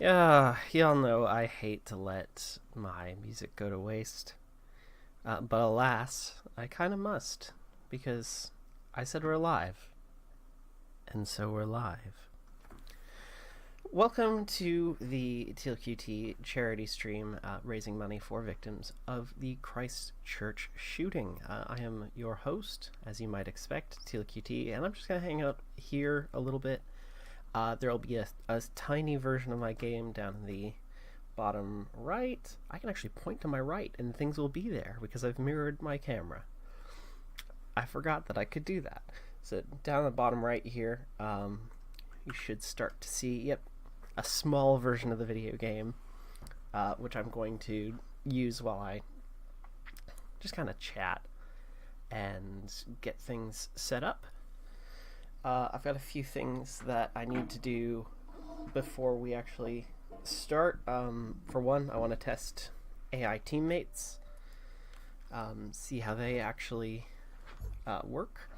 Yeah, y'all know I hate to let my music go to waste. But alas, I kind of must, because I said we're live, and so we're live. Welcome to the TLQT charity stream, raising money for victims of the Christchurch shooting. I am your host, as you might expect, TLQT, and I'm just going to hang out here a little bit. There will be a tiny version of my game down in the bottom right. I can actually point to my right and things will be there because I've mirrored my camera. I forgot that I could do that. So down the bottom right here, you should start to see, yep, a small version of the video game, which I'm going to use while I just kind of chat and get things set up. I've got a few things that I need to do before we actually start. For one, I want to test AI teammates, see how they actually work.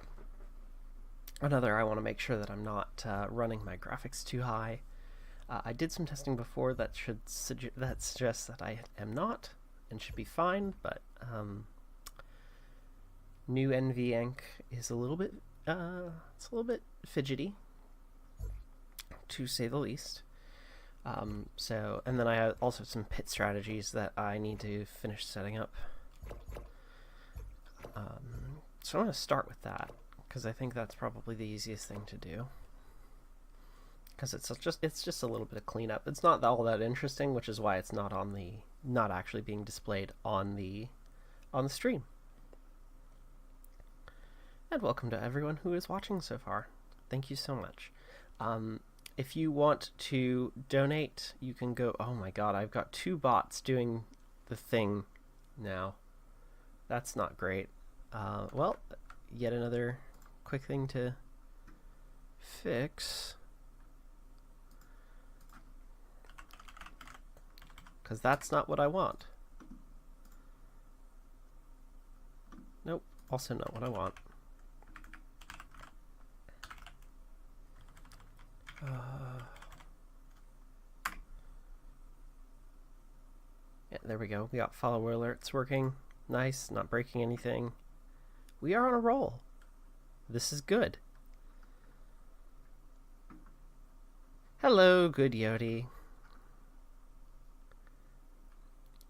Another, I want to make sure that I'm not running my graphics too high. I did some testing before that suggests that I am not and should be fine, but new NVEnc is a little bit it's a little bit fidgety, to say the least. And then I also have some pit strategies that I need to finish setting up. So I'm going to start with that, because I think that's probably the easiest thing to do. Because it's just a little bit of cleanup. It's not all that interesting, which is why it's not actually being displayed on the stream. And welcome to everyone who is watching so far. Thank you so much. If you want to donate, you can go... Oh my god, I've got 2 bots doing the thing now. That's not great. Well, yet another quick thing to fix. Because that's not what I want. Nope, also not what I want. Yeah, there we go. We got follower alerts working. Nice, not breaking anything. We are on a roll. This is good. Hello, good Yodi.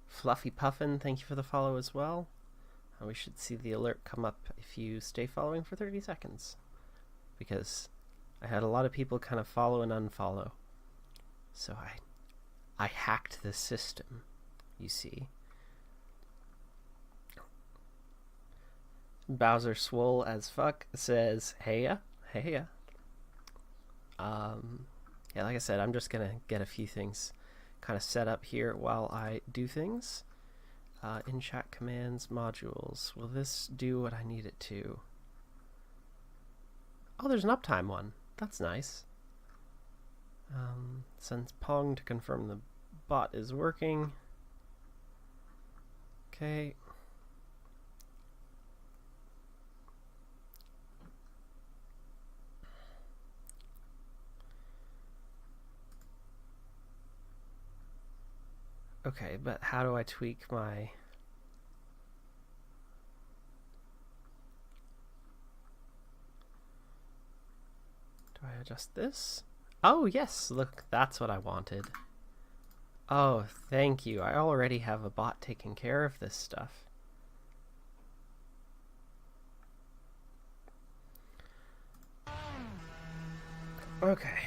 Fluffy Puffin, thank you for the follow as well. We should see the alert come up if you stay following for 30 seconds. Because I had a lot of people kind of follow and unfollow. So I hacked the system, you see. Bowser Swole as fuck says, heya, heya. Yeah, like I said, I'm just gonna get a few things kind of set up here while I do things. In chat commands, modules. Will this do what I need it to? Oh, there's an uptime one. That's nice. Sends Pong to confirm the bot is working. Okay. Okay, but how do I tweak my... Do I adjust this? Oh, yes! Look, that's what I wanted. Oh, thank you. I already have a bot taking care of this stuff. Okay.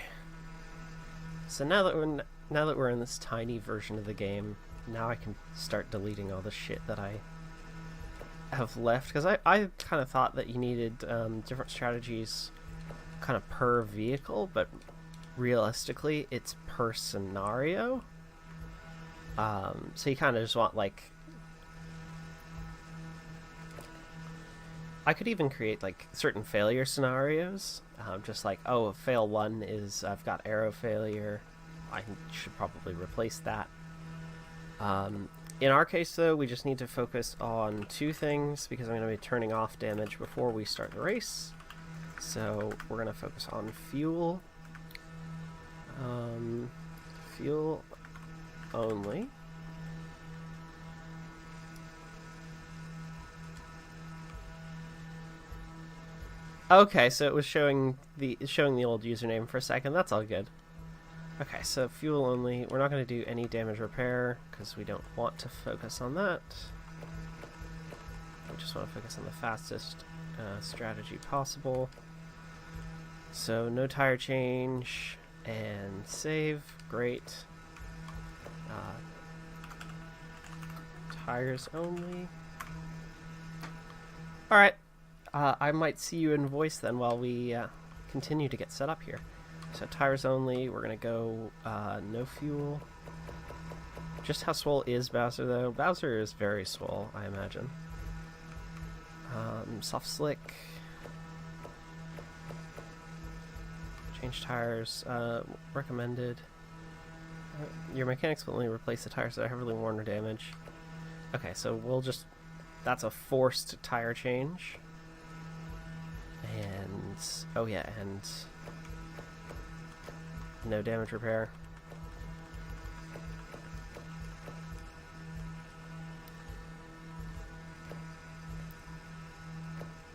So now that we're in this tiny version of the game, now I can start deleting all the shit that I have left, because I kind of thought that you needed different strategies kind of per vehicle, but realistically it's per scenario. So you kind of just want, like, I could even create like certain failure scenarios, just like, oh, fail 1 is I've got arrow failure, I should probably replace that. In our case though, we just need to focus on 2 things, because I'm going to be turning off damage before we start the race. So we're going to focus on fuel. fuel only. Okay, so it was showing the old username for a second. That's all good. Okay, so fuel only. We're not going to do any damage repair because we don't want to focus on that. We just want to focus on the fastest strategy possible. So no tire change and save. Great. Tires only. Alright. I might see you in voice then while we continue to get set up here. So tires only. We're going to go no fuel. Just how swole is Bowser though? Bowser is very swole, I imagine. Soft slick. Change tires. Recommended. Your mechanics will only replace the tires that are heavily worn or damaged. Okay, so we'll just... That's a forced tire change. And... Oh yeah, and... No damage repair.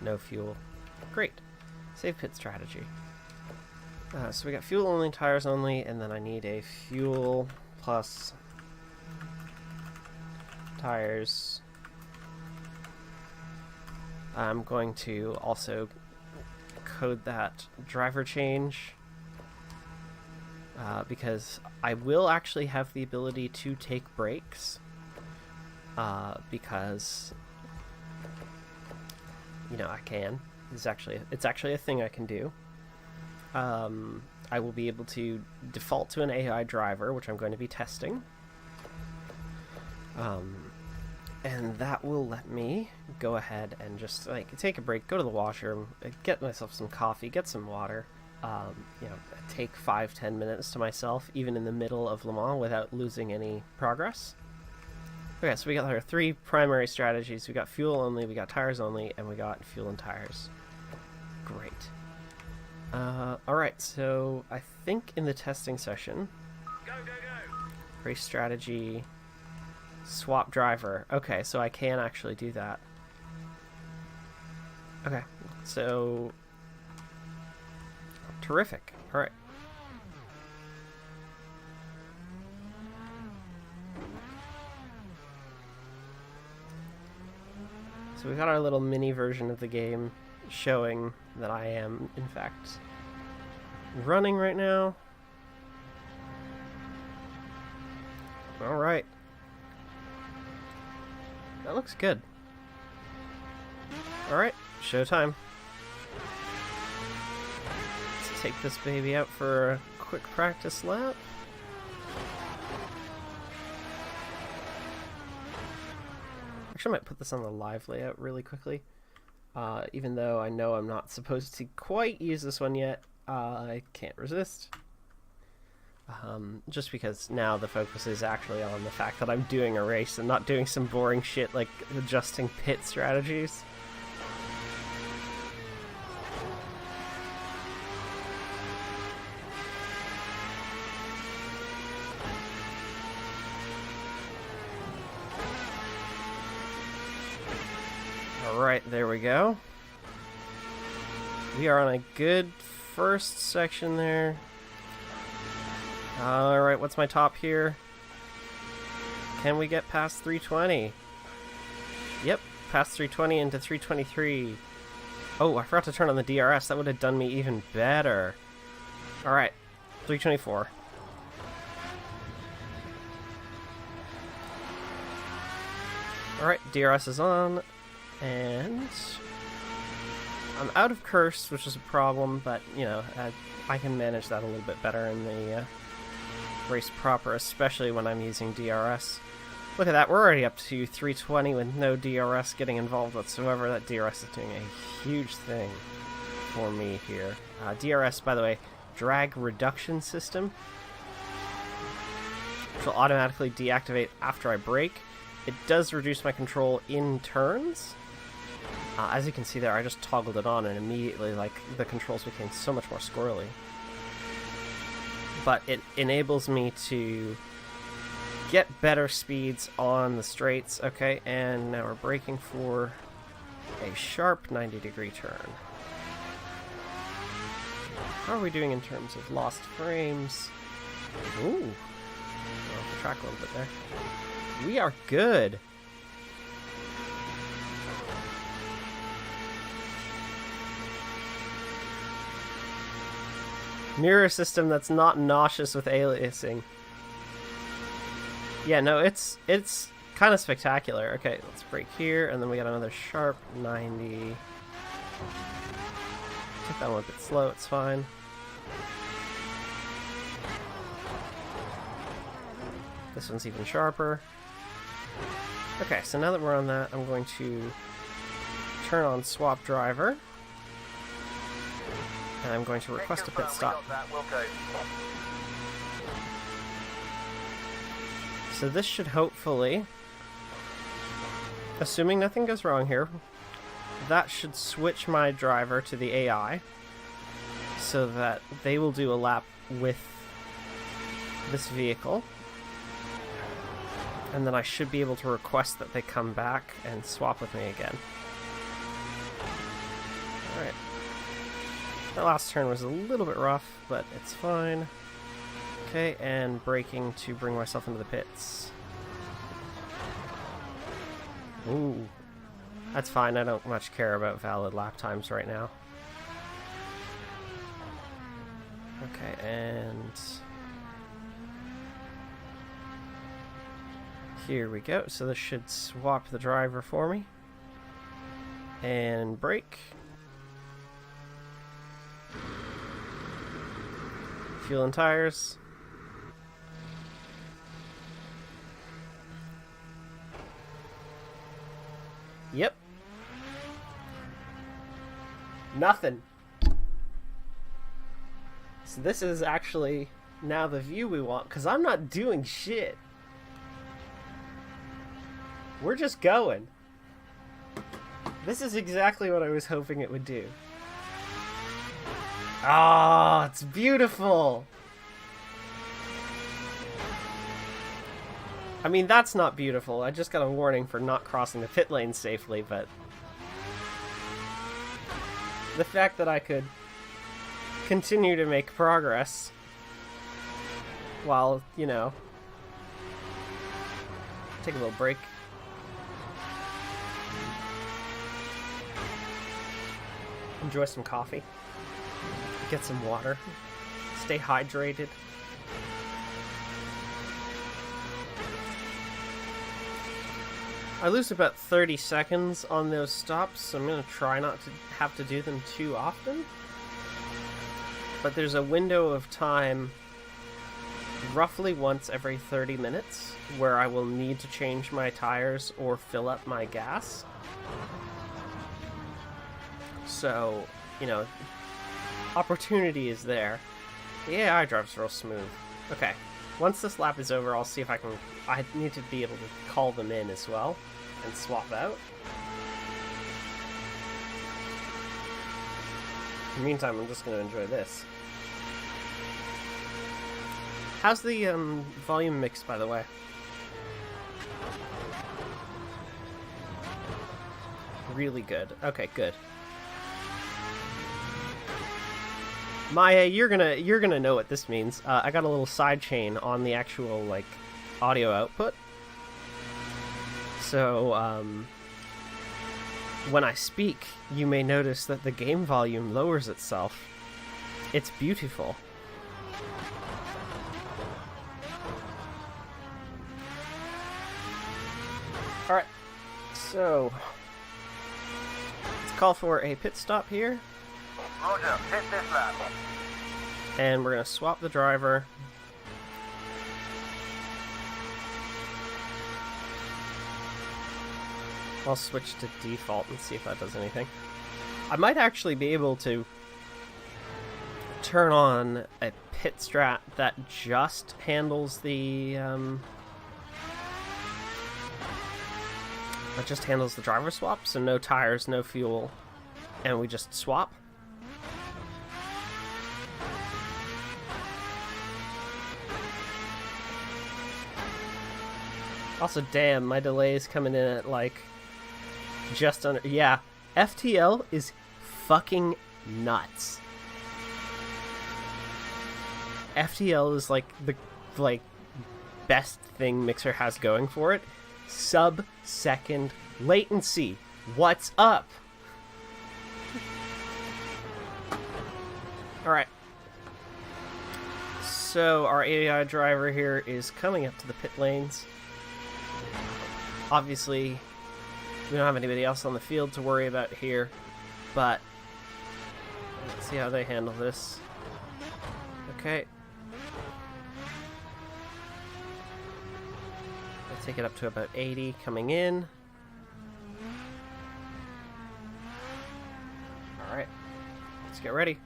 No fuel. Great. Save pit strategy. So we got fuel only, tires only, and then I need a fuel plus tires. I'm going to also code that driver change because I will actually have the ability to take breaks because I can. It's actually a thing I can do. I will be able to default to an AI driver, which I'm going to be testing. And that will let me go ahead and just take a break, go to the washroom, get myself some coffee, get some water, take 5-10 minutes to myself, even in the middle of Le Mans, without losing any progress. Okay, so we got our 3 primary strategies. We got fuel only, we got tires only, and we got fuel and tires. Great. Alright, so I think in the testing session... Go! Race strategy... Swap driver. Okay, so I can actually do that. Okay, so... Terrific. Alright. So we got our little mini version of the game showing that I am, in fact, running right now. Alright. That looks good. Alright, showtime. Let's take this baby out for a quick practice lap. Actually, I might put this on the live layout really quickly. Even though I know I'm not supposed to quite use this one yet, I can't resist. Just because now the focus is actually on the fact that I'm doing a race and not doing some boring shit like adjusting pit strategies. Alright, there we go. We are on a good first section there. Alright, what's my top here? Can we get past 320? Yep, past 320 into 323. Oh, I forgot to turn on the DRS. That would have done me even better. Alright, 324. Alright, DRS is on. And I'm out of curse, which is a problem, but, I can manage that a little bit better in the race proper, especially when I'm using DRS. Look at that, we're already up to 320 with no DRS getting involved whatsoever. That DRS is doing a huge thing for me here. DRS, by the way, drag reduction system, which will automatically deactivate after I brake. It does reduce my control in turns. As you can see there, I just toggled it on and immediately, the controls became so much more squirrely. but it enables me to get better speeds on the straights. Okay, and now we're braking for a sharp 90-degree turn. How are we doing in terms of lost frames? Ooh. Off the track a little bit there. We are good. Mirror system that's not nauseous with aliasing. Yeah, no, it's kind of spectacular. Okay, let's brake here, and then we got another sharp 90. Take that one a bit slow, it's fine. This one's even sharper. Okay, so now that we're on that, I'm going to turn on swap driver. And I'm going to request a pit stop. So this should hopefully, assuming nothing goes wrong here, that should switch my driver to the AI so that they will do a lap with this vehicle. And then I should be able to request that they come back and swap with me again. Alright. That last turn was a little bit rough, but it's fine. Okay, and braking to bring myself into the pits. Ooh. That's fine, I don't much care about valid lap times right now. Okay, and here we go. So this should swap the driver for me. And brake. Fuel and tires. Yep. Nothing. So this is actually now the view we want, because I'm not doing shit. We're just going. This is exactly what I was hoping it would do. Ah, it's beautiful. I mean, that's not beautiful. I just got a warning for not crossing the pit lane safely, but the fact that I could continue to make progress while, you know, take a little break. Enjoy some coffee. Get some water. Stay hydrated. I lose about 30 seconds on those stops, so I'm going to try not to have to do them too often. But there's a window of time roughly once every 30 minutes where I will need to change my tires or fill up my gas. So, you know, opportunity is there. The AI drives real smooth. Okay, once this lap is over, I'll see if I can... I need to be able to call them in as well and swap out. In the meantime, I'm just going to enjoy this. How's the volume mix, by the way? Really good. Okay, good. Maya, you're gonna know what this means. I got a little sidechain on the actual like audio output. So when I speak, you may notice that the game volume lowers itself. It's beautiful. All right, so let's call for a pit stop here. Roger, hit this lap. And we're going to swap the driver. I'll switch to default and see if that does anything. I might actually be able to turn on a pit strat that just handles the driver swap, so no tires, no fuel, and we just swap. Also, damn, my delay is coming in at, like, just under... Yeah, FTL is fucking nuts. FTL is, like, the, like, best thing Mixer has going for it. Sub-second latency. What's up? Alright. So, our AI driver here is coming up to the pit lanes. Obviously, we don't have anybody else on the field to worry about here, but let's see how they handle this. Okay. Let's take it up to about 80 coming in. Alright, let's get ready.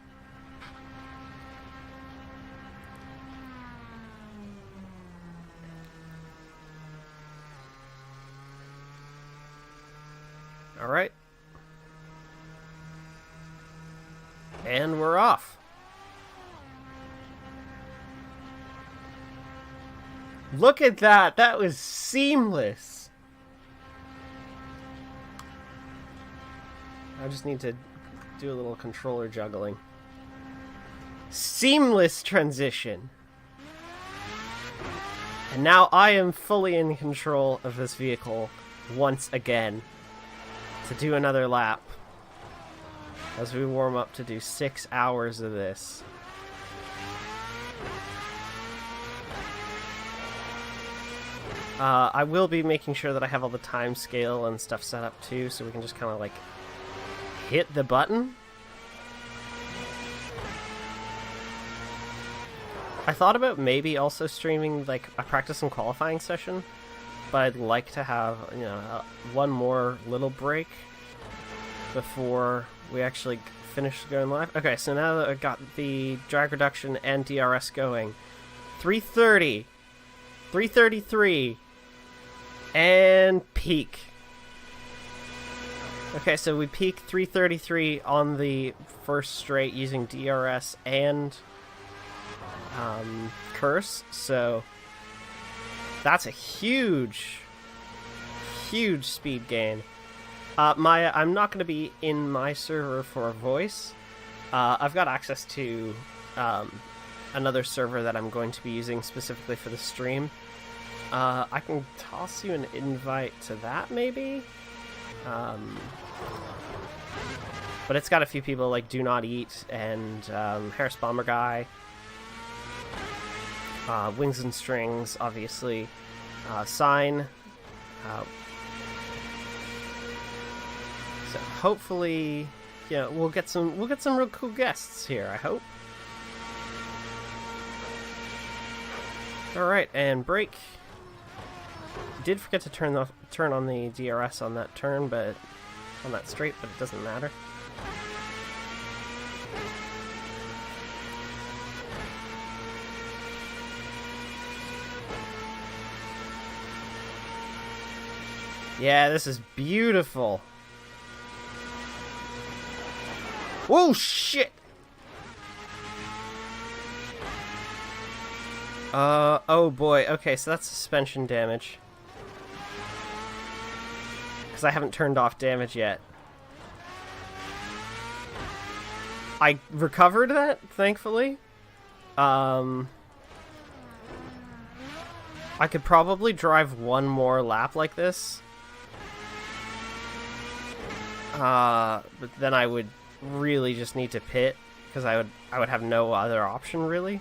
Alright. And we're off. Look at that! That was seamless! I just need to do a little controller juggling. Seamless transition! And now I am fully in control of this vehicle once again. To do another lap as we warm up to do 6 hours of this. I will be making sure that I have all the time scale and stuff set up too, so we can just kind of like hit the button. I thought about maybe also streaming like a practice and qualifying session, but I'd like to have, you know, one more little break before we actually finish going live. Okay, so now that I've got the drag reduction and DRS going, 330, 333, and peak. Okay, so we peak 333 on the first straight using DRS and curse, so that's a huge speed gain. I'm not going to be in my server for voice. I've got access to another server that I'm going to be using specifically for the stream. I can toss you an invite to that, maybe? But it's got a few people like Do Not Eat and Harris Bomber Guy. Wings and Strings, obviously. Sign. So hopefully, yeah, we'll get some real cool guests here, I hope. All right, and brake. Did forget to turn on the DRS on that turn, but on that straight, but it doesn't matter. Yeah, this is beautiful. Whoa, shit! Oh boy. Okay, so that's suspension damage. Because I haven't turned off damage yet. I recovered that, thankfully. I could probably drive one more lap like this. But then I would really just need to pit, because I would have no other option, really.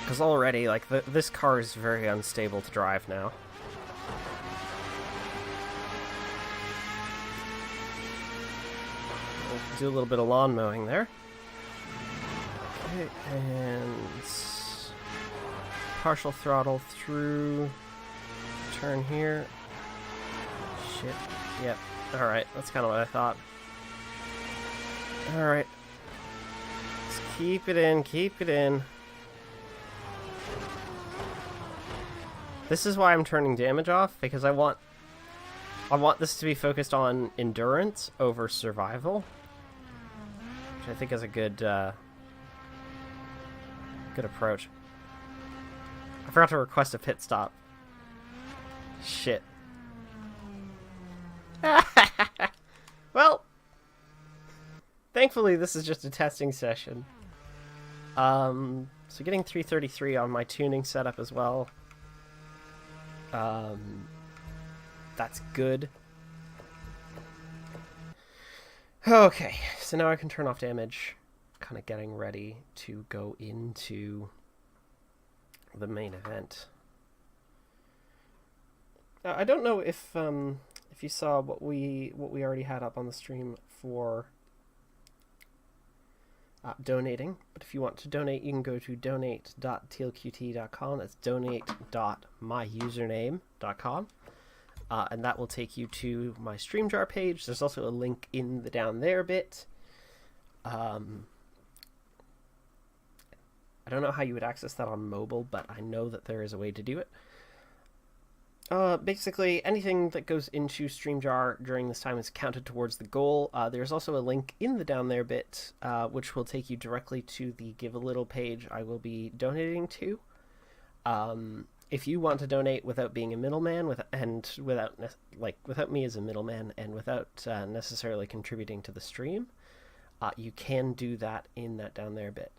Because already, like, this car is very unstable to drive now. We'll do a little bit of lawn mowing there. Okay, and partial throttle through turn here. Shit. Yep. Alright, that's kind of what I thought. Alright. Let's keep it in, keep it in. This is why I'm turning damage off, because I want this to be focused on endurance over survival. Which I think is a good good approach. I forgot to request a pit stop. Shit. Well, thankfully this is just a testing session. So getting 333 on my tuning setup as well. That's good. Okay, so now I can turn off damage. Kind of getting ready to go into the main event. I don't know if you saw what we already had up on the stream for donating, but if you want to donate, you can go to donate.tlqt.com. That's donate.myusername.com. And that will take you to my StreamJar page. There's also a link in the down there bit. I don't know how you would access that on mobile, but I know that there is a way to do it. Basically, anything that goes into StreamJar during this time is counted towards the goal. There's also a link in the down there bit, which will take you directly to the Give a Little page I will be donating to. If you want to donate without being a middleman, without me as a middleman, and without necessarily contributing to the stream, you can do that in that down there bit.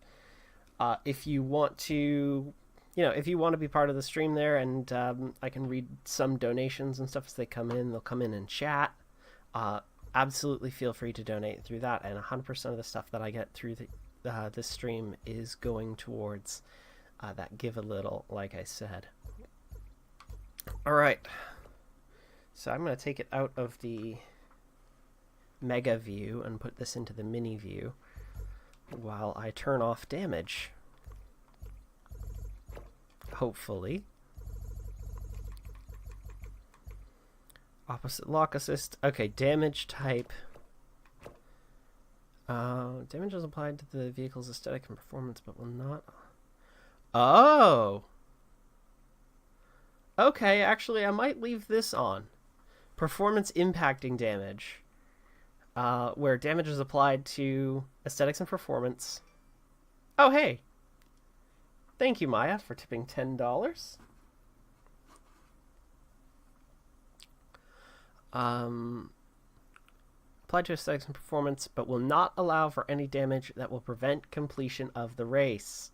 If you want to, if you want to be part of the stream there, and I can read some donations and stuff as they come in, they'll come in and chat. Absolutely feel free to donate through that, and 100% of the stuff that I get through this stream is going towards that Give a Little, like I said. All right, so I'm going to take it out of the mega view and put this into the mini view while I turn off damage. Hopefully. Opposite lock assist. Okay, damage type. Damage is applied to the vehicle's aesthetic and performance, but will not... Oh! Okay, actually, I might leave this on. Performance impacting damage. Where damage is applied to aesthetics and performance. Oh, hey! Thank you, Maya, for tipping $10. Applied to aesthetics and performance, but will not allow for any damage that will prevent completion of the race.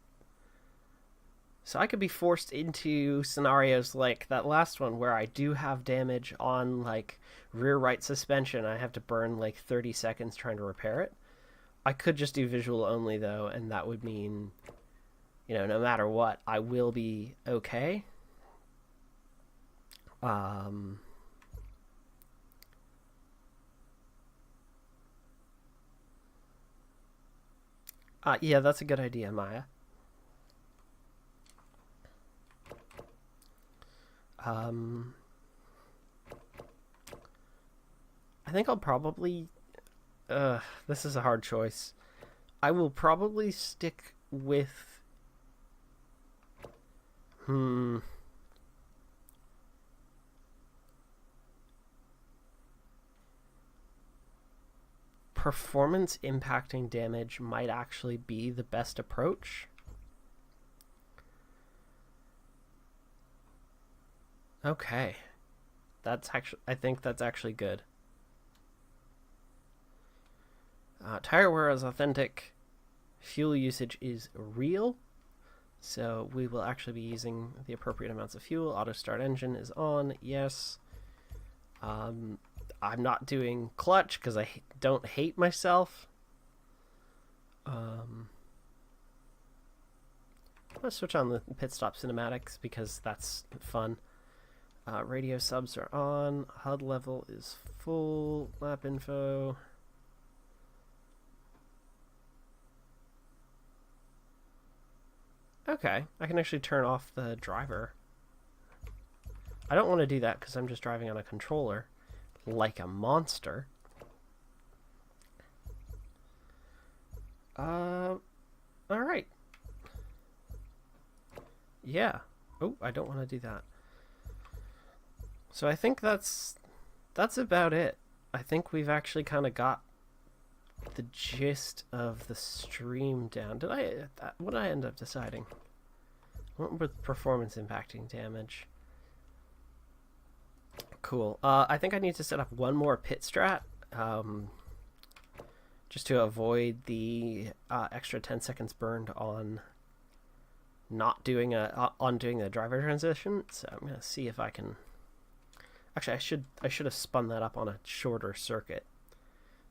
So I could be forced into scenarios like that last one where I do have damage on, like, rear right suspension. I have to burn, like, 30 seconds trying to repair it. I could just do visual only, though, and that would mean, no matter what, I will be okay. Yeah, that's a good idea, Maya. I think I'll probably... this is a hard choice. I will probably stick with... Performance impacting damage might actually be the best approach. Okay. I think that's actually good. Tire wear is authentic. Fuel usage is real. So we will actually be using the appropriate amounts of fuel. Auto start engine is on. Yes. I'm not doing clutch because I don't hate myself. Let's switch on the pit stop cinematics because that's fun. Radio subs are on. HUD level is full. Lap info. Okay, I can actually turn off the driver. I don't want to do that because I'm just driving on a controller like a monster. Alright. Yeah. Oh, I don't want to do that. So I think that's about it. I think we've actually kind of got the gist of the stream down. What did I end up deciding? What with performance impacting damage? Cool. I think I need to set up one more pit strat. Just to avoid the extra 10 seconds burned on not doing doing the driver transition. So I'm gonna see if I can. Actually, I should have spun that up on a shorter circuit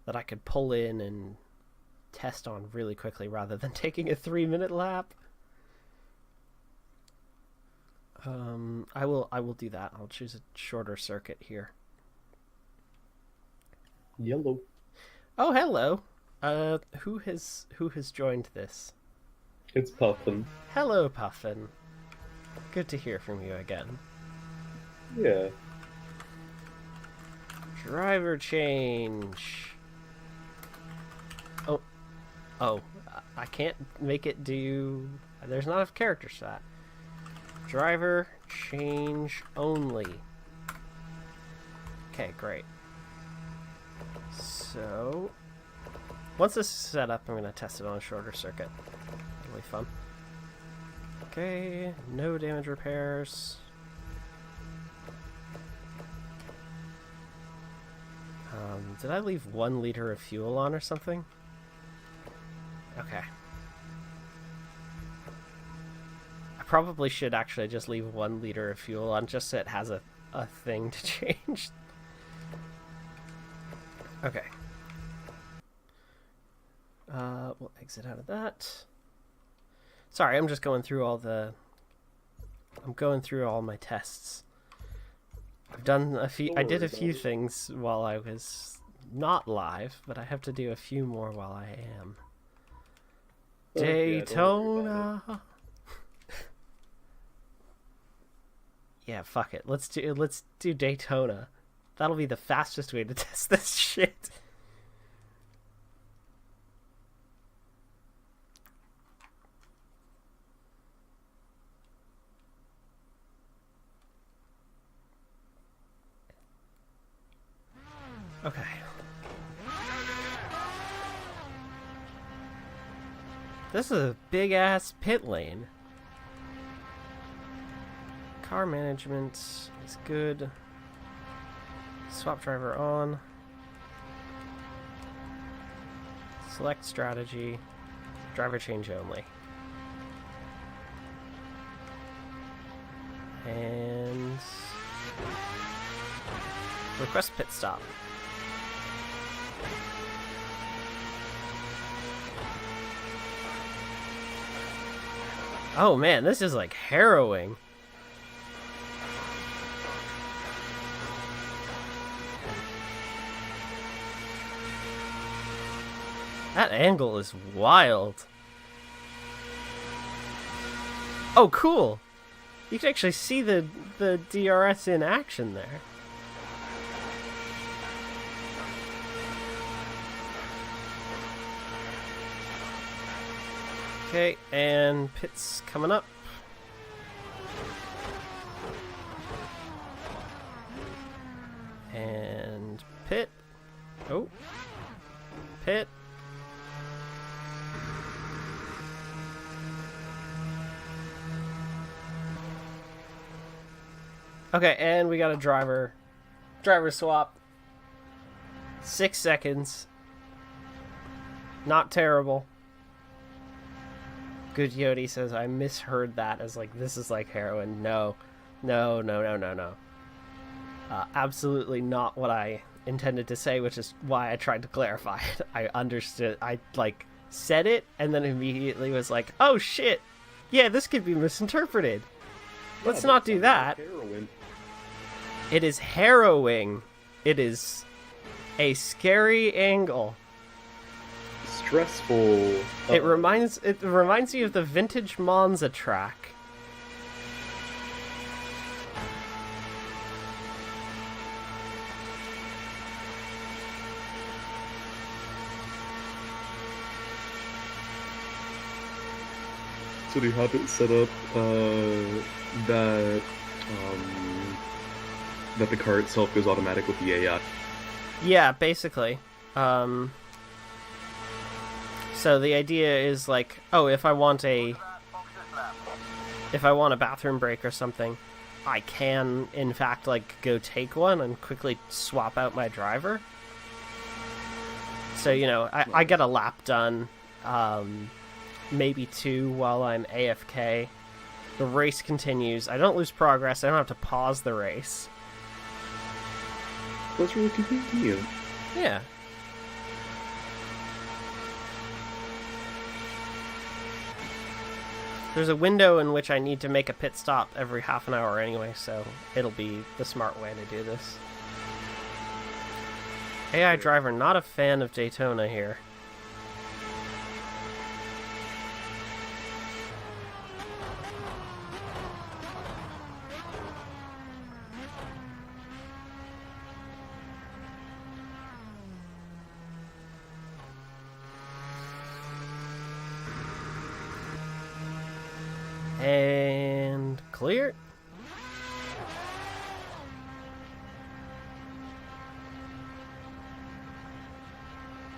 that I could pull in and test on really quickly rather than taking a 3-minute lap. I will do that. I'll choose a shorter circuit here. Yellow. Oh, hello. Who has joined this? It's Puffin. Hello, Puffin. Good to hear from you again. Yeah. Driver change. Oh, I can't make it do. There's not enough characters for that. Driver change only. Okay, great. So, once this is set up, I'm going to test it on a shorter circuit. Really fun. Okay, no damage repairs. Did I leave 1 liter of fuel on or something? Okay. I probably should actually just leave 1 liter of fuel on just so it has a thing to change. Okay. We'll exit out of that. Sorry, I'm just going through all the... I'm going through all my tests. I've done a few... I did a few things while I was not live, but I have to do a few more while I am. Daytona! Yeah, fuck it. Let's do Daytona. That'll be the fastest way to test this shit. Okay. This is a big ass pit lane. Car management is good. Swap driver on. Select strategy. Driver change only. And request pit stop. Oh man, this is like harrowing. That angle is wild. Oh, cool. You can actually see the DRS in action there. Okay, and pit's coming up. And pit. Oh. Pit. Okay, and we got a driver swap. 6 seconds. Not terrible. Good Yodi says, I misheard that as like, this is like heroin. No. Absolutely not what I intended to say, which is why I tried to clarify it. I understood. I like said it and then immediately was like, oh shit. Yeah, this could be misinterpreted. Let's not do that. Heroin. It is harrowing. It is a scary angle. Stressful. It reminds me of the vintage Monza track. So do you have it set up that the car itself goes automatic with the AI? Yeah, basically. So the idea is like, oh, if I want a... if I want a bathroom break or something, I can, in fact, like, go take one and quickly swap out my driver. So, you know, I get a lap done, maybe 2 while I'm AFK. The race continues. I don't lose progress. I don't have to pause the race. That's really convenient. Yeah. There's a window in which I need to make a pit stop every half an hour anyway, so it'll be the smart way to do this. AI driver, not a fan of Daytona here. And clear.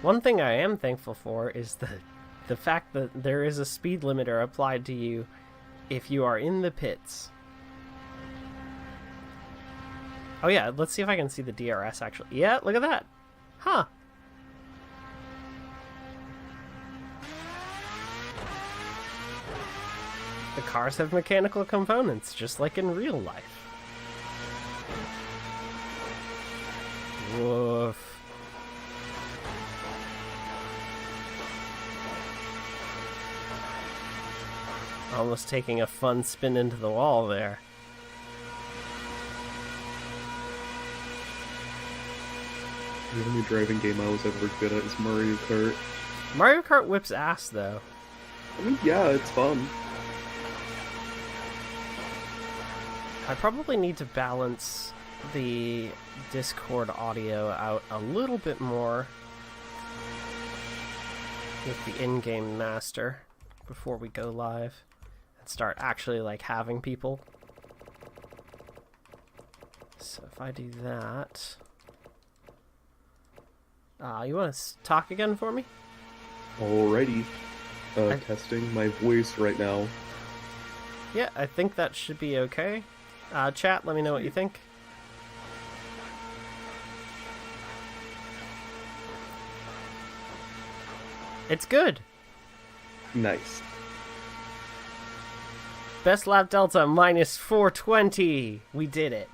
One thing I am thankful for is the fact that there is a speed limiter applied to you if you are in the pits. Oh yeah, let's see if I can see the DRS actually. Yeah, look at that. Huh. The cars have mechanical components, just like in real life. Woof. Almost taking a fun spin into the wall there. The only driving game I was ever good at is Mario Kart. Mario Kart whips ass, though. I mean, yeah, it's fun. I probably need to balance the Discord audio out a little bit more with the in-game master before we go live and start actually, like, having people. So if I do that... you want to talk again for me? Alrighty. Testing my voice right now. Yeah, I think that should be okay. Chat, let me know what you think. It's good. Nice. Best lap delta minus 420. We did it.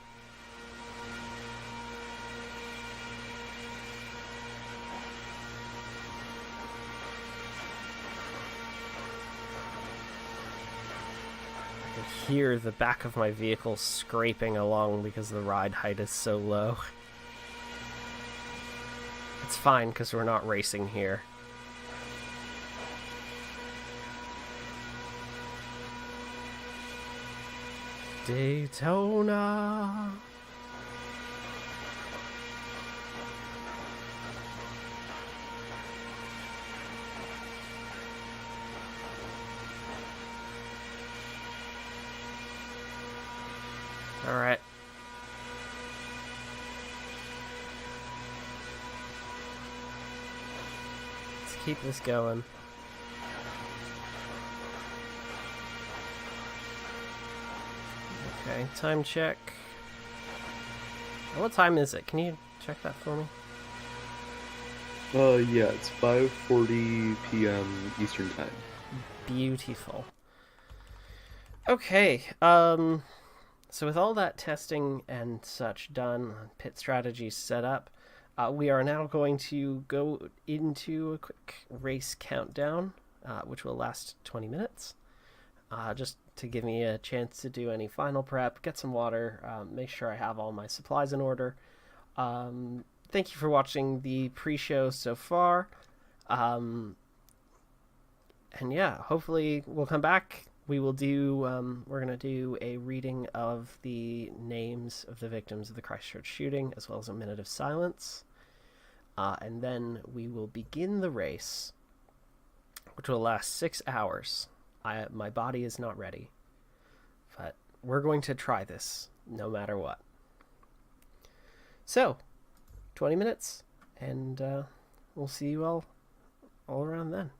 I can hear the back of my vehicle scraping along because the ride height is so low. It's fine because we're not racing here. Daytona. All right. Let's keep this going. Okay, time check. What time is it? Can you check that for me? Yeah, it's 5:40 p.m. Eastern Time. Beautiful. Okay, so with all that testing and such done, pit strategies set up, we are now going to go into a quick race countdown, which will last 20 minutes. Just to give me a chance to do any final prep, get some water, make sure I have all my supplies in order. Thank you for watching the pre-show so far. And yeah, hopefully we'll come back. We will do, we're going to do a reading of the names of the victims of the Christchurch shooting, as well as a minute of silence. And then we will begin the race, which will last 6 hours. My body is not ready, but we're going to try this no matter what. So, 20 minutes, and we'll see you all around then.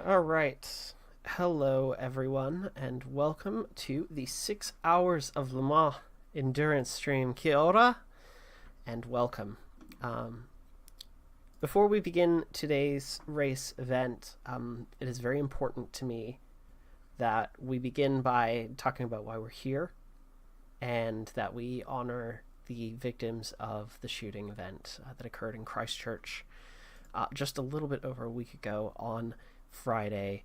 All right. Hello, everyone, and welcome to the 6 Hours of Le Mans endurance stream. Kia ora, and welcome. Before we begin today's race event, it is very important to me that we begin by talking about why we're here and that we honor the victims of the shooting event that occurred in Christchurch just a little bit over a week ago on Friday,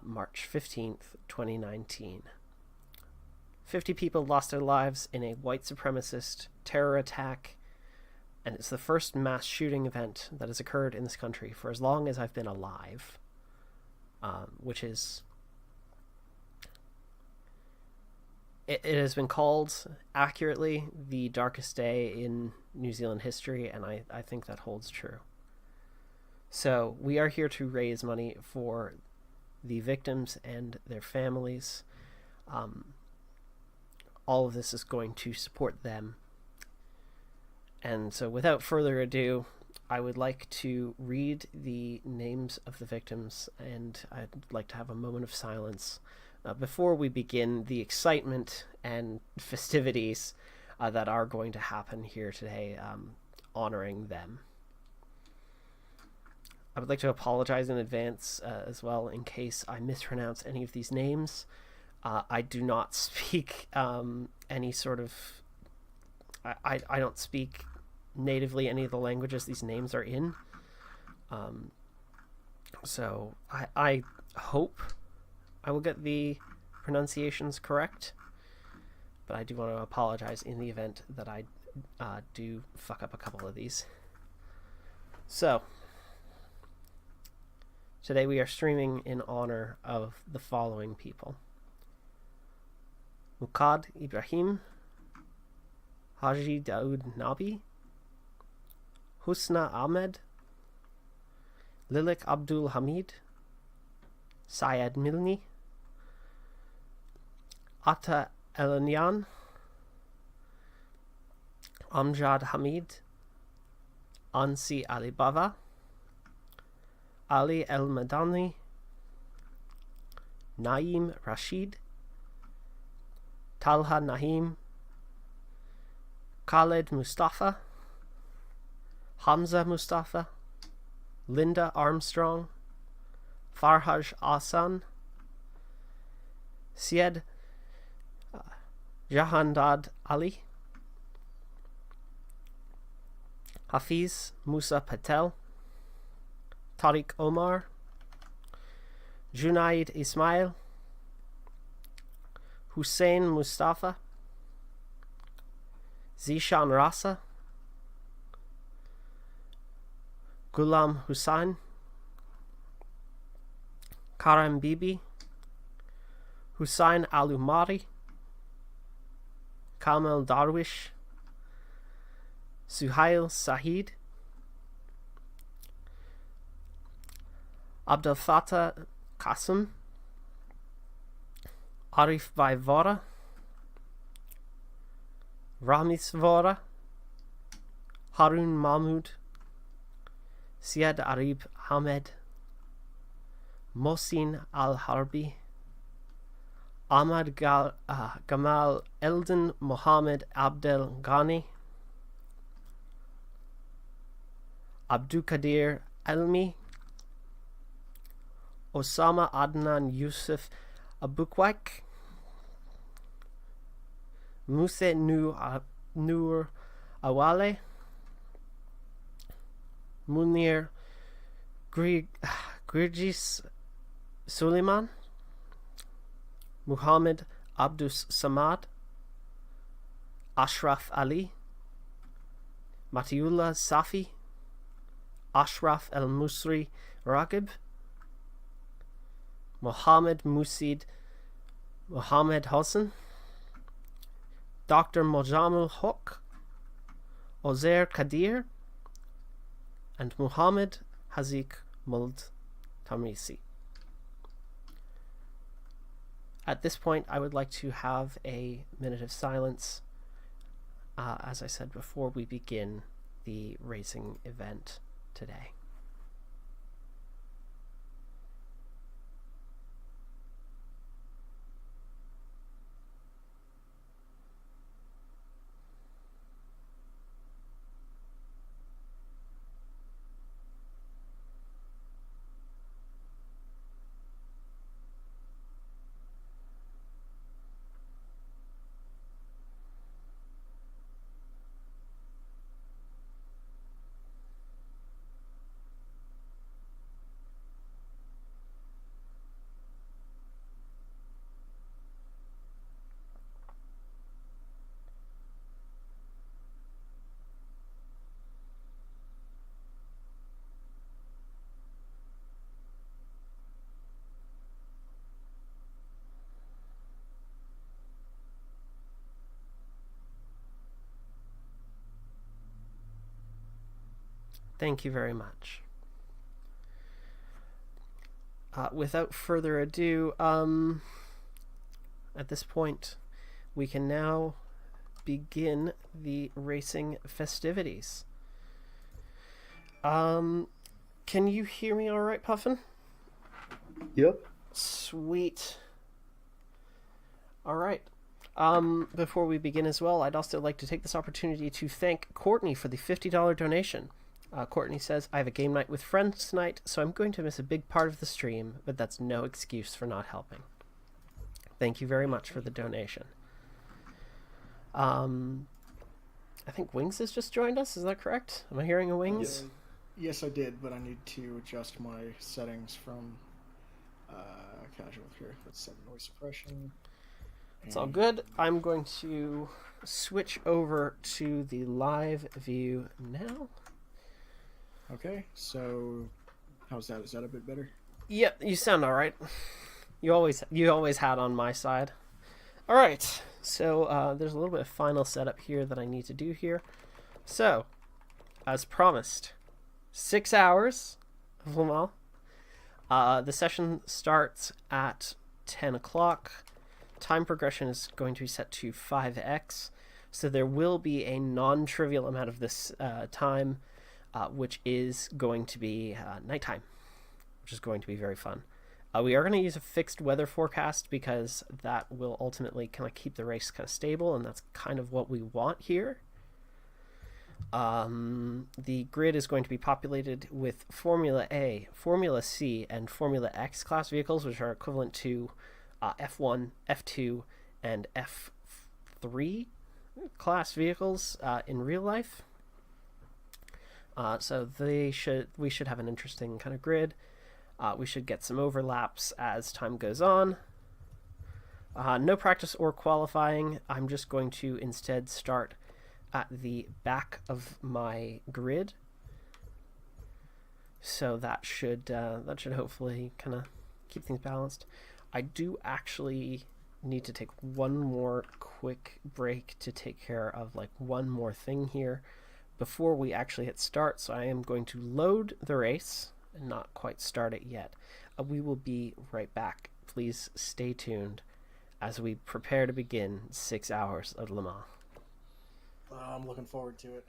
March 15th, 2019. 50 people lost their lives in a white supremacist terror attack, and it's the first mass shooting event that has occurred in this country for as long as I've been alive, which is... It has been called accurately the darkest day in New Zealand history, and I think that holds true. So we are here to raise money for the victims and their families. All of this is going to support them. And so without further ado, I would like to read the names of the victims, and I'd like to have a moment of silence before we begin the excitement and festivities that are going to happen here today, honoring them. I would like to apologize in advance as well in case I mispronounce any of these names. I do not speak any sort of... I don't speak natively any of the languages these names are in. So I hope I will get the pronunciations correct, but I do want to apologize in the event that I do fuck up a couple of these. So, today we are streaming in honor of the following people: Muqad Ibrahim, Haji Daoud Nabi, Husna Ahmed, Lilik Abdul Hamid, Syed Milni, Atta Elanian, Amjad Hamid, Ansi Alibaba, Ali El Madani, Naeem Rashid, Talha Naheem, Khaled Mustafa, Hamza Mustafa, Linda Armstrong, Farhaj Ahsan, Syed Jahandad Ali, Hafiz Musa Patel, Tariq Omar, Junaid Ismail, Hussein Mustafa, Zishan Rasa, Ghulam Hussain, Karam Bibi, Hussain Al-Umari, Kamal Darwish, Suhail Sahid, Abdel Fattah Qasim, Arif Bhai Vora, Ramis Vora, Harun Mahmoud, Syed Arib Ahmed, Mohsin Al-Harbi, Ahmad Gamal Eldon Mohammed Abdel Ghani, Abdukadir Elmi, Osama Adnan Yusuf Abukwak, Muse Nur Awale, Munir Girgis Suleiman, Muhammad Abdus Samad, Ashraf Ali, Matiullah Safi, Ashraf El Musri Ragib, Mohammed Musid Mohammed Hossein, Dr. Mojamul Haq, Ozer Kadir, and Muhammad Hazik Muld Tamisi. At this point, I would like to have a minute of silence, as I said before, we begin the racing event today. Thank you very much. Without further ado, at this point, we can now begin the racing festivities. Can you hear me all right, Puffin? Yep. Sweet. All right. Before we begin as well, I'd also like to take this opportunity to thank Courtney for the $50 donation. Courtney says, I have a game night with friends tonight, so I'm going to miss a big part of the stream, but that's no excuse for not helping. Thank you very much for the donation. I think Wings has just joined us. Is that correct? Am I hearing a Wings? Yes, I did, but I need to adjust my settings from casual here. Let's set noise suppression. It's all good. I'm going to switch over to the live view now. Okay, so how's that? Is that a bit better? Yep, you sound all right. You always had on my side. All right, so there's a little bit of final setup here that I need to do here. So, as promised, 6 hours of Le Mans. The session starts at 10 o'clock. Time progression is going to be set to 5x, so there will be a non-trivial amount of this time, which is going to be nighttime, which is going to be very fun. We are going to use a fixed weather forecast because that will ultimately kind of keep the race kind of stable, and that's kind of what we want here. The grid is going to be populated with Formula A, Formula C, and Formula X class vehicles, which are equivalent to F1, F2, and F3 class vehicles in real life. So we should have an interesting kind of grid. We should get some overlaps as time goes on. No practice or qualifying. I'm just going to instead start at the back of my grid. So that should hopefully kind of keep things balanced. I do actually need to take one more quick break to take care of like one more thing here before we actually hit start. So I am going to load the race and not quite start it yet. We will be right back. Please stay tuned as we prepare to begin 6 hours of Le Mans. I'm looking forward to it.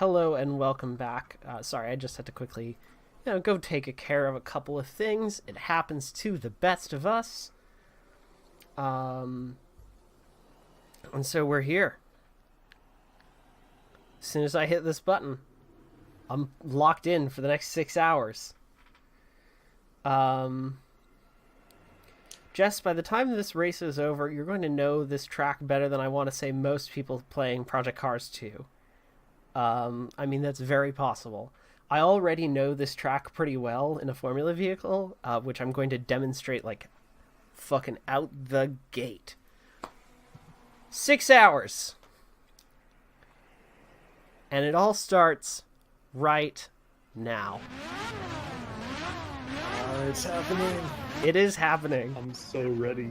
hello and welcome back. Sorry, I just had to quickly, go take care of a couple of things. It happens to the best of us. And so we're here. As soon as I hit this button, I'm locked in for the next 6 hours. Jess, by the time this race is over, you're going to know this track better than I want to say most people playing Project Cars 2. I mean, that's very possible. I already know this track pretty well in a Formula vehicle, which I'm going to demonstrate, like, fucking out the gate. 6 hours! And it all starts right now. It's happening. It is happening. I'm so ready.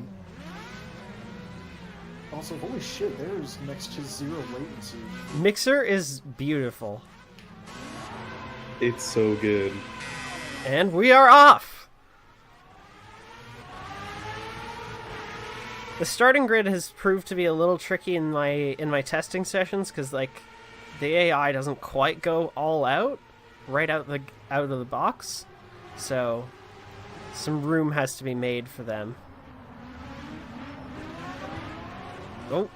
Also, holy shit, there's next to zero latency. Mixer is beautiful. It's so good. And we are off! The starting grid has proved to be a little tricky in my testing sessions, because, like, the AI doesn't quite go all out right out of the box. So some room has to be made for them. Oh.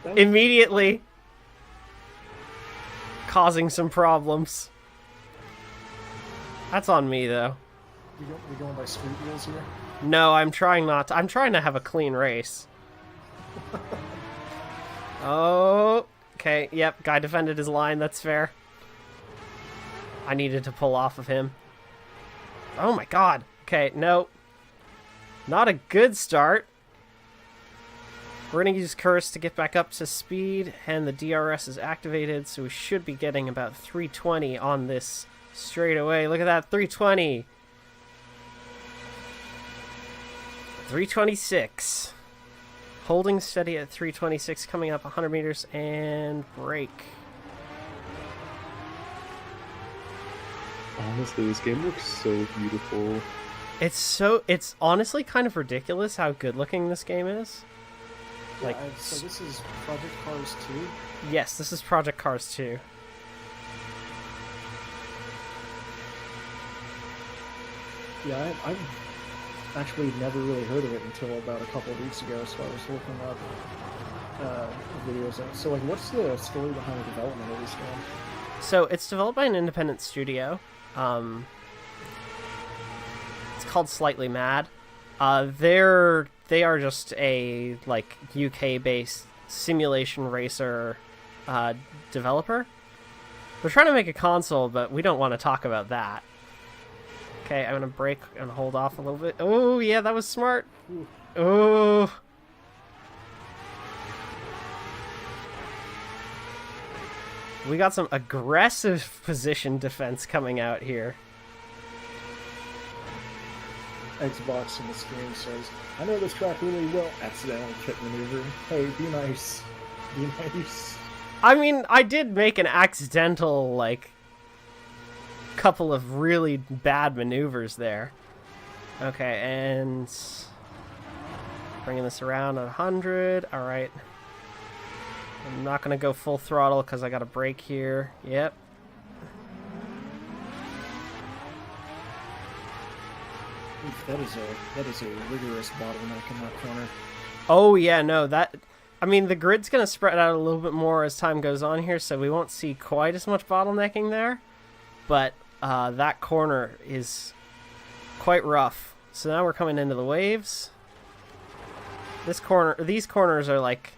Immediately causing some problems. That's on me, though. You going by street rules here? No, I'm trying not to. I'm trying to have a clean race. Oh, okay. Yep, guy defended his line. That's fair. I needed to pull off of him. Oh my god. Okay, no. Not a good start. We're going to use Curse to get back up to speed, and the DRS is activated, so we should be getting about 320 on this straightaway. Look at that, 320. 326. Holding steady at 326, coming up 100 meters, and brake. Honestly, this game looks so beautiful. It's honestly kind of ridiculous how good looking this game is. Like, so this is Project Cars 2? Yes, this is Project Cars 2. Yeah, I've actually never really heard of it until about a couple of weeks ago, so I was looking up videos. So, like, what's the story behind the development of this game? So, it's developed by an independent studio. It's called Slightly Mad. They are just a, like, UK-based simulation racer developer. We're trying to make a console, but we don't want to talk about that. Okay, I'm going to brake and hold off a little bit. Oh, yeah, that was smart. Oh. We got some aggressive position defense coming out here. Xbox in the screen says, I know this track really well. Accidental pit maneuver. Hey, be nice. Be nice. I mean, I did make an accidental, like, couple of really bad maneuvers there. Okay, and bringing this around at 100. All right. I'm not going to go full throttle because I got a brake here. Yep. Oof, that is a rigorous bottleneck in that corner. Oh, yeah, no, that... I mean, the grid's going to spread out a little bit more as time goes on here, so we won't see quite as much bottlenecking there. But that corner is quite rough. So now we're coming into the waves. These corners are, like,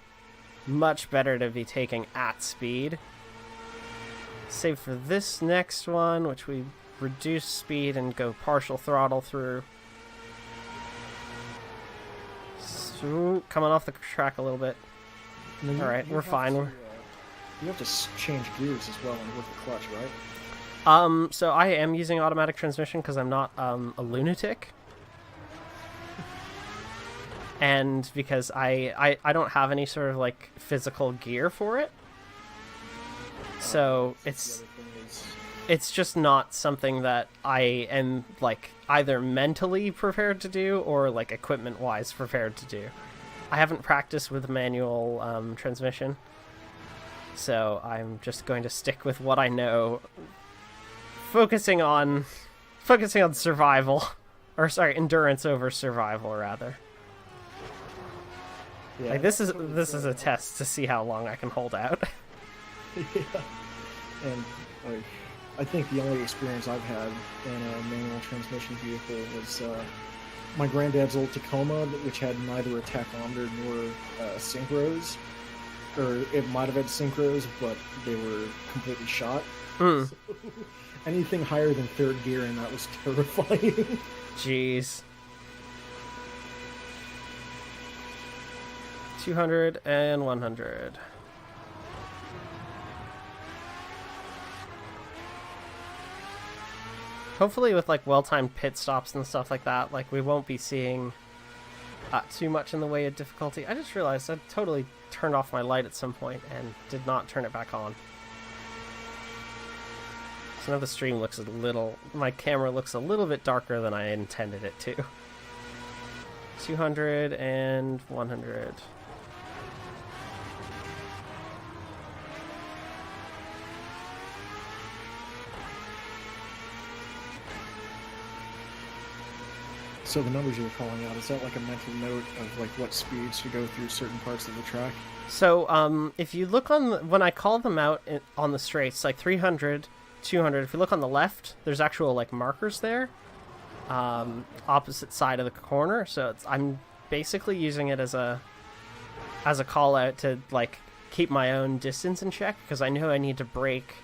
much better to be taking at speed. Save for this next one, which we reduce speed and go partial throttle through. So, coming off the track a little bit. Alright, we're fine. You have to change gears as well and work the clutch, right? So I am using automatic transmission because I'm not a lunatic. And because I don't have any sort of, like, physical gear for it. So it's just not something that I am, like, either mentally prepared to do or, like, equipment-wise prepared to do. I haven't practiced with manual transmission. So I'm just going to stick with what I know, focusing on survival, or sorry, endurance over survival rather. Yeah. Like this is a test to see how long I can hold out. Yeah. And like, I think the only experience I've had in a manual transmission vehicle was my granddad's old Tacoma, which had neither a tachometer nor synchros. Or it might have had synchros, but they were completely shot. Mm. So, anything higher than third gear, and that was terrifying. Jeez. 200 and 100. Hopefully with like well-timed pit stops and stuff like that, like we won't be seeing too much in the way of difficulty. I just realized I totally turned off my light at some point and did not turn it back on. So now the stream looks my camera looks a little bit darker than I intended it to. 200 and 100. So the numbers you were calling out, is that like a mental note of like what speeds to go through certain parts of the track? So if you look on when I call them out on the straights, like 300, 200, if you look on the left, there's actual like markers there, opposite side of the corner. So I'm basically using it as a call out to like keep my own distance in check, because I know I need to brake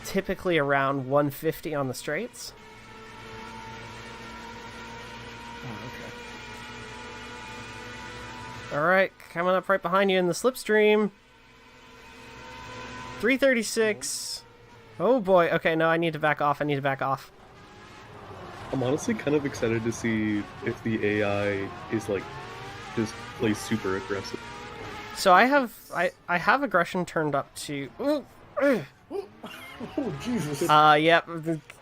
typically around 150 on the straights. Oh, okay. All right, coming up right behind you in the slipstream. 336. Oh boy. Okay, no, I need to back off. I'm honestly kind of excited to see if the AI is like just plays super aggressive. So I have aggression turned up to. Ooh, ugh. Oh, Jesus. Yep,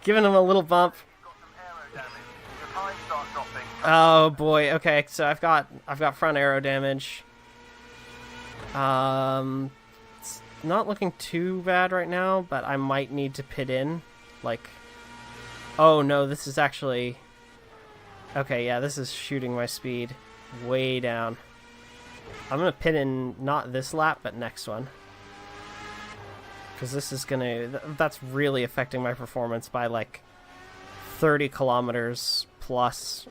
giving him a little bump. Got some aero damage. Your time starts dropping. Oh boy. Okay, so I've got front aero damage. It's not looking too bad right now, but I might need to pit in. Like, oh no, this is actually. Okay, yeah, this is shooting my speed way down. I'm gonna pit in not this lap, but next one. Because this is that's really affecting my performance by like 30 kilometers plus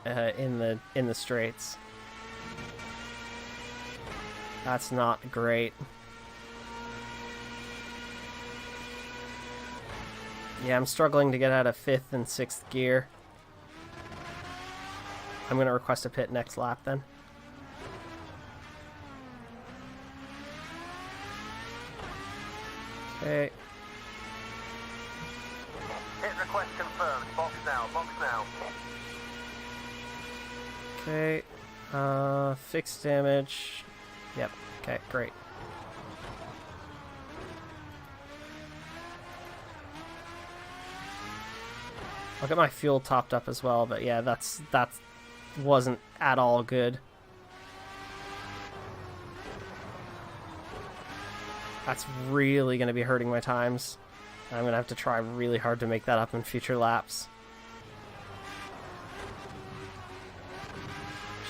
in the straights. That's not great. Yeah, I'm struggling to get out of 5th and 6th gear. I'm gonna request a pit next lap then. Okay. Hit request confirmed. Box now. Okay. Fixed damage. Yep. Okay, great. I'll get my fuel topped up as well, but yeah, that wasn't at all good. That's really going to be hurting my times. I'm going to have to try really hard to make that up in future laps.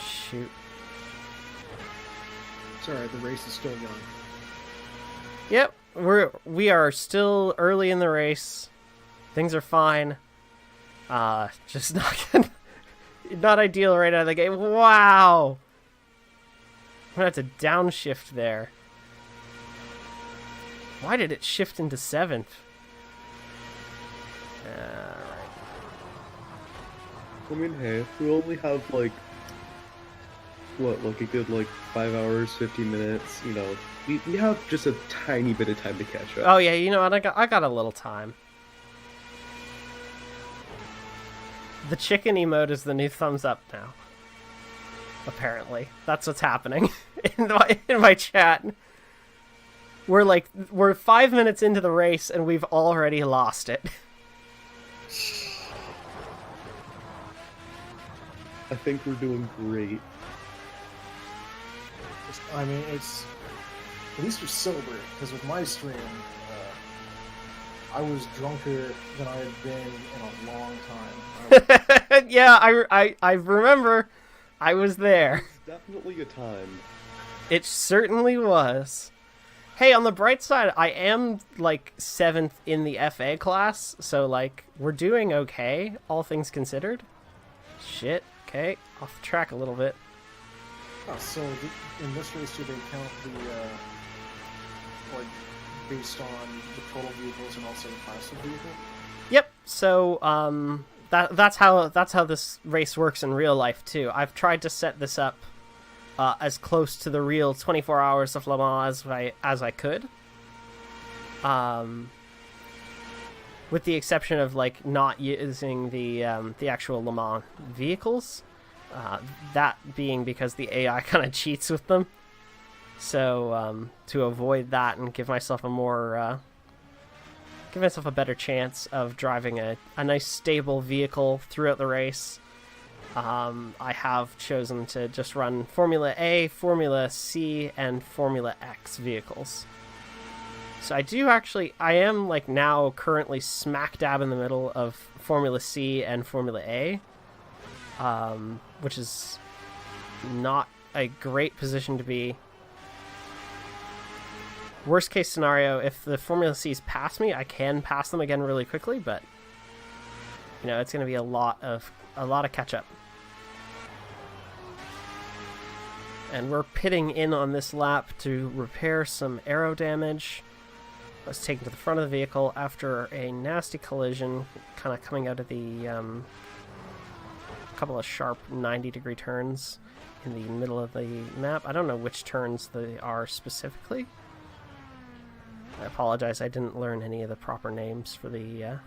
Shoot. It's alright, the race is still young. Yep, we are still early in the race. Things are fine. Just not ideal right out of the gate. Wow! I'm going to have to downshift there. Why did it shift into 7th? Alright. I mean, hey, we only have like a good 5 hours, 50 minutes. You know, we have just a tiny bit of time to catch up. Oh yeah, you know what? I got a little time. The chicken emote is the new thumbs up now. Apparently, that's what's happening in my chat. We're 5 minutes into the race and we've already lost it. I think we're doing great. I mean, it's At least you're sober, because with my stream, I was drunker than I had been in a long time. Yeah, I remember. I was there. It's definitely a time. It certainly was. Hey, on the bright side, I am, like, 7th in the FA class, so, like, we're doing okay, all things considered. Shit, okay, off the track a little bit. Oh, so in this race, do they count the, like, based on the total vehicles and also the class of vehicle? Yep, so, that's how this race works in real life, too. I've tried to set this up as close to the real 24 hours of Le Mans as I could. With the exception of, like, not using the actual Le Mans vehicles. That being because the AI kind of cheats with them. So, to avoid that and give myself a better chance of driving a nice stable vehicle throughout the race, I have chosen to just run Formula A, Formula C, and Formula X vehicles. So I am, like, now currently smack dab in the middle of Formula C and Formula A, which is not a great position to be. Worst case scenario, if the Formula C's pass me, I can pass them again really quickly, but, you know, it's going to be a lot of catch up. And we're pitting in on this lap to repair some aero damage. I was taken to the front of the vehicle after a nasty collision, kind of coming out of the couple of sharp 90-degree turns in the middle of the map. I don't know which turns they are specifically. I apologize, I didn't learn any of the proper names for the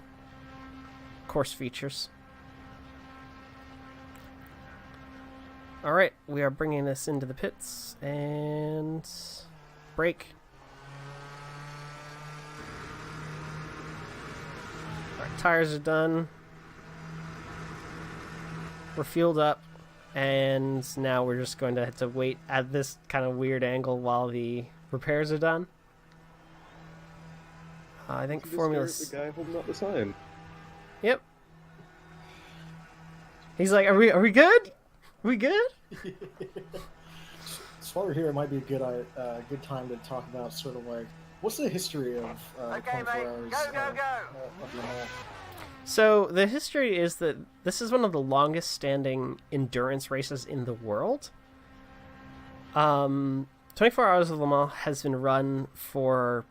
course features. Alright, we are bringing this into the pits, and brake. Alright, tires are done. We're fueled up, and now we're just going to have to wait at this kind of weird angle while the repairs are done. I think Formula... The guy holding up the sign. Yep. He's like, are we good? We good? So while we're here, it might be a good time to talk about sort of like, what's the history of Okay, 24 mate. hours Go, go, go. of Le Mans? So the history is that this is one of the longest standing endurance races in the world. 24 Hours of Le Mans has been run for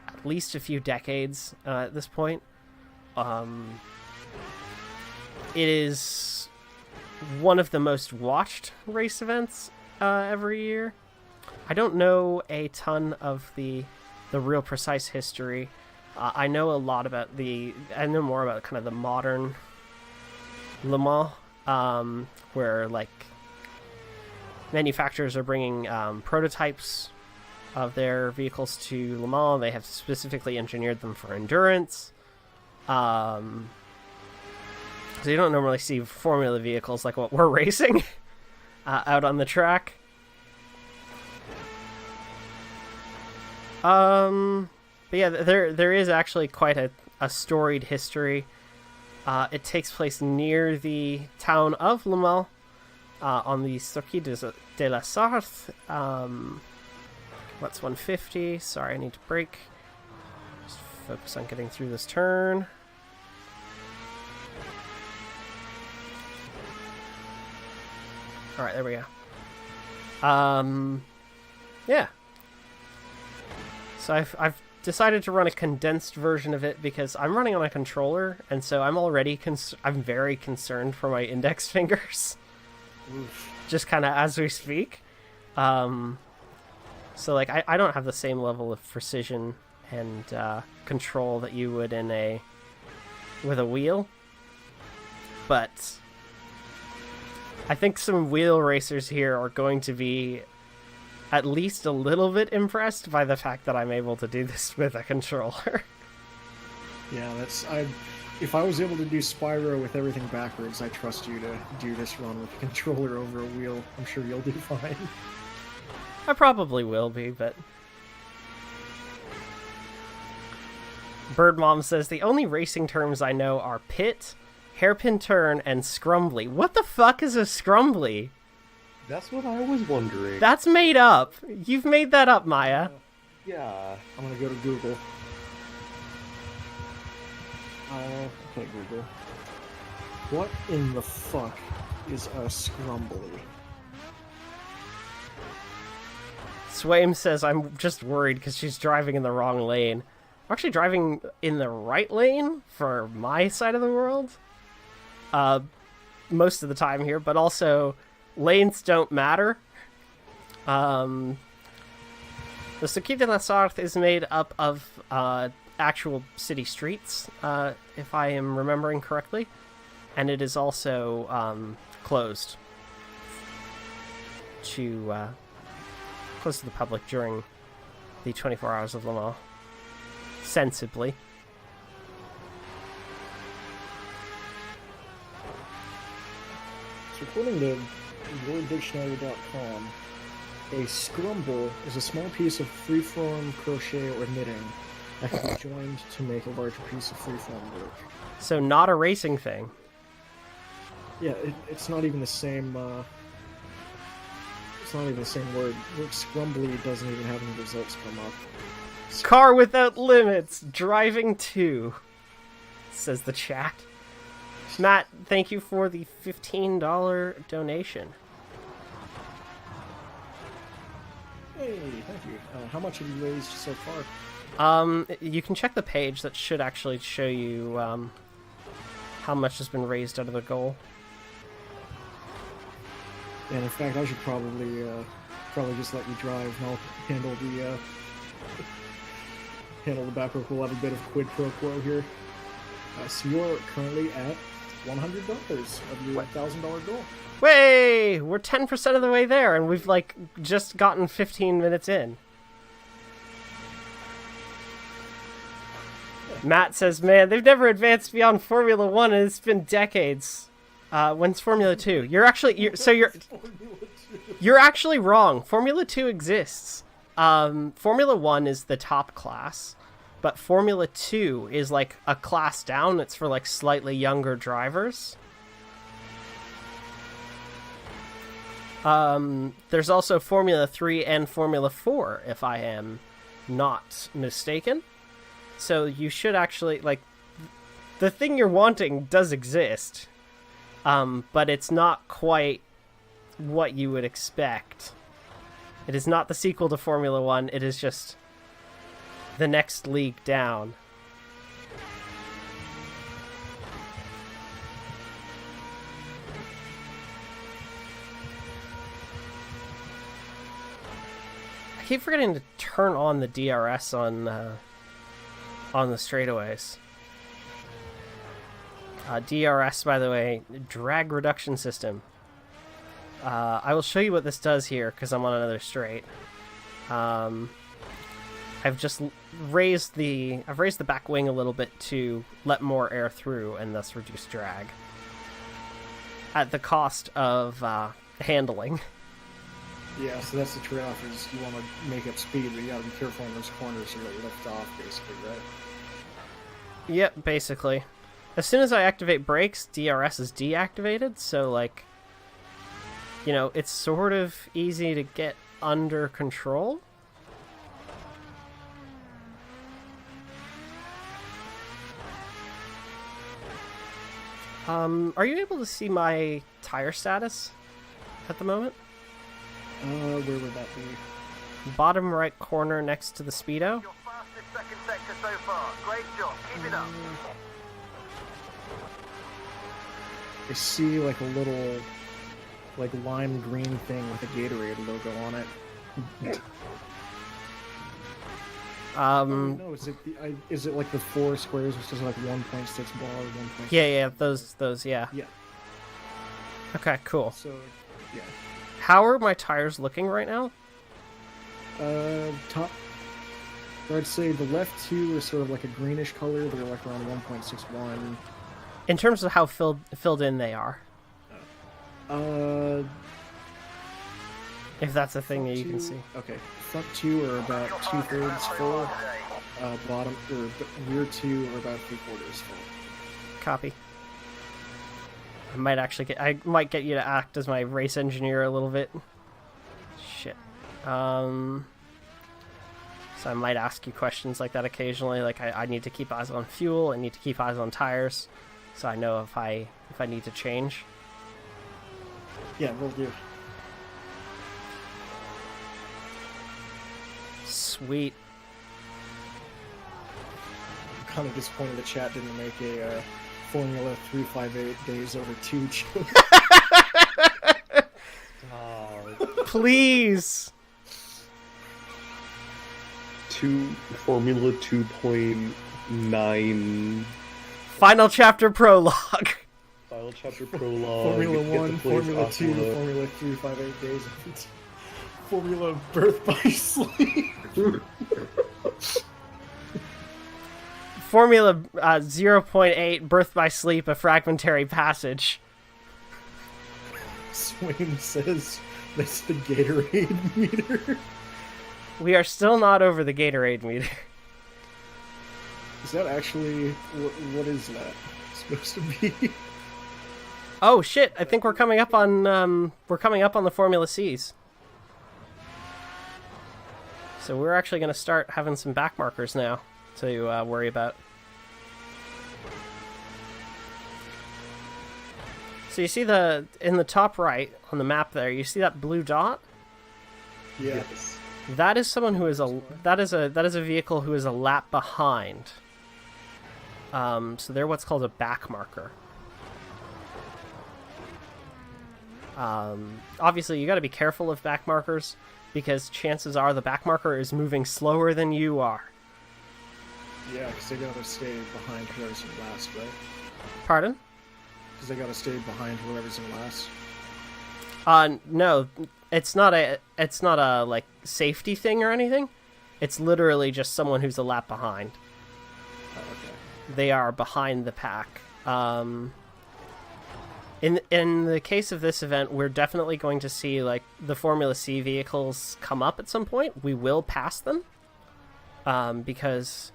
at least a few decades at this point. It is one of the most watched race events every year. I don't know a ton of the real precise history. I know a lot about I know more about kind of the modern Le Mans, where, like, manufacturers are bringing prototypes of their vehicles to Le Mans. They have specifically engineered them for endurance. So you don't normally see formula vehicles like what we're racing out on the track. But yeah, there is actually quite a storied history. It takes place near the town of Le Mans, on the Circuit de la Sarthe. What's 150? Sorry, I need to brake. Just focus on getting through this turn. Alright, there we go. Yeah. So I've decided to run a condensed version of it because I'm running on a controller, and so I'm already I'm very concerned for my index fingers. Oof. Just kind of as we speak. So, like, I don't have the same level of precision and control that you would with a wheel. But I think some wheel racers here are going to be at least a little bit impressed by the fact that I'm able to do this with a controller. Yeah, if I was able to do Spyro with everything backwards, I trust you to do this run with a controller over a wheel. I'm sure you'll do fine. I probably will be, but Bird Mom says the only racing terms I know are pit, hairpin turn, and scrumbly. What the fuck is a scrumbly? That's what I was wondering. That's made up. You've made that up, Maya. Yeah. I'm gonna go to Google. Okay, Google. What in the fuck is a scrumbly? Swaim says I'm just worried because she's driving in the wrong lane. I'm actually driving in the right lane for my side of the world. Most of the time here, but also lanes don't matter. The Circuit de la Sarthe is made up of actual city streets, if I am remembering correctly, and it is also closed to the public during the 24 hours of Le Mans. Sensibly. So according to worddictionary.com, a scrumble is a small piece of freeform crochet or knitting that can be joined to make a larger piece of freeform work. So not a racing thing. Yeah, it's not even the same. It's not even the same word. Scrumbly doesn't even have any results come up. Car without limits, driving 2, says the chat. Matt, thank you for the $15 donation. Hey, thank you. How much have you raised so far? You can check the page. That should actually show you how much has been raised out of the goal. And in fact, I should probably just let you drive, and I'll handle the back work. We'll have a bit of quid pro quo here. So you're currently at $100 of your $1,000 goal. Way! We're 10% of the way there, and we've just gotten 15 minutes in. Matt says, "Man, they've never advanced beyond Formula 1, and it's been decades." When's Formula 2? You're actually wrong. Formula 2 exists. Formula 1 is the top class, but Formula 2 is like a class down. It's for slightly younger drivers. There's also Formula 3 and Formula 4, if I am not mistaken. So you should actually, the thing you're wanting does exist, but it's not quite what you would expect. It is not the sequel to Formula 1, it is just the next league down. I keep forgetting to turn on the DRS on the straightaways. DRS, by the way, drag reduction system. I will show you what this does here because I'm on another straight. I've just raised the back wing a little bit to let more air through and thus reduce drag at the cost of handling. Yeah, so that's the trade-off, is you want to make up speed, but you gotta be careful in those corners so you don't lift off, basically, right? Yep, basically. As soon as I activate brakes, DRS is deactivated, so it's sort of easy to get under control. Are you able to see my tire status at the moment? Where would that be? Bottom right corner next to the speedo. Your fastest second sector so far. Great job. Keep it up. I see a little lime green thing with a Gatorade logo on it. No, is it the 4 squares which is 1.6 bar, 1.6? Yeah, those, yeah. Yeah. Okay, cool. So, yeah. How are my tires looking right now? Top. I'd say the left 2 are sort of a greenish color. They're around 1.61. In terms of how filled in they are. If that's a thing that you can see. Okay. Front 2 are about 2/3 full. bottom or rear 2 are about 3/4 full. Copy. I might get you to act as my race engineer a little bit. Shit. So I might ask you questions like that occasionally. Like I need to keep eyes on fuel. I need to keep eyes on tires, so I know if I need to change. Yeah, we'll do. Sweet. I'm kind of disappointed the chat didn't make a Formula 358 days over 2 joke. Please. Formula 2.9 Final chapter prologue. Final chapter prologue. Formula get 1, to place Formula 2, Aqua. Formula 358 days over 2. Formula birth by sleep. Formula 0.8 Birth by Sleep, a fragmentary passage. Swain says that's the Gatorade meter. We are still not over the Gatorade meter. Is that actually what is that supposed to be? Oh shit! I think we're coming up on the Formula Cs. So we're actually going to start having some back markers now to worry about. So you see in the top right on the map there, you see that blue dot? Yeah. Yes. That is someone who is that is a vehicle who is a lap behind. So they're what's called a back marker. Obviously, you got to be careful of back markers because chances are the back marker is moving slower than you are. Yeah, because they gotta stay behind whoever's in last, right? Pardon? Because they gotta stay behind whoever's in last. No, it's not a like safety thing or anything. It's literally just someone who's a lap behind. Oh, okay. They are behind the pack. In the case of this event, we're definitely going to see like the Formula C vehicles come up at some point. We will pass them, because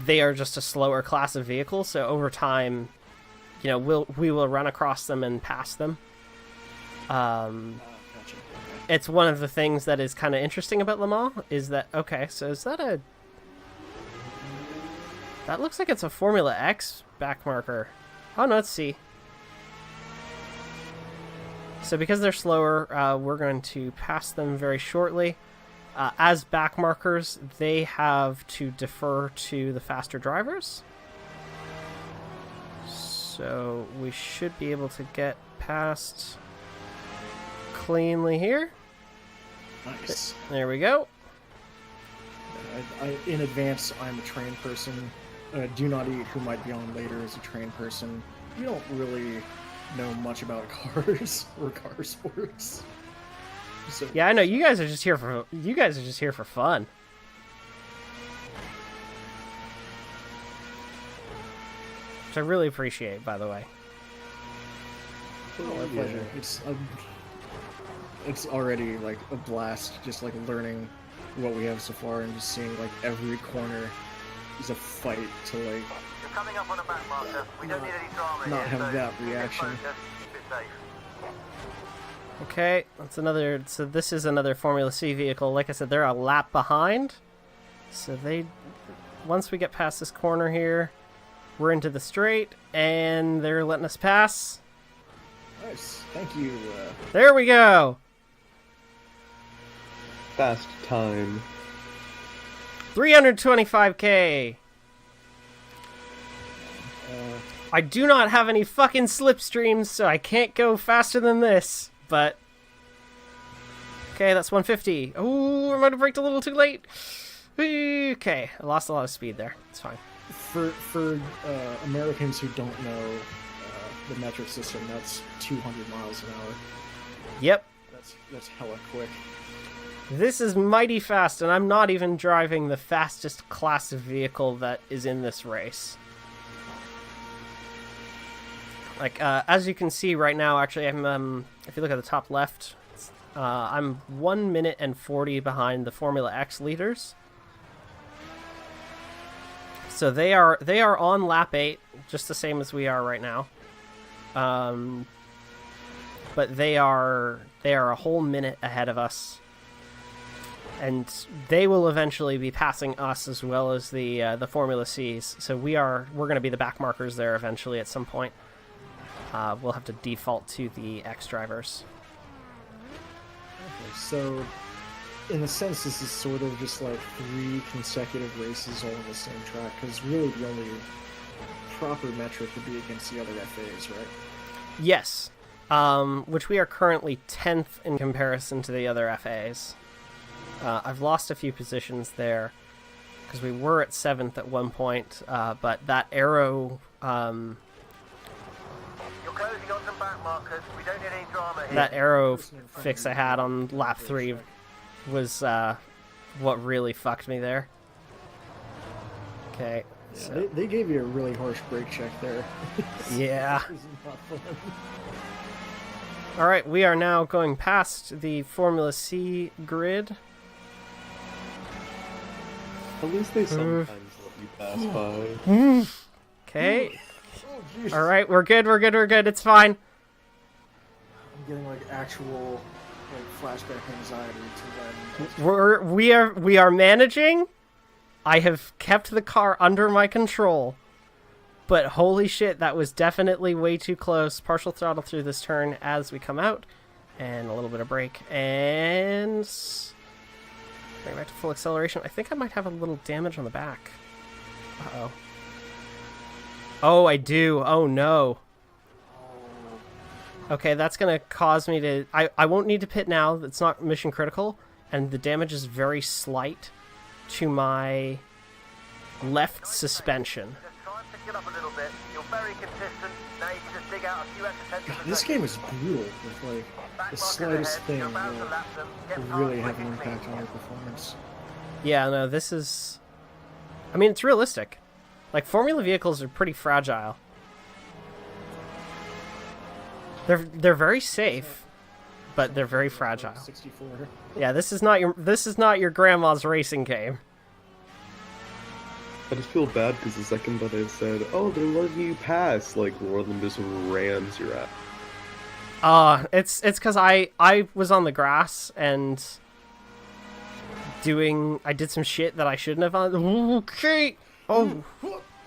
they are just a slower class of vehicle. So over time, you know, we will run across them and pass them. Gotcha. It's one of the things that is kind of interesting about Le Mans is that so is that that looks like it's a Formula X back marker. Oh, no, it's C. So because they're slower, we're going to pass them very shortly. As back markers, they have to defer to the faster drivers. So we should be able to get past cleanly here. Nice. There we go. In advance, I'm a train person. Do Not Eat, who might be on later, is a train person. We don't really know much about cars or car sports. So, Yeah, I know you guys are just here for fun. Which I really appreciate, by the way. oh, my pleasure. It's already like a blast, just like learning what we have so far and just seeing like every corner is a fight to like You're coming up on a back marker. We don't need any drama not here, have so that keep it reaction. focused, keep it safe. Okay, that's another. So this is another Formula C vehicle. Like I said, they're a lap behind. So once we get past this corner here, we're into the straight, and they're letting us pass. Nice, thank you. There we go. Fast time. 325k. Uh, I do not have any fucking slipstreams, so I can't go faster than this. But okay, that's 150. Oh, I might have braked a little too late. Okay, I lost a lot of speed there. It's fine. for Americans who don't know the metric system, that's 200 miles an hour. Yep, That's hella quick. this is mighty fast, and I'm not even driving the fastest class of vehicle that is in this race. Like, as you can see right now, actually, I'm, if you look at the top left, I'm 1 minute and 40 behind the Formula X leaders. So they are on lap 8, just the same as we are right now. But they are a whole minute ahead of us, and they will eventually be passing us as well as the Formula Cs. So we're going to be the back markers there eventually at some point. We'll have to default to the X drivers. Okay, so in a sense, this is sort of just like 3 consecutive races all on the same track, because really the only proper metric would be against the other FAs, right? Yes, which we are currently 10th in comparison to the other FAs. I've lost a few positions there, because we were at 7th at one point, but that arrow... You're closing on some back markers. We don't need any drama here. That arrow fix I had on lap 3 was what really fucked me there. Okay. Yeah, So. they gave you a really harsh brake check there. Yeah. This is not fun. All right, we are now going past the Formula C grid. At least they sometimes let you pass by. Okay. Oh, jeez. All right, we're good. It's fine. I'm getting like actual like flashback anxiety to when We are managing. I have kept the car under my control. But holy shit, that was definitely way too close. Partial throttle through this turn as we come out. And a little bit of brake. And... bring back to full acceleration. I think I might have a little damage on the back. Uh-oh. Oh, I do. Oh, no. Okay, that's going to cause me to... I won't need to pit now. It's not mission critical. And the damage is very slight to my left suspension. Just try and pick it up a little bit. You're very consistent. Now you can just dig out a few extra tenths of a this second. game is brutal with like Back the markers slightest ahead. thing You're about to will lap them. Get really past have an quickly. impact on your performance. Yeah, no, this is... I mean, it's realistic. Like, Formula vehicles are pretty fragile. They're very safe, but they're very fragile. 64. Yeah, this is not your grandma's racing game. I just feel bad because the second that I said, "Oh, they're letting you pass," like one of them just rams your ass. It's because I was on the grass and I did some shit that I shouldn't have on. Okay. Oh.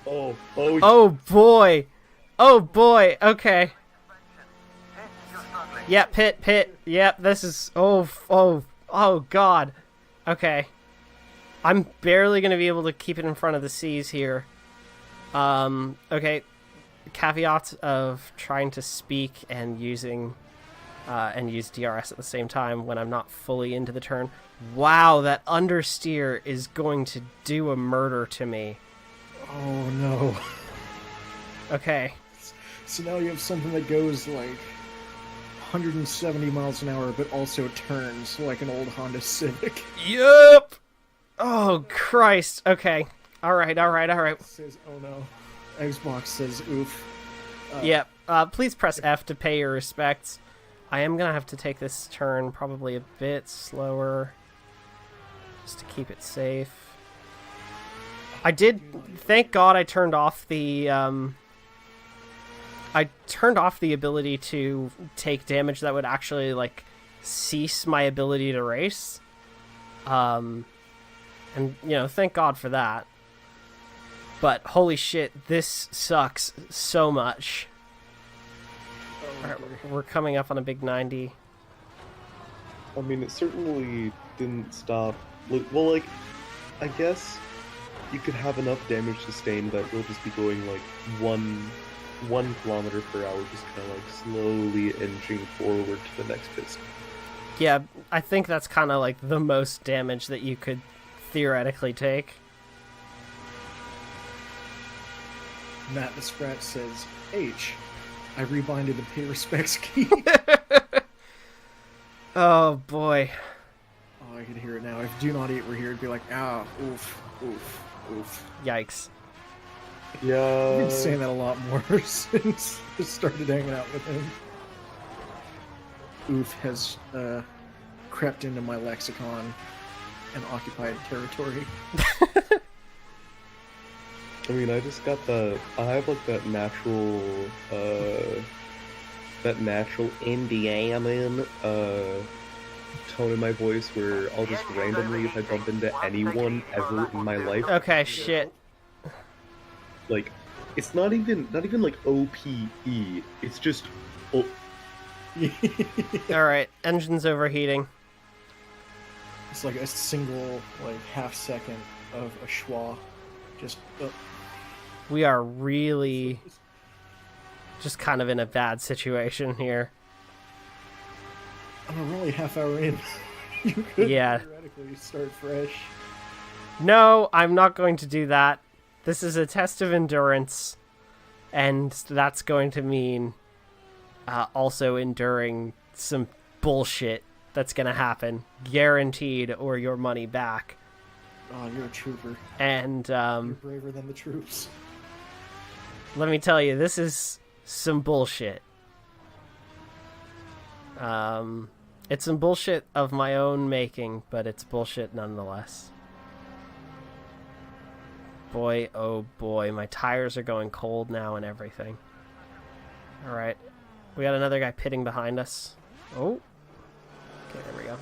Oh, Oh boy. Oh boy. Okay. You're struggling. Yep. Pit. Yep. This is. Oh God. Okay. I'm barely gonna be able to keep it in front of the C's here. Okay. Caveat of trying to speak and using and use DRS at the same time when I'm not fully into the turn. Wow, that understeer is going to do a murder to me. Oh no. Okay. So now you have something that goes like 170 miles an hour, but also turns like an old Honda Civic. Yep. Oh Christ. Okay. All right. Says, oh no. Xbox says, oof. Yep. Please press F to pay your respects. I am gonna have to take this turn probably a bit slower, just to keep it safe. I did. Thank God I turned off the. I turned off the ability to take damage that would actually like cease my ability to race. And thank God for that. But holy shit, this sucks so much. Alright, we're coming up on a big 90. I mean, it certainly didn't stop. Well, like, I guess you could have enough damage sustained that we'll just be going like one kilometer per hour, just kind of like slowly inching forward to the next pit. Yeah, I think that's kind of like the most damage that you could theoretically take. Matt the Sprat says, H. I rebinded the pay respects key. Oh boy. Oh, I could hear it now. If Do Not Eat were here, it'd be like, ah, oof, oof, oof. Yikes. I've Yeah. been saying that a lot more since I started hanging out with him. Oof has crept into my lexicon and occupied territory. I mean, I just got I have like that natural Indiana tone in my voice where I'll just randomly, if I bump into anyone ever in my life, Okay, shit. like, it's not even like OPE. It's just Alright, engine's overheating. It's like a single, like, half second of a schwa. Just, We are really just kind of in a bad situation here. I mean, we're only a half hour in. You could Yeah. theoretically start fresh. No, I'm not going to do that. This is a test of endurance, and that's going to mean also enduring some bullshit that's going to happen. Guaranteed, or your money back. Oh, you're a trooper. And You're braver than the troops. let me tell you, this is some bullshit. It's some bullshit of my own making, but it's bullshit nonetheless. Boy, oh boy, my tires are going cold now and everything. Alright, we got another guy pitting behind us. Oh, okay, there we go.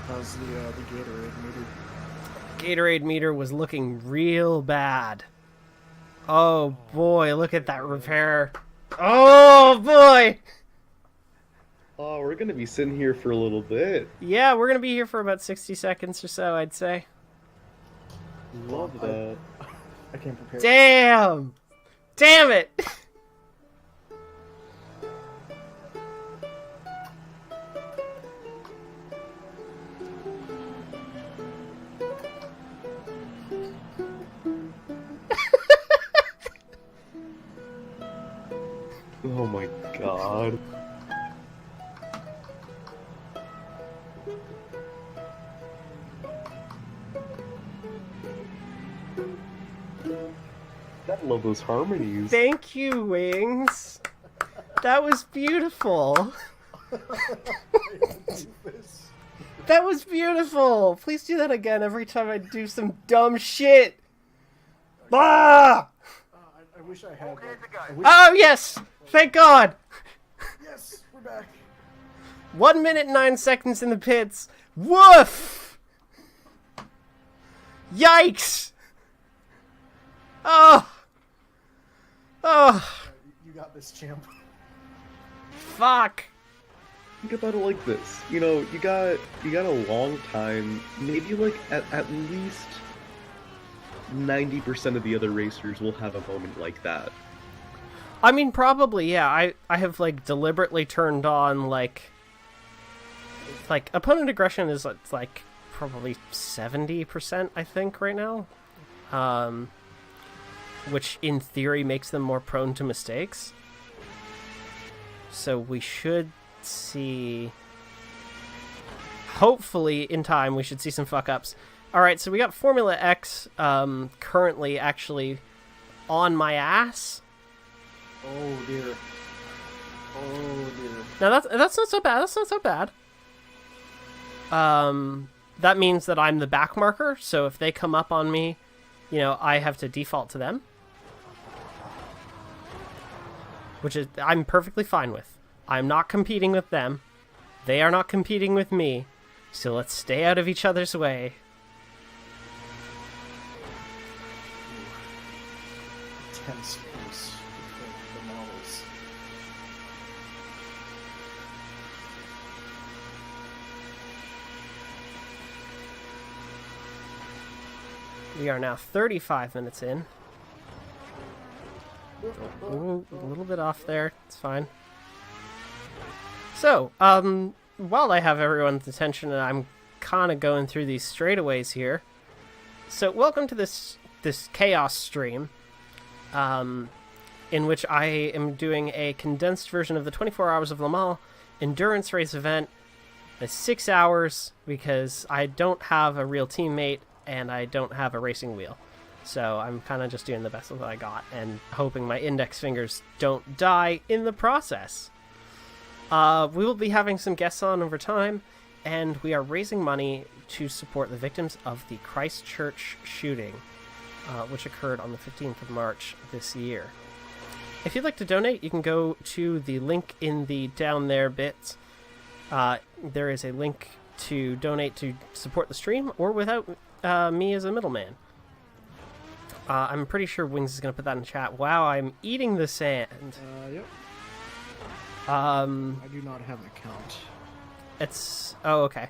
How's the Gatorade meter? Gatorade meter was looking real bad. Oh boy, look at that repair. Oh boy! oh, we're gonna be sitting here for a little bit. Yeah, we're gonna be here for about 60 seconds or so, I'd say. Love that. I can't prepare. Damn! Damn it! Oh my god. I love those harmonies. Thank you, Wings. That was beautiful. That was beautiful. Please do that again every time I do some dumb shit. Ah! I wish I had. Clear to go. Oh, yes! Thank God! Yes, we're back. 1 minute 9 seconds in the pits. Woof! Yikes! Oh! Oh! You got this, champ. Fuck! Think about it like this. You know, you got a long time. Maybe like at least 90% of the other racers will have a moment like that. I mean, probably, yeah. I have, like, deliberately turned on, like, opponent aggression is, like, probably 70%, I think, right now. Which, in theory, makes them more prone to mistakes. So we should see... Hopefully, in time, we should see some fuck-ups. Alright, so we got Formula X currently actually on my ass. Oh dear. Oh dear. Now that's not so bad. That's not so bad. That means that I'm the back marker, so if they come up on me, you know, I have to default to them. Which is I'm perfectly fine with. I'm not competing with them. They are not competing with me. So let's stay out of each other's way. Tense pace between the models. We are now 35 minutes in. Ooh, a little bit off there. It's fine. So, while I have everyone's attention and I'm kind of going through these straightaways here. So, welcome to this chaos stream, in which I am doing a condensed version of the 24 Hours of Le Mans endurance race event. It's 6 hours because I don't have a real teammate and I don't have a racing wheel. So I'm kind of just doing the best of what I got and hoping my index fingers don't die in the process. We will be having some guests on over time, and we are raising money to support the victims of the Christchurch shooting. which occurred on the 15th of March this year. If you'd like to donate, you can go to the link in the down there bit. There is a link to donate to support the stream, or without me as a middleman. I'm pretty sure Wings is going to put that in chat. Wow, I'm eating the sand. Yep. I do not have an account. It's... Oh, okay.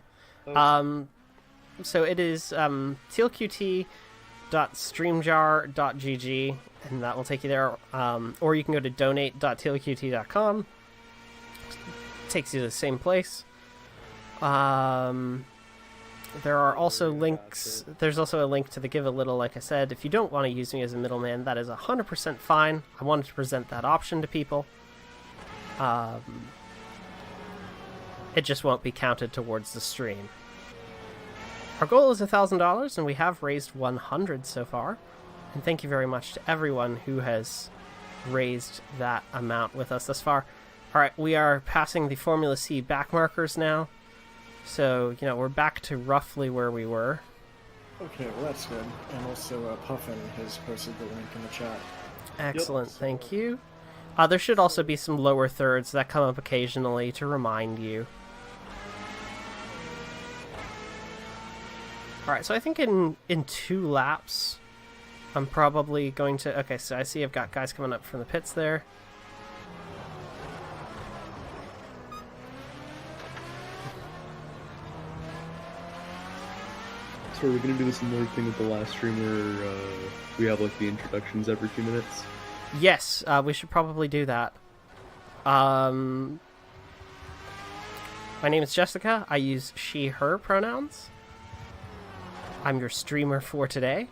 So it is tealqt.streamjar.gg, and that will take you there. Or you can go to donate.tealqt.com. Takes you to the same place. There are also links. There's also a link to the Give a Little, like I said. If you don't want to use me as a middleman, that is 100% fine. I wanted to present that option to people. It just won't be counted towards the stream. Our goal is $1,000, and we have raised 100 so far. And thank you very much to everyone who has raised that amount with us thus far. All right, we are passing the Formula C back markers now. So, we're back to roughly where we were. Okay, well that's good. And also, Puffin has posted the link in the chat. Excellent, thank you. There should also be some lower thirds that come up occasionally to remind you. Alright, so I think in 2 laps, I'm probably going to... Okay, so I see I've got guys coming up from the pits there. So are we going to do this similar thing with the last stream where we have like the introductions every few minutes? Yes, we should probably do that. My name is Jessica. I use she, her pronouns. I'm your streamer for today.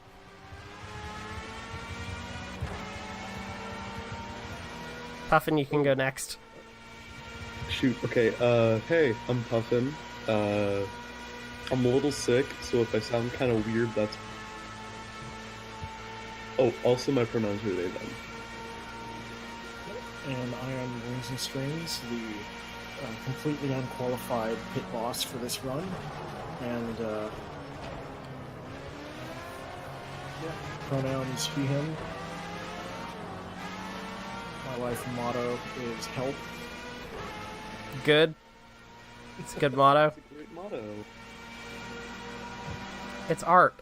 Puffin, you can go next. Shoot, okay, hey, I'm Puffin. I'm a little sick, so if I sound kind of weird, that's... Oh, also my pronouns are they, them. And I am Rings and Strings, the completely unqualified pit boss for this run. And, pronouns he, him. My life motto is help. Good. It's a good motto. It's a great motto. It's art.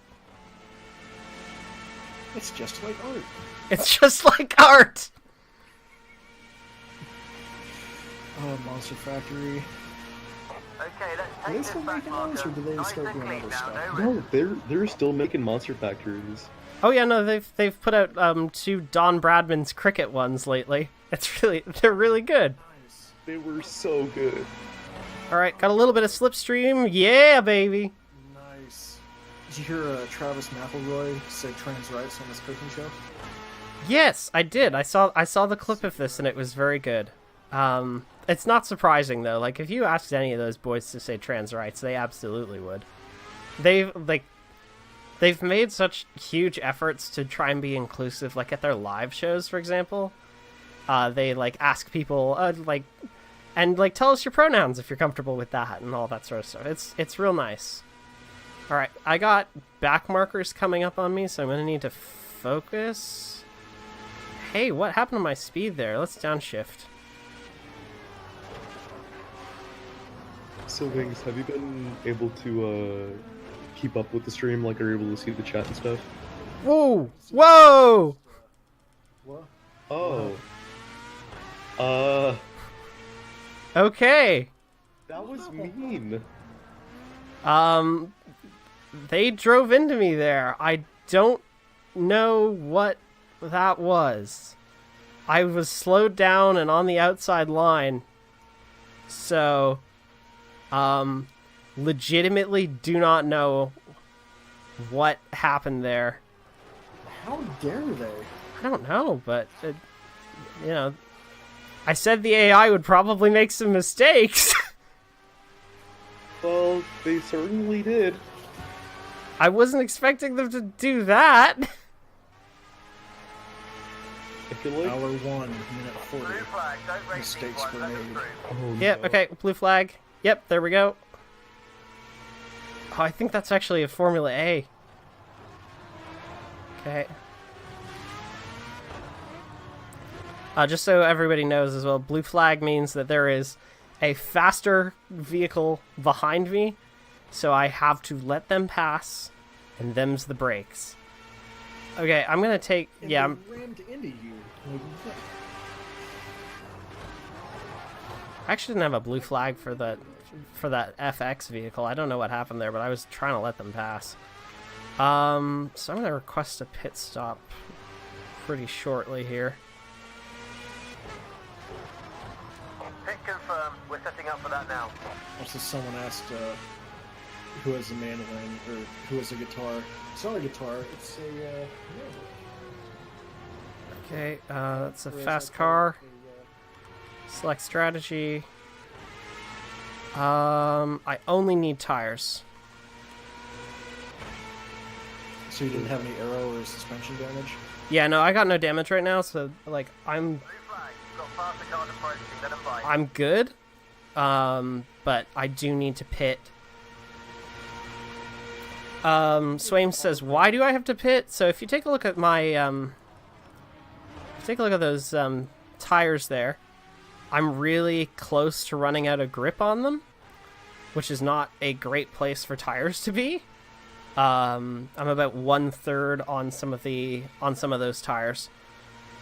It's just like art. It's just like art! Monster Factory. Okay, let's Are they take this still back making those, or marker. do they Nice start and doing clean other now, stuff? no risk. No, they're still making monster factories. Oh yeah, no, they've put out 2 Don Bradman's cricket ones lately. They're really good. They were so good. Alright, got a little bit of slipstream. Yeah, baby! Nice. Did you hear Travis McElroy say trans rights on his cooking show? Yes, I did. I saw the clip of this and it was very good. It's not surprising though. Like if you asked any of those boys to say trans rights, they absolutely would. They've made such huge efforts to try and be inclusive, like at their live shows, for example. They ask people and tell us your pronouns if you're comfortable with that and all that sort of stuff. It's real nice. All right, I got back markers coming up on me, so I'm gonna need to focus. Hey, what happened to my speed there? Let's downshift. So, Wings, have you been able to keep up with the stream? Like, are you able to see the chat and stuff? Whoa! Whoa! What? Oh. Okay. That was mean. They drove into me there. I don't know what that was. I was slowed down and on the outside line. So, legitimately do not know what happened there. How dare they? I don't know, but, I said the AI would probably make some mistakes. Well, they certainly did. I wasn't expecting them to do that. I feel like... Hour 1, minute 40. Blue flag, don't race these Mistakes ones, were let them made. through. Oh, Yep, no. okay, blue flag. Yep, there we go. Oh, I think that's actually a Formula A. Okay. Just so everybody knows as well, blue flag means that there is a faster vehicle behind me, so I have to let them pass, and them's the brakes. Okay, I'm gonna take... And yeah, they rammed into you. Like, what? I actually didn't have a blue flag for that FX vehicle. I don't know what happened there, but I was trying to let them pass. So I'm gonna request a pit stop pretty shortly here. Pit confirmed. We're setting up for that now. Also, someone asked who has a mandolin or who has a guitar. It's not a guitar. It's a mandolin. Okay, that's a Whereas fast I car. call it Select strategy. I only need tires. so you didn't have any aero or suspension damage? Yeah, no, I got no damage right now, so like I'm Blue flag. You've got faster cars approaching. Let them by. I'm good. But I do need to pit. Swaim says, "Why do I have to pit?" So if you take a look at my take a look at those tires there, I'm really close to running out of grip on them, which is not a great place for tires to be. I'm about 1/3 on some of those tires.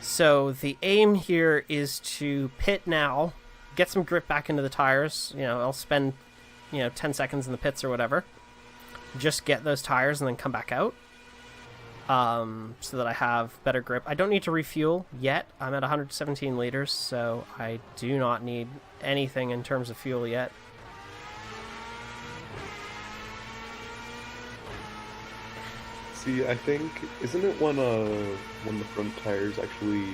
So the aim here is to pit now, get some grip back into the tires. You know, I'll spend 10 seconds in the pits or whatever. Just get those tires and then come back out. So that I have better grip. I don't need to refuel yet. I'm at 117 liters, so I do not need anything in terms of fuel yet. See, I think, isn't it when the front tires actually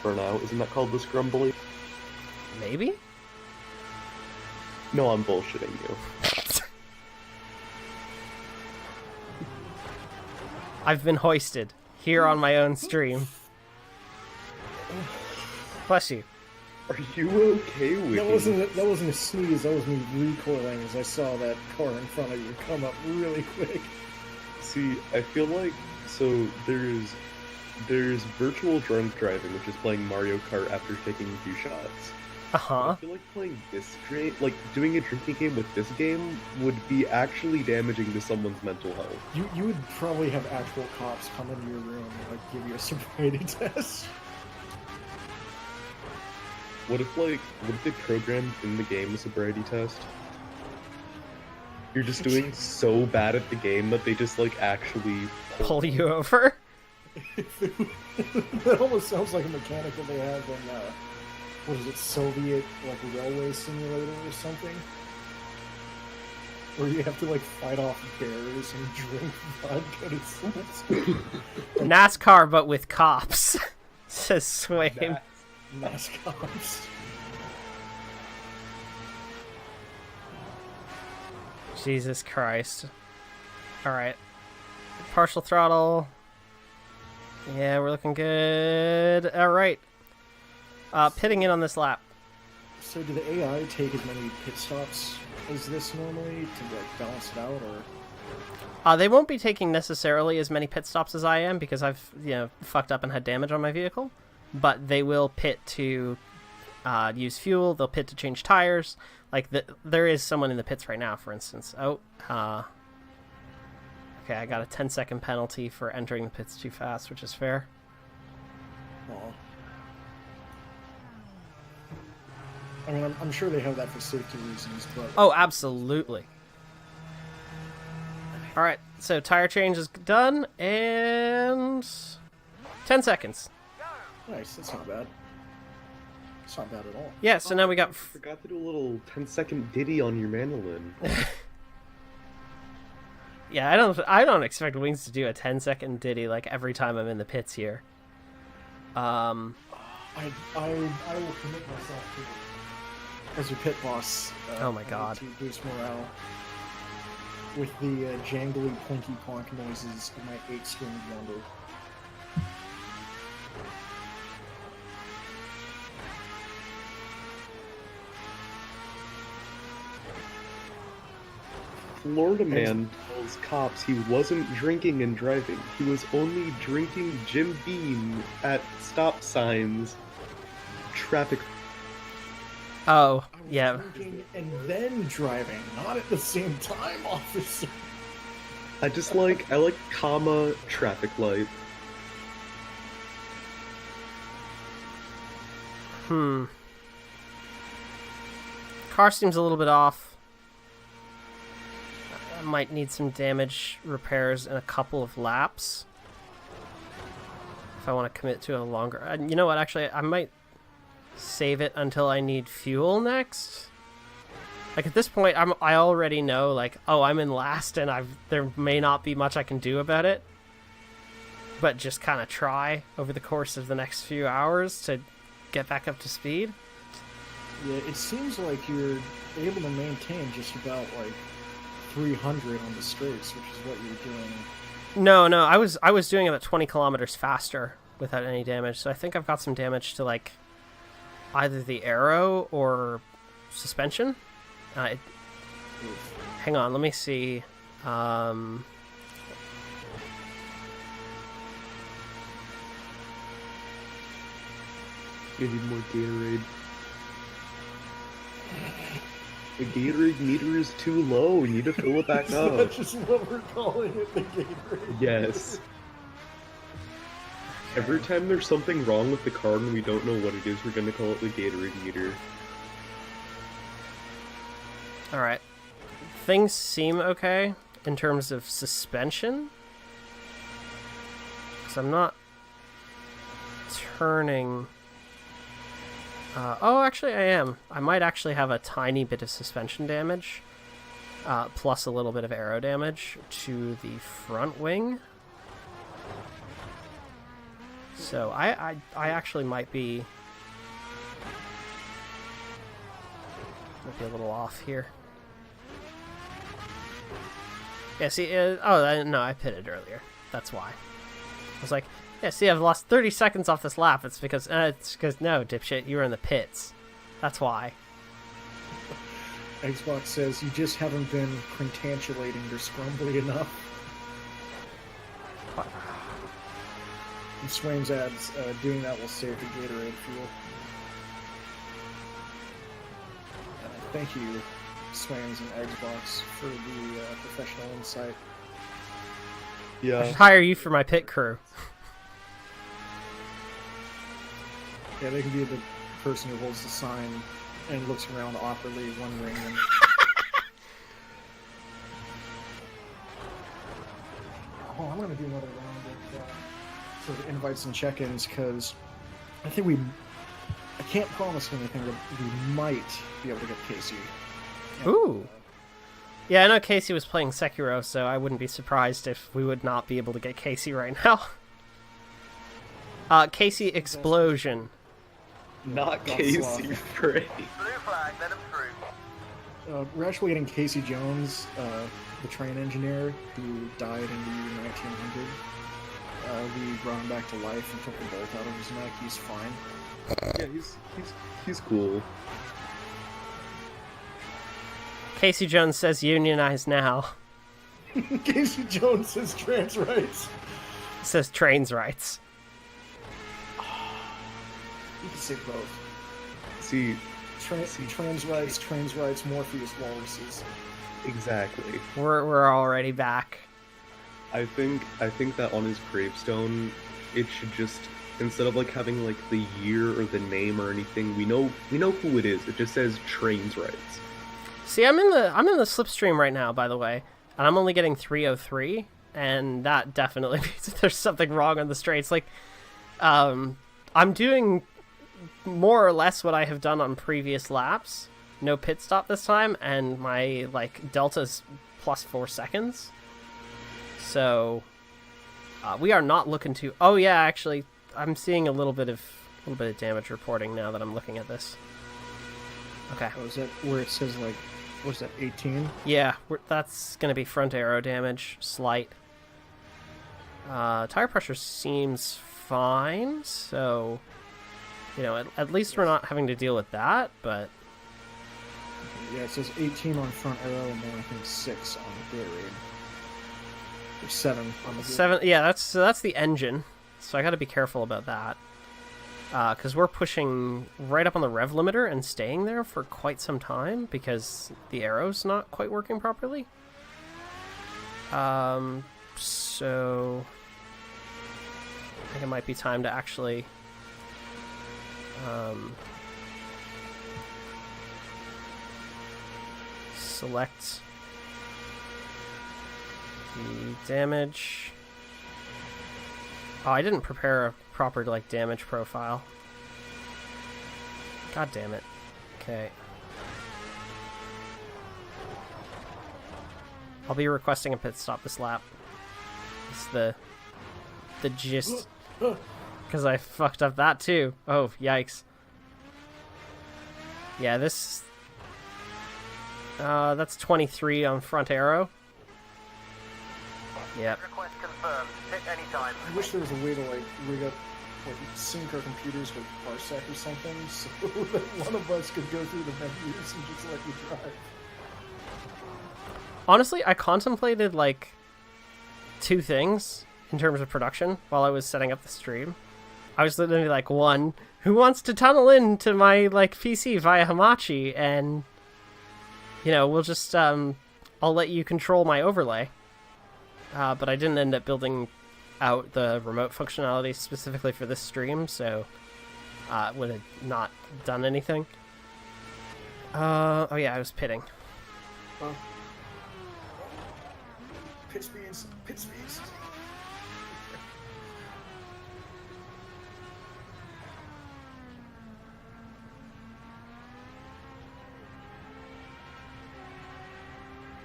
burn out? Isn't that called the scrumbly? Maybe? No, I'm bullshitting you. I've been hoisted here on my own stream. Bless you. Are you okay with That wasn't a sneeze. That was me recoiling as I saw that car in front of you come up really quick. See, I feel like there's virtual drunk driving, which is playing Mario Kart after taking a few shots. I feel like playing this game, like doing a drinking game with this game, would be actually damaging to someone's mental health. You would probably have actual cops come into your room and like give you a sobriety test. What if they programmed in the game a sobriety test? You're just doing so bad at the game that they just like actually Pull you over? That almost sounds like a mechanic that they have in what is it, Soviet like railway simulator or something? Where you have to like fight off bears and drink vodka to sleep. NASCAR, but with cops, says Swaim. NASCAR. Jesus Christ. Alright. Partial throttle. Yeah, we're looking good. Alright. Pitting in on this lap. So do the AI take as many pit stops as this normally to like balance it out, or? They won't be taking necessarily as many pit stops as I am because I've fucked up and had damage on my vehicle, but they will pit to use fuel. They'll pit to change tires. Like there is someone in the pits right now, for instance. Okay, I got a 10-second penalty for entering the pits too fast, which is fair. Aw. I mean, I'm sure they have that for safety reasons, but... Oh, absolutely. Alright, so tire change is done, and... 10 seconds. Nice, that's not bad. It's not bad at all. Yeah, so now we got... I forgot to do a little 10-second ditty on your mandolin. Yeah, I don't expect Wings to do a 10-second ditty like every time I'm in the pits here. I will commit myself to it. As your pit boss. Oh my god. To boost morale. With the jangly plinky plonk noises of my 8-stringed wonder. Florida man tells cops he wasn't drinking and driving. He was only drinking Jim Beam at stop signs. Traffic. Oh, I was yeah. drinking and then driving, not at the same time, officer. I like comma traffic light. Car seems a little bit off. I might need some damage repairs in a couple of laps. If I want to commit to a longer... you know what, actually, I might save it until I need fuel next. Like, at this point, I already know, like, oh, I'm in last, and there may not be much I can do about it. But just kind of try over the course of the next few hours to get back up to speed. Yeah, it seems like you're able to maintain just about, like, 300 on the straights, which is what you're doing. No, I was doing about 20 kilometers faster without any damage, so I think I've got some damage to, like, either the aero or suspension. Hang on, let me see. You need more Gatorade. The Gatorade meter is too low. We need to fill it back up. That's just what we're calling it, the Gatorade. Yes. Every time there's something wrong with the car and we don't know what it is, we're gonna call it the Gatorade meter. Alright. Things seem okay in terms of suspension. Because I'm not turning... oh, actually I am. I might actually have a tiny bit of suspension damage. Plus a little bit of aero damage to the front wing. So I actually might be a little off here. Yeah, see, no, I pitted earlier. That's why. I was like, yeah, see, I've lost 30 seconds off this lap. It's because no, dipshit, you were in the pits. That's why. Xbox says you just haven't been quintantulating your scrumbly enough. What? And Swain's adds, doing that will save the Gatorade fuel. Thank you, Swains and Xbox, for the professional insight. I Yeah. should hire you for my pit crew. Yeah, they can be the person who holds the sign and looks around awkwardly, wondering. Oh, I'm gonna do another round of sort of invites and check-ins because I think I can't promise anything, but we might be able to get Casey. Ooh. Yeah, I know Casey was playing Sekiro, so I wouldn't be surprised if we would not be able to get Casey right now. Casey Explosion. Not Got Casey sloppy. Frey. Blue flag, let him through. We're actually getting Casey Jones, the train engineer who died in the year 1900. We brought him back to life and took the bolt out of his neck. He's fine. Yeah, he's cool. Casey Jones says unionize now. Casey Jones says trans rights. Says trains rights. You can say both. See, Trans rights, Morpheus walruses. exactly. We're already back. I think that on his gravestone, it should just, instead of like having like the year or the name or anything, we know who it is. It just says trains rights. See, I'm in the slipstream right now, by the way, and I'm only getting 303, and that definitely means that there's something wrong on the straights. Like, I'm doing more or less what I have done on previous laps. No pit stop this time, and my like delta's plus 4 seconds. So we are not looking to. Oh yeah, actually, I'm seeing a little bit of damage reporting now that I'm looking at this. Okay. Oh, is that where it says like, what's that, 18? Yeah, that's going to be front aero damage, slight. Tire pressure seems fine, so, you know, at least we're not having to deal with that, but... Yeah, it says 18 on front aero and then I think 6 on Gatorade. There's 7 on the 7. Yeah, that's the engine. So I got to be careful about that. Because we're pushing right up on the rev limiter and staying there for quite some time because the arrow's not quite working properly. So I think it might be time to actually select the damage. Oh, I didn't prepare a proper like damage profile. God damn it. Okay. I'll be requesting a pit stop this lap. It's the gist. Because I fucked up that too. Oh, yikes. Yeah, this... that's 23 on front arrow. Yep. Request confirmed. Hit any time. I wish there was a way to like rig up, like sync our computers with Parsec or something, so that one of us could go through the menus and just let you drive. Honestly, I contemplated like 2 things in terms of production while I was setting up the stream. I was literally like, 1, who wants to tunnel into my like PC via Hamachi, and we'll just I'll let you control my overlay. But I didn't end up building out the remote functionality specifically for this stream, so it would have not done anything. Oh yeah, I was pitting. Pit speeds, pit speeds.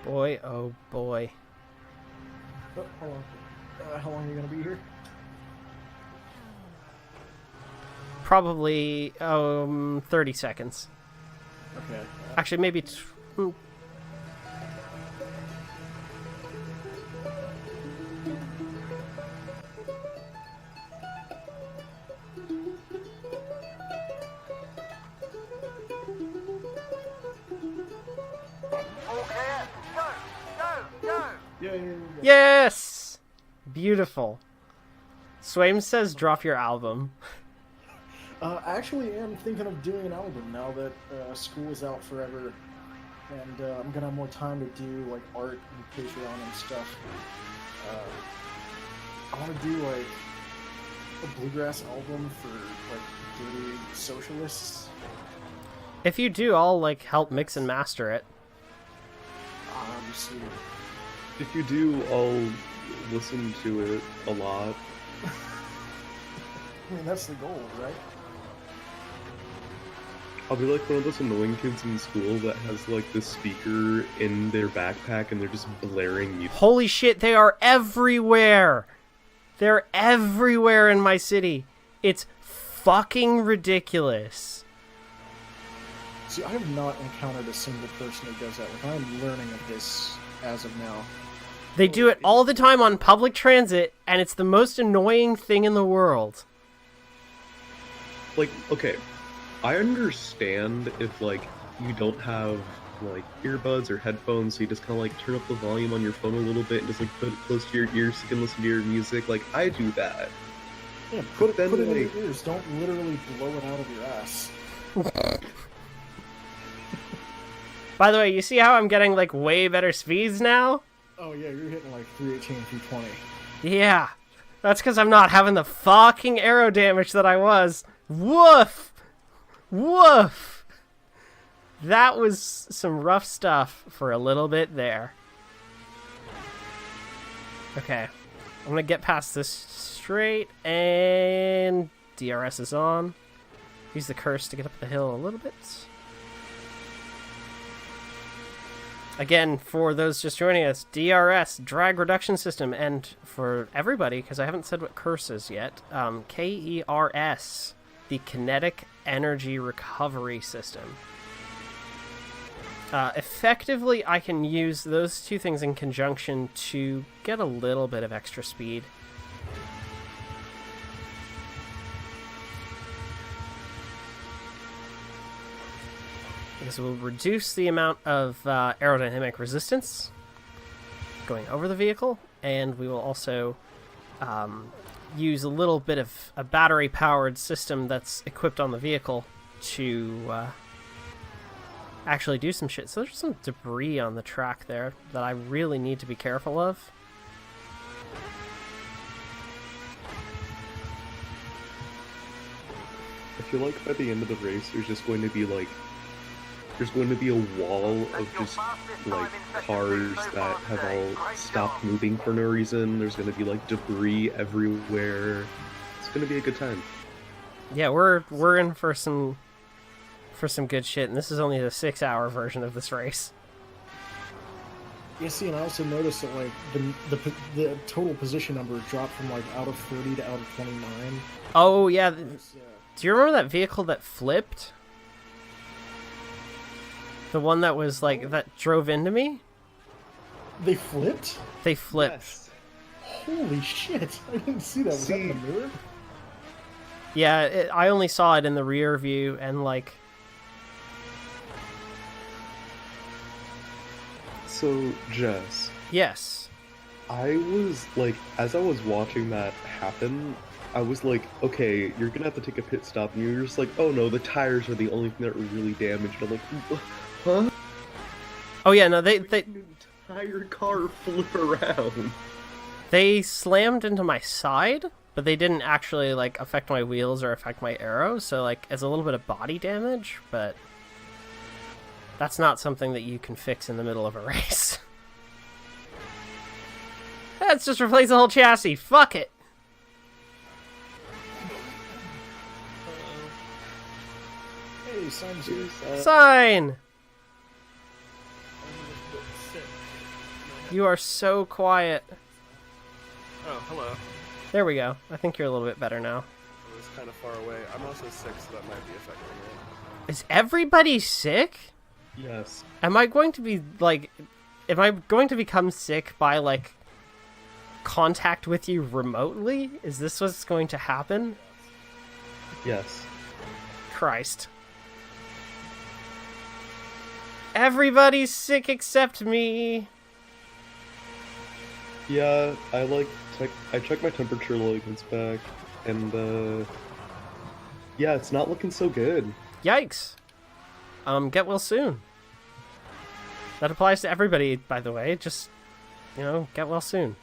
Boy, oh boy. Oh, hold on. How long are you gonna be here? Probably 30 seconds. Okay. Actually, maybe All clear. Go. Yeah. Yes! Beautiful. Swaim says drop your album. I actually am thinking of doing an album now that school is out forever, and I'm gonna have more time to do like art and Patreon and stuff. I want to do like a bluegrass album for like dirty socialists. If you do, I'll like help mix and master it. Obviously. If you do, I'll listen to it a lot. I mean, that's the goal, right? I'll be like one of those annoying kids in school that has like this speaker in their backpack and they're just blaring music. Holy shit, they are everywhere! They're everywhere in my city. It's fucking ridiculous. See, I have not encountered a single person who does that. Like, I'm learning of this as of now. They do it all the time on public transit, and it's the most annoying thing in the world. Like, okay, I understand if like you don't have like earbuds or headphones, so you just kind of like turn up the volume on your phone a little bit and just like put it close to your ears so you can listen to your music. Like, I do that. Yeah, put it in like, your ears. Don't literally blow it out of your ass. By the way, you see how I'm getting like way better speeds now? Oh yeah, you're hitting like 318, 320. Yeah. That's because I'm not having the fucking arrow damage that I was. Woof! Woof! That was some rough stuff for a little bit there. Okay. I'm gonna get past this straight, and DRS is on. Use the curse to get up the hill a little bit. Again, for those just joining us, DRS, drag reduction system, and for everybody, because I haven't said what curse is yet, KERS, the kinetic energy recovery system. Effectively, I can use those 2 things in conjunction to get a little bit of extra speed. This will reduce the amount of aerodynamic resistance going over the vehicle, and we will also use a little bit of a battery-powered system that's equipped on the vehicle to actually do some shit. So there's some debris on the track there that I really need to be careful of. I feel like by the end of the race, there's just going to be like, there's going to be a wall of just like cars that have all stopped moving for no reason. There's going to be like debris everywhere. It's going to be a good time. Yeah, we're in for some good shit, and this is only the 6-hour version of this race. Yeah, see, and I also noticed that like the total position number dropped from like out of 30 to out of 29. Oh yeah, do you remember that vehicle that flipped? The one that was like that drove into me? They flipped? They flipped. Yes. Holy shit! I didn't see that. Was that in the mirror? Yeah, I only saw it in the rear view, and like. So, Jess. Yes. I was like, as I was watching that happen, I was like, okay, you're gonna have to take a pit stop, and you're just like, oh no, the tires are the only thing that are really damaged. I'm like, huh? Oh yeah, no, they An entire car flip around. they slammed into my side, but they didn't actually like affect my wheels or affect my arrows. So like, it's a little bit of body damage, but that's not something that you can fix in the middle of a race. Let's just replace the whole chassis. Fuck it. Hey, sign's here. Sign. You are so quiet. Oh, hello. There we go. I think you're a little bit better now. I was kind of far away. I'm also sick, so that might be affecting it. Is everybody sick? Yes. Am I going to be like, am I going to become sick by like contact with you remotely? Is this what's going to happen? Yes. Christ. Everybody's sick except me. Yeah, I checked my temperature like it's back, and yeah, it's not looking so good. Yikes. Get well soon. That applies to everybody, by the way. Just, you know, get well soon.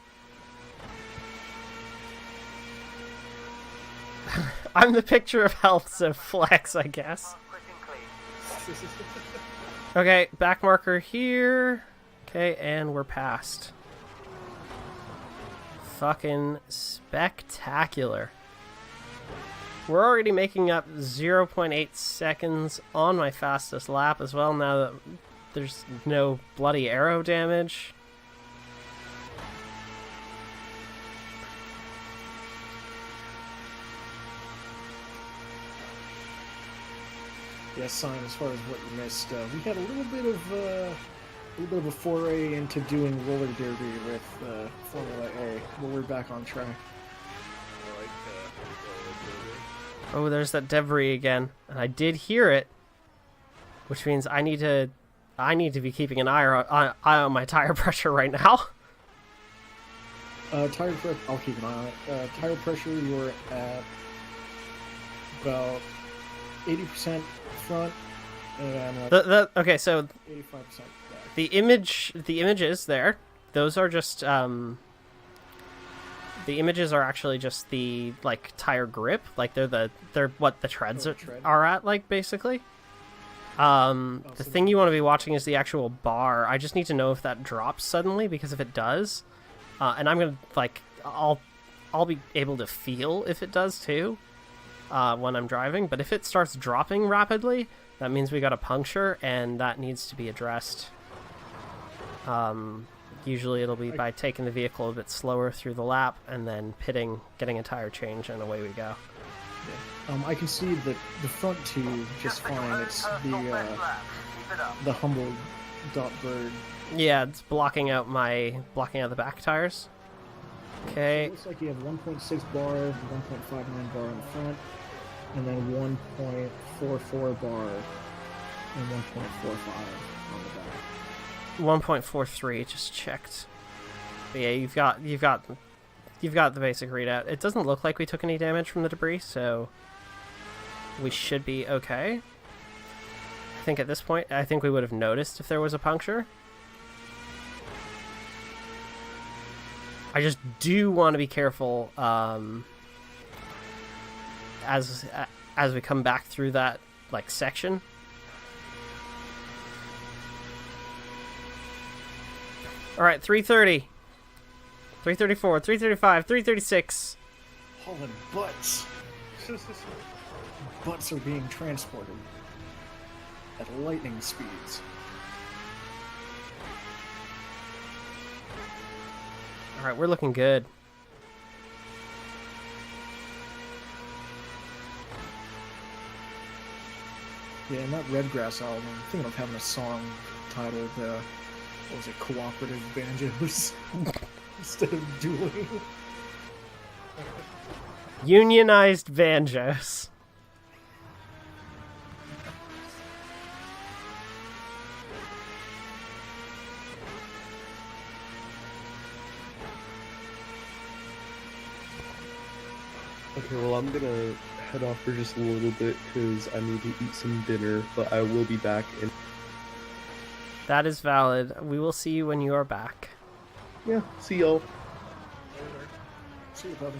I'm the picture of health, so flex, I guess. Okay, back marker here. Okay, and we're past. Fucking spectacular. We're already making up 0.8 seconds on my fastest lap as well, now that there's no bloody arrow damage. Yes, Simon, as far as what you missed, we had a little bit of a foray into doing roller derby with Formula A, but we're back on track. I like Oh, there's that debris again, and I did hear it, which means I need to be keeping an eye on my tire pressure right now. Tire pressure, I'll keep an eye on it. Tire pressure, you're at about 80% front, and like Okay, so 85% back. the images there, those are just the images are actually just the like tire grip, like they're what the treads are at, like basically. The thing you want to be watching is the actual bar. I just need to know if that drops suddenly, because if it does, and I'm gonna like I'll be able to feel if it does too when I'm driving. But if it starts dropping rapidly, that means we got a puncture, and that needs to be addressed. Usually it'll be by taking the vehicle a bit slower through the lap and then pitting, getting a tire change, and away we go. I can see the front two just fine. It's the humble dot bird. Yeah, it's blocking out the back tires. Okay. It looks like you have 1.6 bar, 1.59 bar in the front, and then 1.44 bar and 1.45 on the back. 1.43, just checked. But yeah, you've got the basic readout. It doesn't look like we took any damage from the debris, so we should be okay. I think at this point, I think we would have noticed if there was a puncture. I just do want to be careful as we come back through that like section. All right, 330, 334, 335, 336. Hauling butts. Butts are being transported at lightning speeds. All right, we're looking good. Yeah, in that Redgrass album, I'm thinking of having a song titled, what was it, Cooperative Banjos? Instead of dueling. Unionized banjos. Okay, well, I'm gonna head off for just a little bit because I need to eat some dinner, but I will be back in. That is valid. We will see you when you are back. Yeah, see y'all. See you, brother.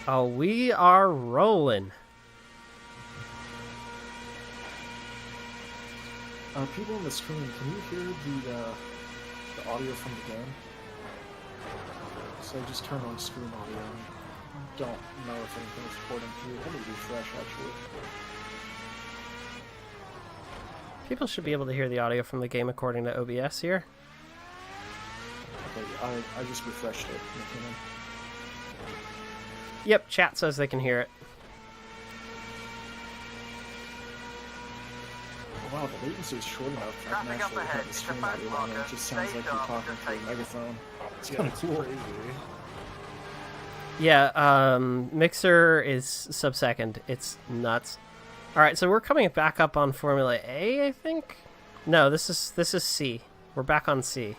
Oh, we are rolling. People in the stream, can you hear the audio from the game? So I just turned on stream audio and don't know if anything's recording through. Let me refresh, actually. People should be able to hear the audio from the game according to OBS here. Okay, I just refreshed it. Yep, chat says they can hear it. Wow, the latency is short enough. I can Traffic up actually ahead. have the It's a stream fast audio on, and marker. it just sounds Stay like you're sharp, talking just through a take- megaphone. It's Yeah, kind of it's cool. crazy. Yeah, Mixer is sub-second. It's nuts. Alright, so we're coming back up on Formula A, I think? No, this is C. We're back on C.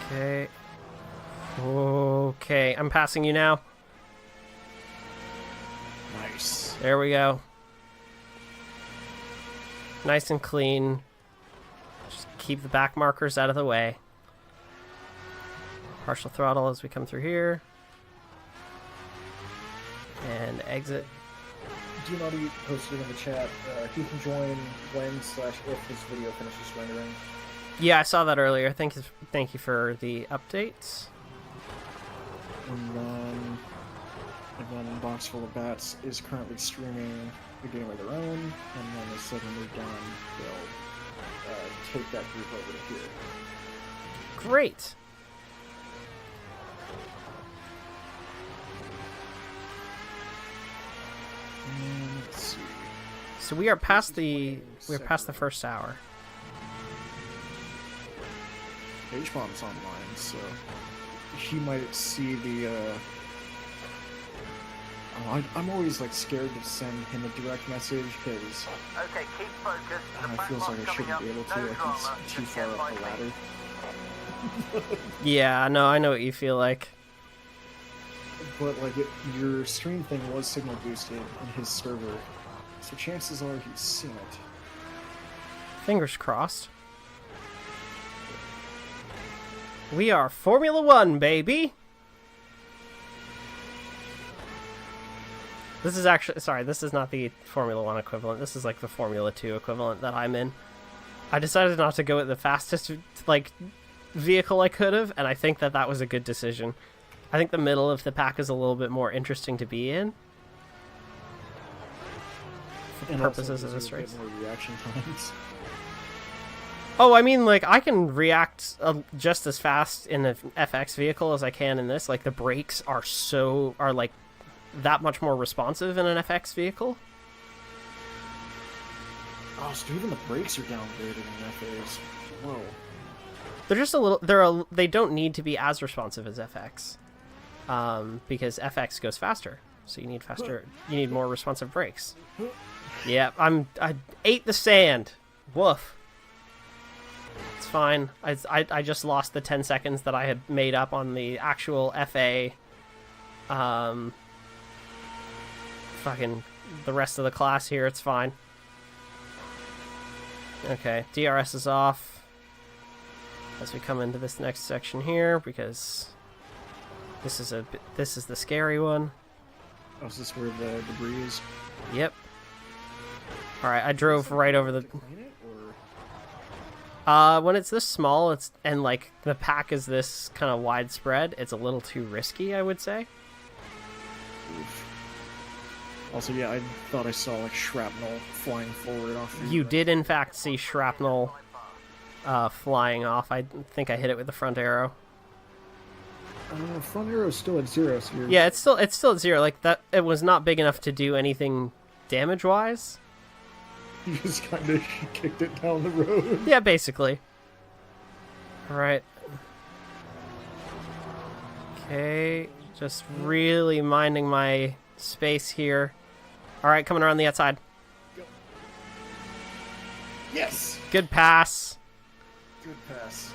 Okay. Okay, I'm passing you now. Nice. There we go. Nice and clean. Just keep the back markers out of the way. Partial throttle as we come through here. And exit. Do not eat posted in the chat. He can join when/if his video finishes rendering. Yeah, I saw that earlier. Thank you for the updates. And then Box Full of Bats is currently streaming a game of their own, and then as soon as they're done, they'll take that group over to here. Great. And let's see. So we are past the first hour. H-Bomb's online, so he might see the. I'm always like scared to send him a direct message because Okay, keep focused. The it back feels like mark I coming shouldn't up. be able to. No Like drama. he's too Just far stand up the by me. ladder. Yeah, no, I know what you feel like. But like your stream thing was signal boosted in his server, so chances are he's seen it. Fingers crossed. We are Formula One, baby! This is actually... Sorry, this is not the Formula One equivalent. This is like the Formula 2 equivalent that I'm in. I decided not to go with the fastest, like, vehicle I could have, and I think that that was a good decision. I think the middle of the pack is a little bit more interesting to be in. For the And purposes also of gives this you a race. bit more reaction times. Oh, I mean, like, I can react just as fast in an FX vehicle as I can in this. Like, the brakes are like, that much more responsive in an FX vehicle. Oh, so even the brakes are downgraded in FAs. Whoa. They're just a little. They don't need to be as responsive as FX, because FX goes faster. So you need faster. You need more responsive brakes. Yeah, I ate the sand. Woof. It's fine. I just lost the 10 seconds that I had made up on the actual FA. Fucking the rest of the class here. It's fine. Okay, DRS is off as we come into this next section here, because this is the scary one. Oh, is this where the debris is? Yep. Alright, I drove right over the... When it's this small, and like the pack is this kind of widespread, it's a little too risky, I would say. Oof. Also, yeah, I thought I saw like shrapnel flying forward off. You did in fact see shrapnel flying off. I think I hit it with the front arrow. Front arrow is still at 0. So you're... Yeah, it's still at 0. Like that, it was not big enough to do anything damage-wise. You just kind of kicked it down the road. Yeah, basically. Alright. Okay, just really minding my space here. Alright, coming around the outside. Yes! Good pass. Good pass.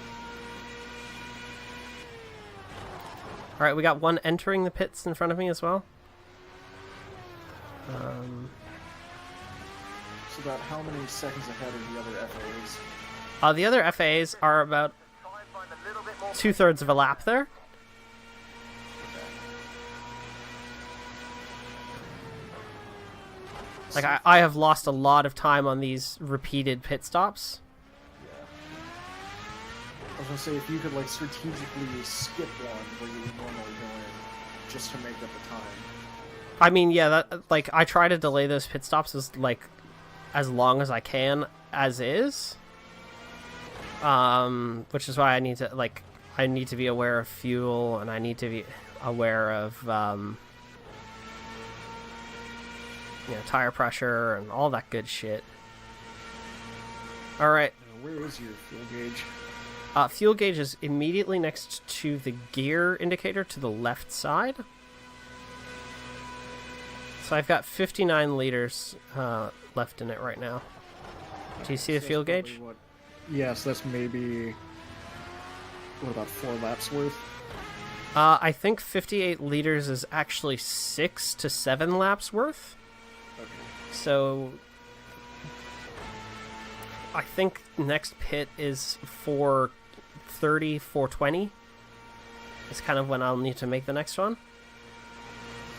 Alright, we got one entering the pits in front of me as well. So about how many seconds ahead of the other FAs? The other FAs are about 2/3 of a lap there. Like, I have lost a lot of time on these repeated pit stops. Yeah. I was gonna say, if you could, like, strategically skip one where you would normally go in, just to make up the time. I mean, yeah, that, like, I try to delay those pit stops as long as I can, as is. Which is why I need to be aware of fuel, and I need to be aware of, tire pressure and all that good shit. Alright. Where is your fuel gauge? Fuel gauge is immediately next to the gear indicator to the left side. So I've got 59 liters left in it right now. Do you see the fuel gauge? Yes, that's maybe... What, about 4 laps worth? I think 58 liters is actually 6 to 7 laps worth. Okay. So I think next pit is 4:30, 4:20. It's kind of when I'll need to make the next one.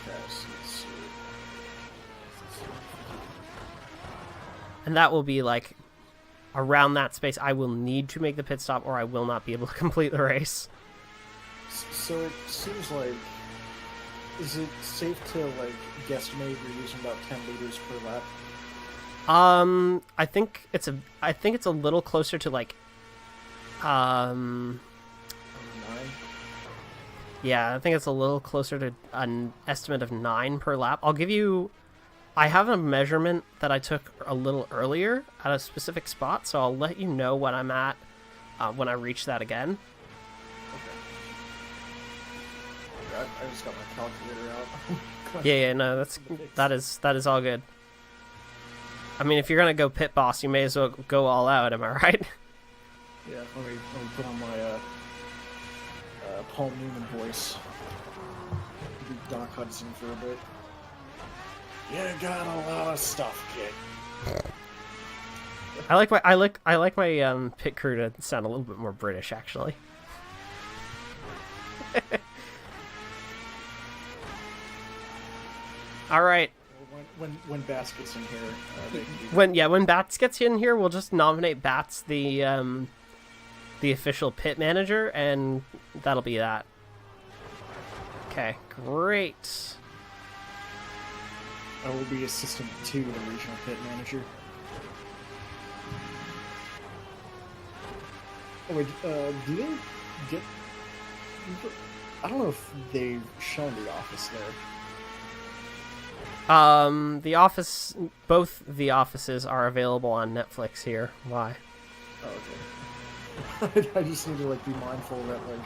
Yes, let's see. And that will be like around that space. I will need to make the pit stop, or I will not be able to complete the race. So it seems like, is it safe to like guesstimate you're using about 10 liters per lap? I think it's a little closer to like 9? Yeah, I think it's a little closer to an estimate of 9 per lap. I have a measurement that I took a little earlier at a specific spot, so I'll let you know what I'm at when I reach that again. Okay. I just got my calculator out. Yeah, no, that is all good. I mean, if you're gonna go pit boss, you may as well go all out. Am I right? Yeah, let me put on my Paul Newman voice. Be Doc Hudson for a bit. You got a lot of stuff, kid. I like my pit crew to sound a little bit more British, actually. All right. When Bats gets in here, when Bats gets in here, we'll just nominate Bats the official pit manager, and that'll be that. Okay, great. I will be assistant to the regional pit manager. Oh wait, do they get? I don't know if they've shown the office there. Both the offices are available on Netflix here. Why? Oh, okay. I just need to like be mindful that like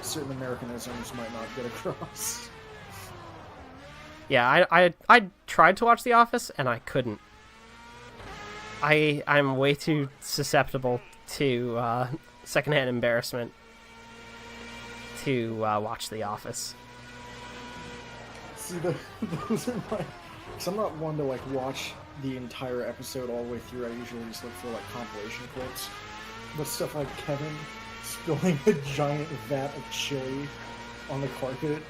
certain Americanisms might not get across. Yeah, I tried to watch The Office and I couldn't. I'm way too susceptible to secondhand embarrassment to watch The Office. See, those are my. Because I'm not one to like watch the entire episode all the way through. I usually just look for like compilation clips. But stuff like Kevin spilling a giant vat of chili on the carpet,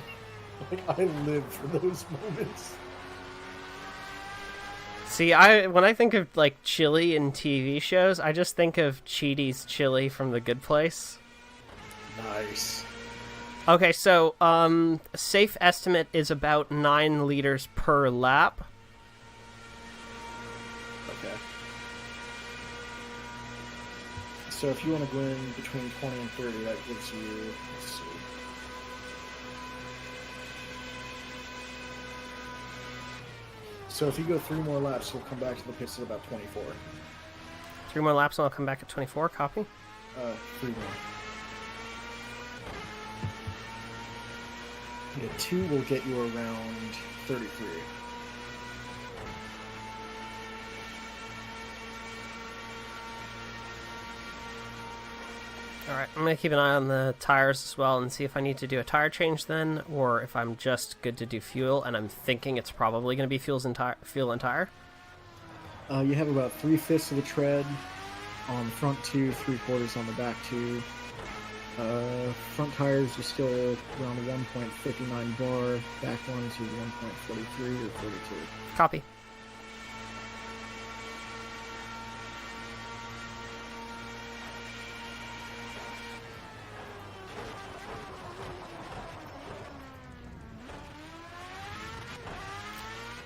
like I live for those moments. See, when I think of like chili in TV shows, I just think of Cheety's chili from The Good Place. Nice. Okay, so safe estimate is about 9 liters per lap. Okay. So if you want to go in between 20 and 30, that gives you, let's see. So if you go 3 more laps, you'll come back to the pits at about 24. 3 more laps and I'll come back at 24, copy? 3 more. Yeah, 2 will get you around 33. Alright, I'm going to keep an eye on the tires as well and see if I need to do a tire change then, or if I'm just good to do fuel, and I'm thinking it's probably going to be fuel and tire. You have about 3/5 of the tread on the front 2, 3/4 on the back 2. Front tires are still around 1.59 bar, back ones are 1.43 or 42. Copy.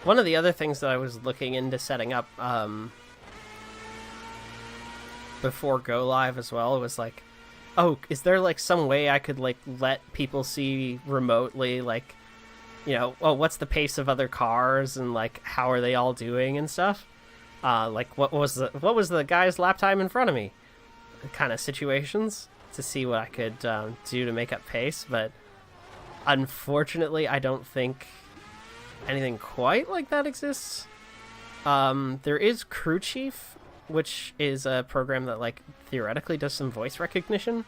One of the other things that I was looking into setting up before go live as well was like, oh, is there like some way I could like let people see remotely, like, you know, oh, what's the pace of other cars and like how are they all doing and stuff? Like what was the guy's lap time in front of me? Kind of situations to see what I could do to make up pace, but unfortunately, I don't think anything quite like that exists. There is Crew Chief, which is a program that like theoretically does some voice recognition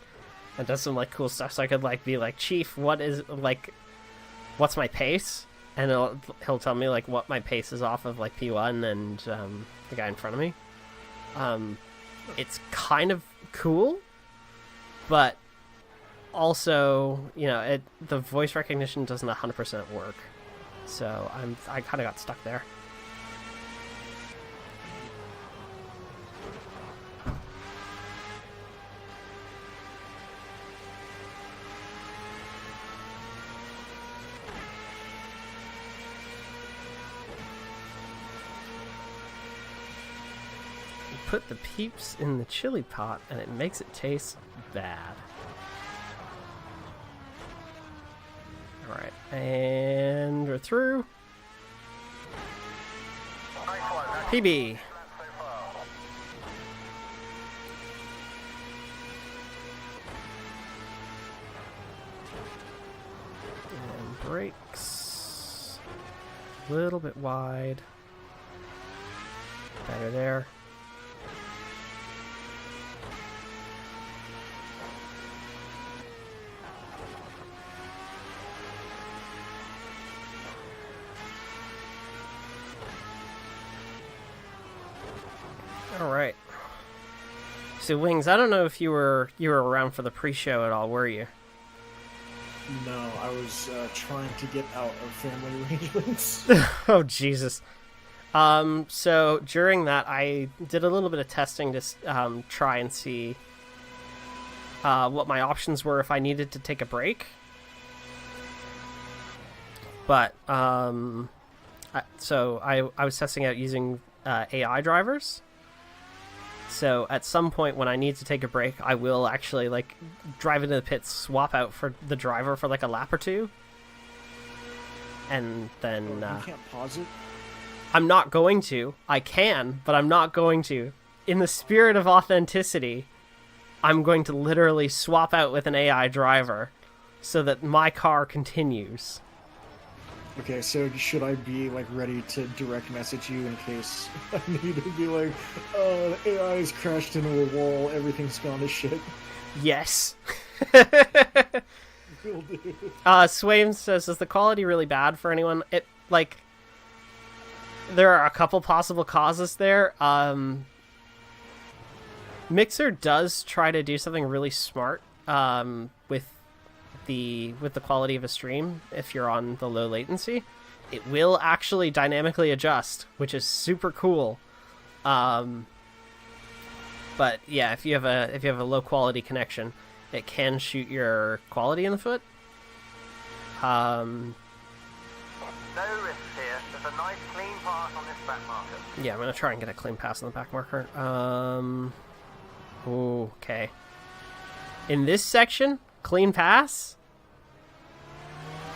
and does some like cool stuff. So I could like be like, Chief, what's my pace? And he'll tell me like what my pace is off of like P1 and the guy in front of me. It's kind of cool, but also, you know, the voice recognition doesn't 100% work. So I kind of got stuck there. You put the peeps in the chili pot and it makes it taste bad. Alright, and we're through. PB. And brakes. A little bit wide. Better there. Alright. So Wings, I don't know if you were around for the pre-show at all, were you? No, I was trying to get out of family arrangements. Oh Jesus. So during that I did a little bit of testing to try and see what my options were if I needed to take a break. But I was testing out using AI drivers. So at some point when I need to take a break, I will actually like drive into the pits, swap out for the driver for like a lap or two, and then you can't pause it? I'm not going to. I can, but I'm not going to. In the spirit of authenticity, I'm going to literally swap out with an AI driver so that my car continues. Okay, so should I be like ready to direct message you in case I need to be like, oh, the AI has crashed into a wall, everything's gone to shit? Yes. Will do. Swain says, is the quality really bad for anyone? It, like, there are a couple possible causes there. Mixer does try to do something really smart with the quality of a stream. If you're on the low latency, it will actually dynamically adjust, which is super cool. But yeah, if you have a low quality connection, it can shoot your quality in the foot. No risks here. There's a nice clean pass on this back marker. Yeah, I'm gonna try and get a clean pass on the back marker. Okay. In this section, clean pass?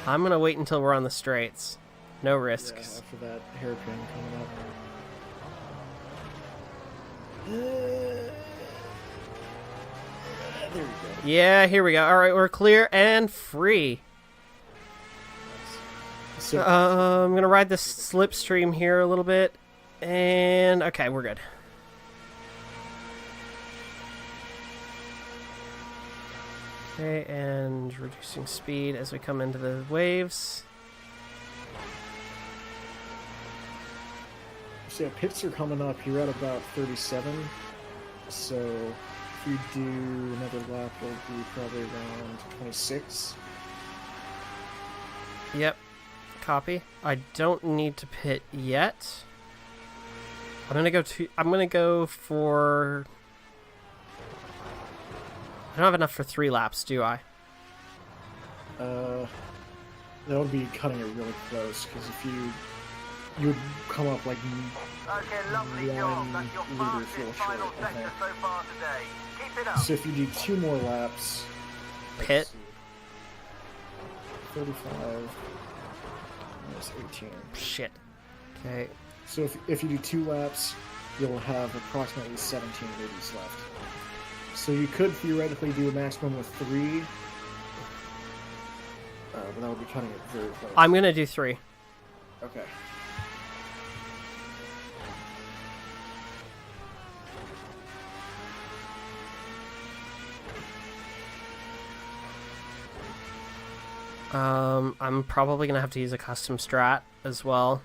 I'm gonna wait until we're on the straights. No risks. Yeah, after that hairpin coming up. There we go. Yeah, here we go. Alright, we're clear and free. So, I'm gonna ride the slipstream here a little bit. And okay, we're good. Okay, and reducing speed as we come into the waves. so yeah, pits are coming up. You're at about 37. So if you do another lap, it'll be probably around 26. Yep. Copy. I don't need to pit yet. I'm gonna go for... I don't have enough for 3 laps, do I? That would be cutting it really close, because if you would come up like Okay, lovely job. That's your liter fastest fuel final short, I sector think. so far today. Keep it up. So if you do 2 more laps, let's Pit. see, 35 minus 18. Shit. Okay. So if you do 2 laps, you'll have approximately 17 liters left. So you could theoretically do a maximum of 3, but that would be cutting it very close. I'm gonna do 3. Okay. I'm probably gonna have to use a custom strat as well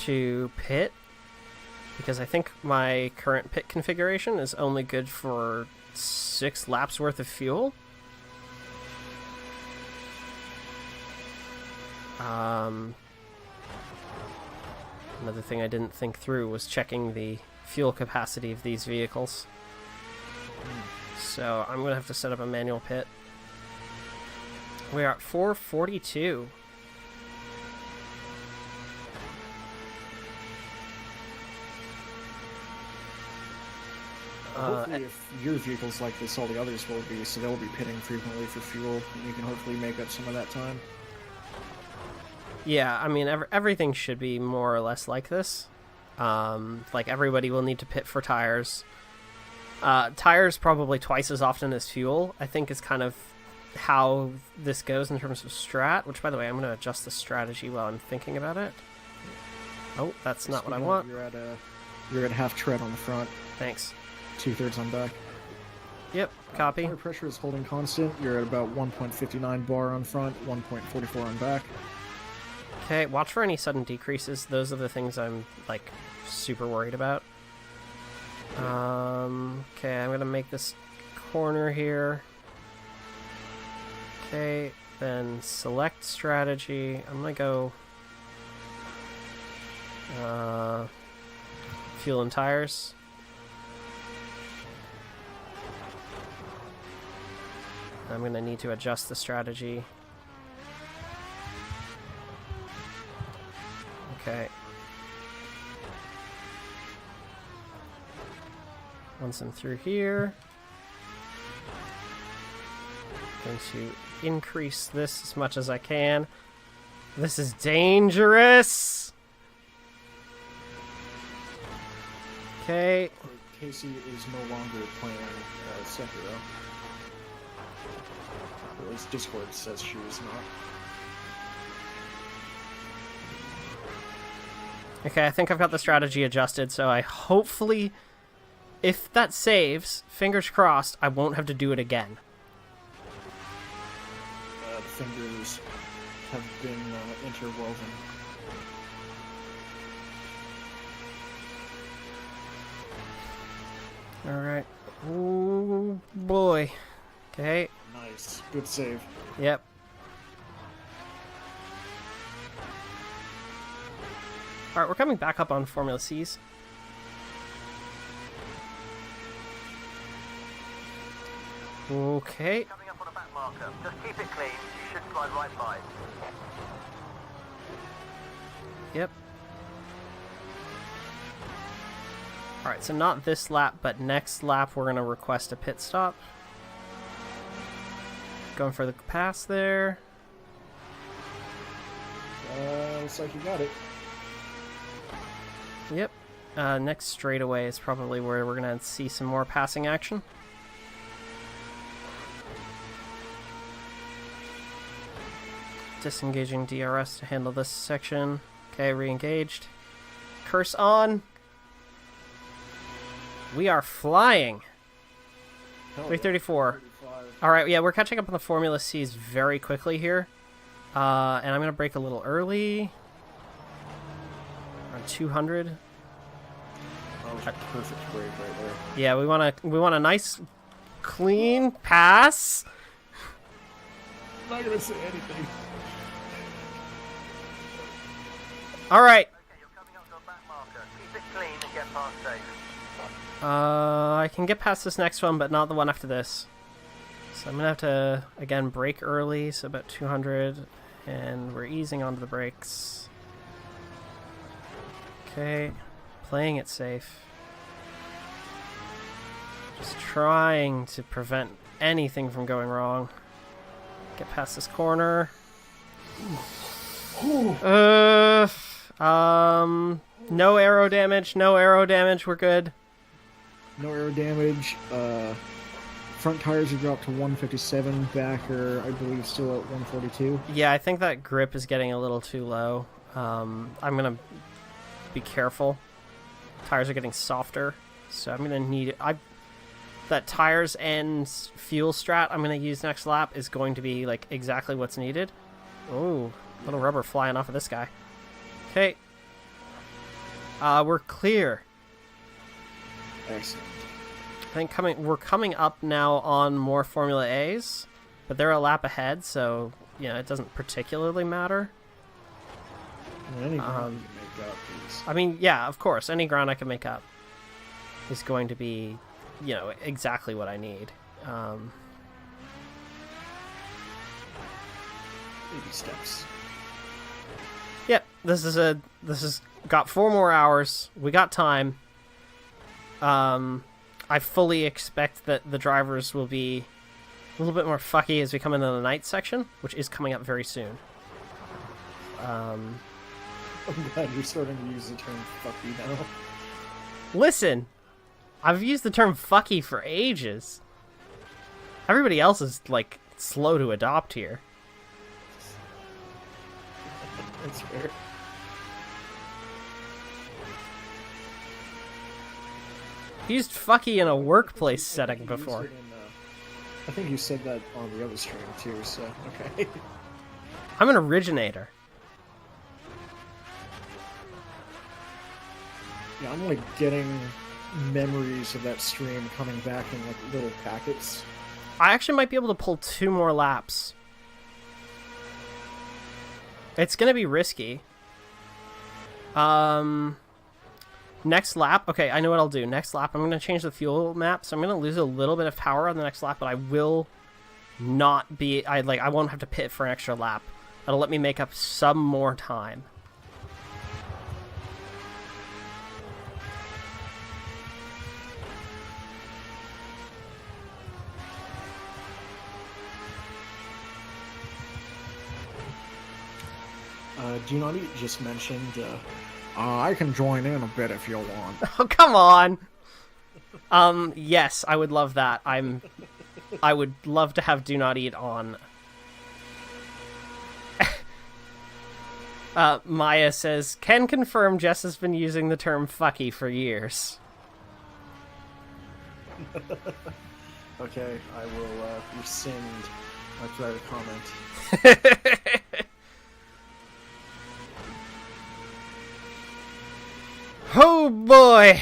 to pit, because I think my current pit configuration is only good for 6 laps worth of fuel. Another thing I didn't think through was checking the fuel capacity of these vehicles. So I'm gonna have to set up a manual pit. We are at 442. Hopefully, if your vehicle's like this, all the others will be, so they'll be pitting frequently for fuel, and you can hopefully make up some of that time. Yeah, I mean, everything should be more or less like this. Like, everybody will need to pit for tires. Tires probably twice as often as fuel, I think, is kind of how this goes in terms of strat, which, by the way, I'm going to adjust the strategy while I'm thinking about it. Oh, that's not what I want. You're at half tread on the front, Thanks. 2/3 on back. Yep, copy. Tire pressure is holding constant. You're at about 1.59 bar on front, 1.44 on back. Okay, watch for any sudden decreases. Those are the things I'm, like, super worried about. Okay, I'm going to make this corner here. Okay, then select strategy. I'm going to go fuel and tires. I'm going to need to adjust the strategy. Okay. Once I'm through here, I'm going to increase this as much as I can. This is dangerous! Okay. Casey is no longer playing Sekiro. Or at least Discord says she is not. Okay, I think I've got the strategy adjusted, so I hopefully, if that saves, fingers crossed, I won't have to do it again. The fingers have been interwoven. Alright. Oh, boy. Okay. Nice. Good save. Yep. Alright, we're coming back up on Formula Cs. Okay. Coming up on a back marker. Just keep it clean. You should slide right by. Yep. Alright, so not this lap, but next lap we're going to request a pit stop. Going for the pass there. Looks like you got it. Yep. Next straightaway is probably where we're going to see some more passing action. Disengaging DRS to handle this section. Okay, re-engaged. Curse on. We are flying. 334. Alright, yeah, we're catching up on the Formula Cs very quickly here. And I'm going to brake a little early. Around 200. That was a perfect break right there. Yeah, we want a nice, clean pass. I'm not gonna say anything. Alright. Okay, you're coming up to a back marker. Keep it clean and get past safe. I can get past this next one, but not the one after this. So I'm going to have to, again, brake early, so about 200, and we're easing onto the brakes. Okay, playing it safe. Just trying to prevent anything from going wrong. Get past this corner. No aero damage, we're good. No aero damage. Front tires are dropped to 157. Back are, I believe, still at 142. Yeah, I think that grip is getting a little too low. I'm going to be careful. Tires are getting softer, so I'm going to need... that tires and fuel strat I'm going to use next lap is going to be like exactly what's needed. Oh, little rubber flying off of this guy. Okay. We're clear. Excellent. I think we're coming up now on more Formula A's, but they're a lap ahead, so you know it doesn't particularly matter. Any ground you can make up is... I mean, yeah, of course, any ground I can make up is going to be, you know, exactly what I need. Baby steps. Yep, this is got 4 more hours. We got time. I fully expect that the drivers will be a little bit more fucky as we come into the night section, which is coming up very soon. I'm glad you're starting to use the term fucky now. Listen, I've used the term fucky for ages. Everybody else is, like, slow to adopt here. That's fair. Used fucky in a workplace setting before. I think you said that on the other stream too, so okay. I'm an originator. Yeah, I'm like getting memories of that stream coming back in like little packets. I actually might be able to pull 2 more laps. It's gonna be risky. Next lap, okay, I know what I'll do. Next lap, I'm gonna change the fuel map, so I'm gonna lose a little bit of power on the next lap, but I will not be. I won't have to pit for an extra lap. That'll let me make up some more time. Donoteat just mentioned, I can join in a bit if you want. Oh, come on! Yes, I would love that. I would love to have Do Not Eat on. Maya says, can confirm Jess has been using the term fucky for years. Okay, I will rescind my private comment. Oh boy!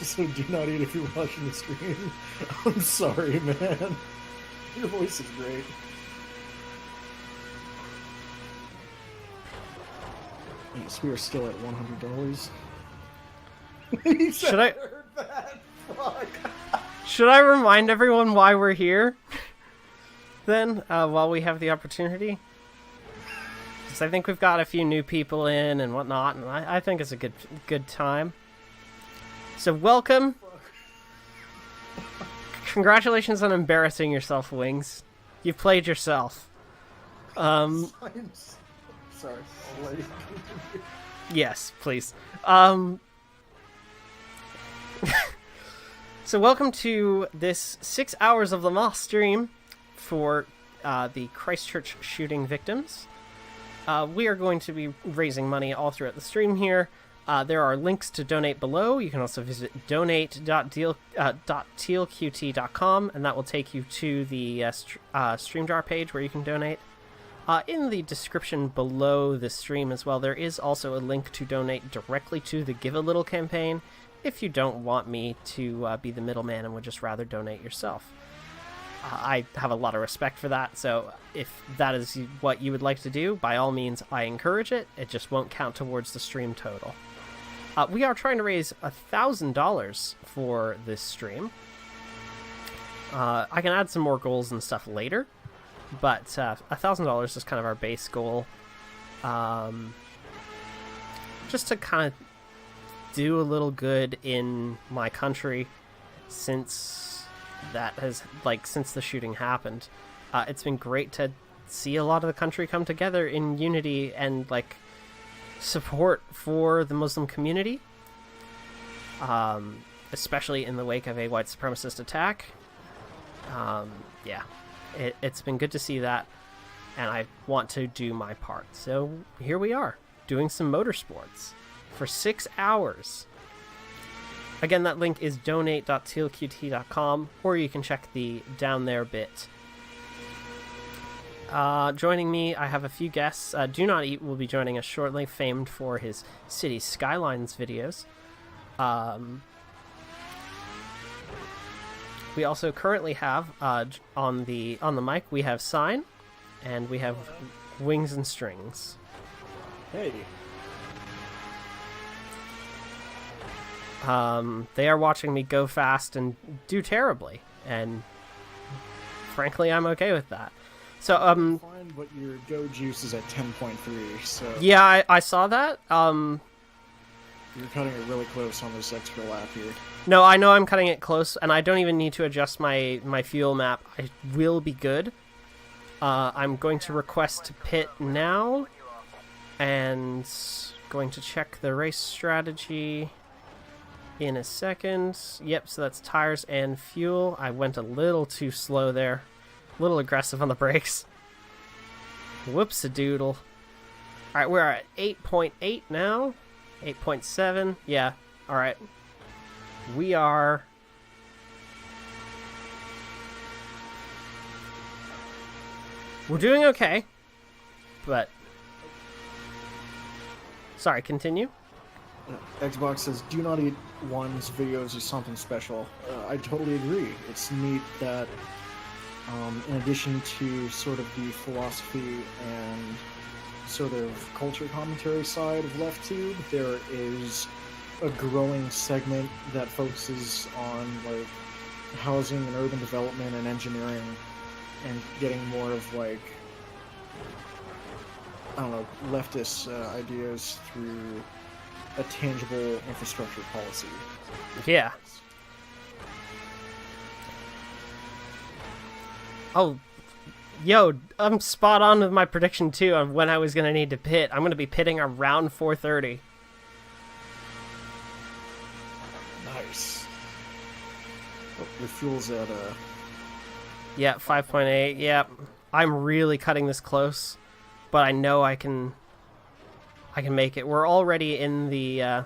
So do not eat if you're watching the stream. I'm sorry, man. Your voice is great. Yes, we are still at $100. Should I? Should I remind everyone why we're here? Then, while we have the opportunity, because I think we've got a few new people in and whatnot, and I think it's a good time. So welcome. Congratulations on embarrassing yourself, Wings. You've played yourself. I'm sorry. I'll let you continue. Yes, please. So welcome to this 6 hours of the Moth stream for the Christchurch shooting victims. We are going to be raising money all throughout the stream here. There are links to donate below. You can also visit donate.tealqt.com, and that will take you to the StreamJar page where you can donate. In the description below the stream as well, there is also a link to donate directly to the Give a Little campaign if you don't want me to be the middleman and would just rather donate yourself. I have a lot of respect for that, so if that is what you would like to do, by all means, I encourage it. It just won't count towards the stream total. We are trying to raise $1,000 for this stream. I can add some more goals and stuff later, but $1,000 is kind of our base goal. Just to kind of do a little good in my country since the shooting happened. It's been great to see a lot of the country come together in unity and support for the Muslim community, especially in the wake of a white supremacist attack. It's been good to see that, and I want to do my part. So here we are, doing some motorsports for 6 hours. Again, that link is donate.tealqt.com, or you can check the down there bit. Joining me, I have a few guests. Do Not Eat will be joining us shortly, famed for his City Skylines videos. We also currently have, on the mic, we have Sign, and we have Wings and Strings. Hey. They are watching me go fast and do terribly, and frankly, I'm okay with that. So, Find what your go juice is at 10.3, so... Yeah, I saw that. You're cutting it really close on this extra lap here. No, I know I'm cutting it close, and I don't even need to adjust my fuel map. I will be good. I'm going to request to pit now, and going to check the race strategy in a second. Yep, so that's tires and fuel. I went a little too slow there. A little aggressive on the brakes. Whoops-a-doodle. Alright, we're at 8.8 now. 8.7. Yeah, alright. We are... We're doing okay. But... Sorry, continue. Xbox says, Do Not Eat One's videos is something special. I totally agree. It's neat that in addition to sort of the philosophy and sort of culture commentary side of LeftTube, there is a growing segment that focuses on housing and urban development and engineering and getting more of leftist ideas through a tangible infrastructure policy. Yeah. Oh, yo, I'm spot on with my prediction too of when I was going to need to pit. I'm going to be pitting around 4:30. Nice. Oh, the fuel's at Yeah, 5.8. Yeah, I'm really cutting this close, but I know I can make it. We're already in the. I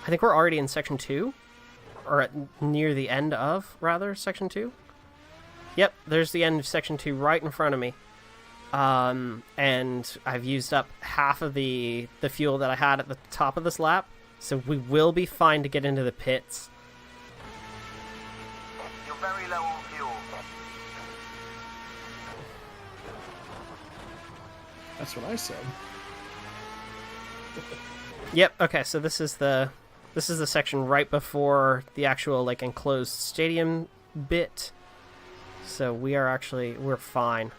think we're already in section 2, or near the end of rather section 2. Yep, there's the end of section 2 right in front of me. And I've used up half of the fuel that I had at the top of this lap, so we will be fine to get into the pits. You're very low on fuel. That's what I said. Yep. Okay. So this is the section right before the actual like enclosed stadium bit. So we're fine.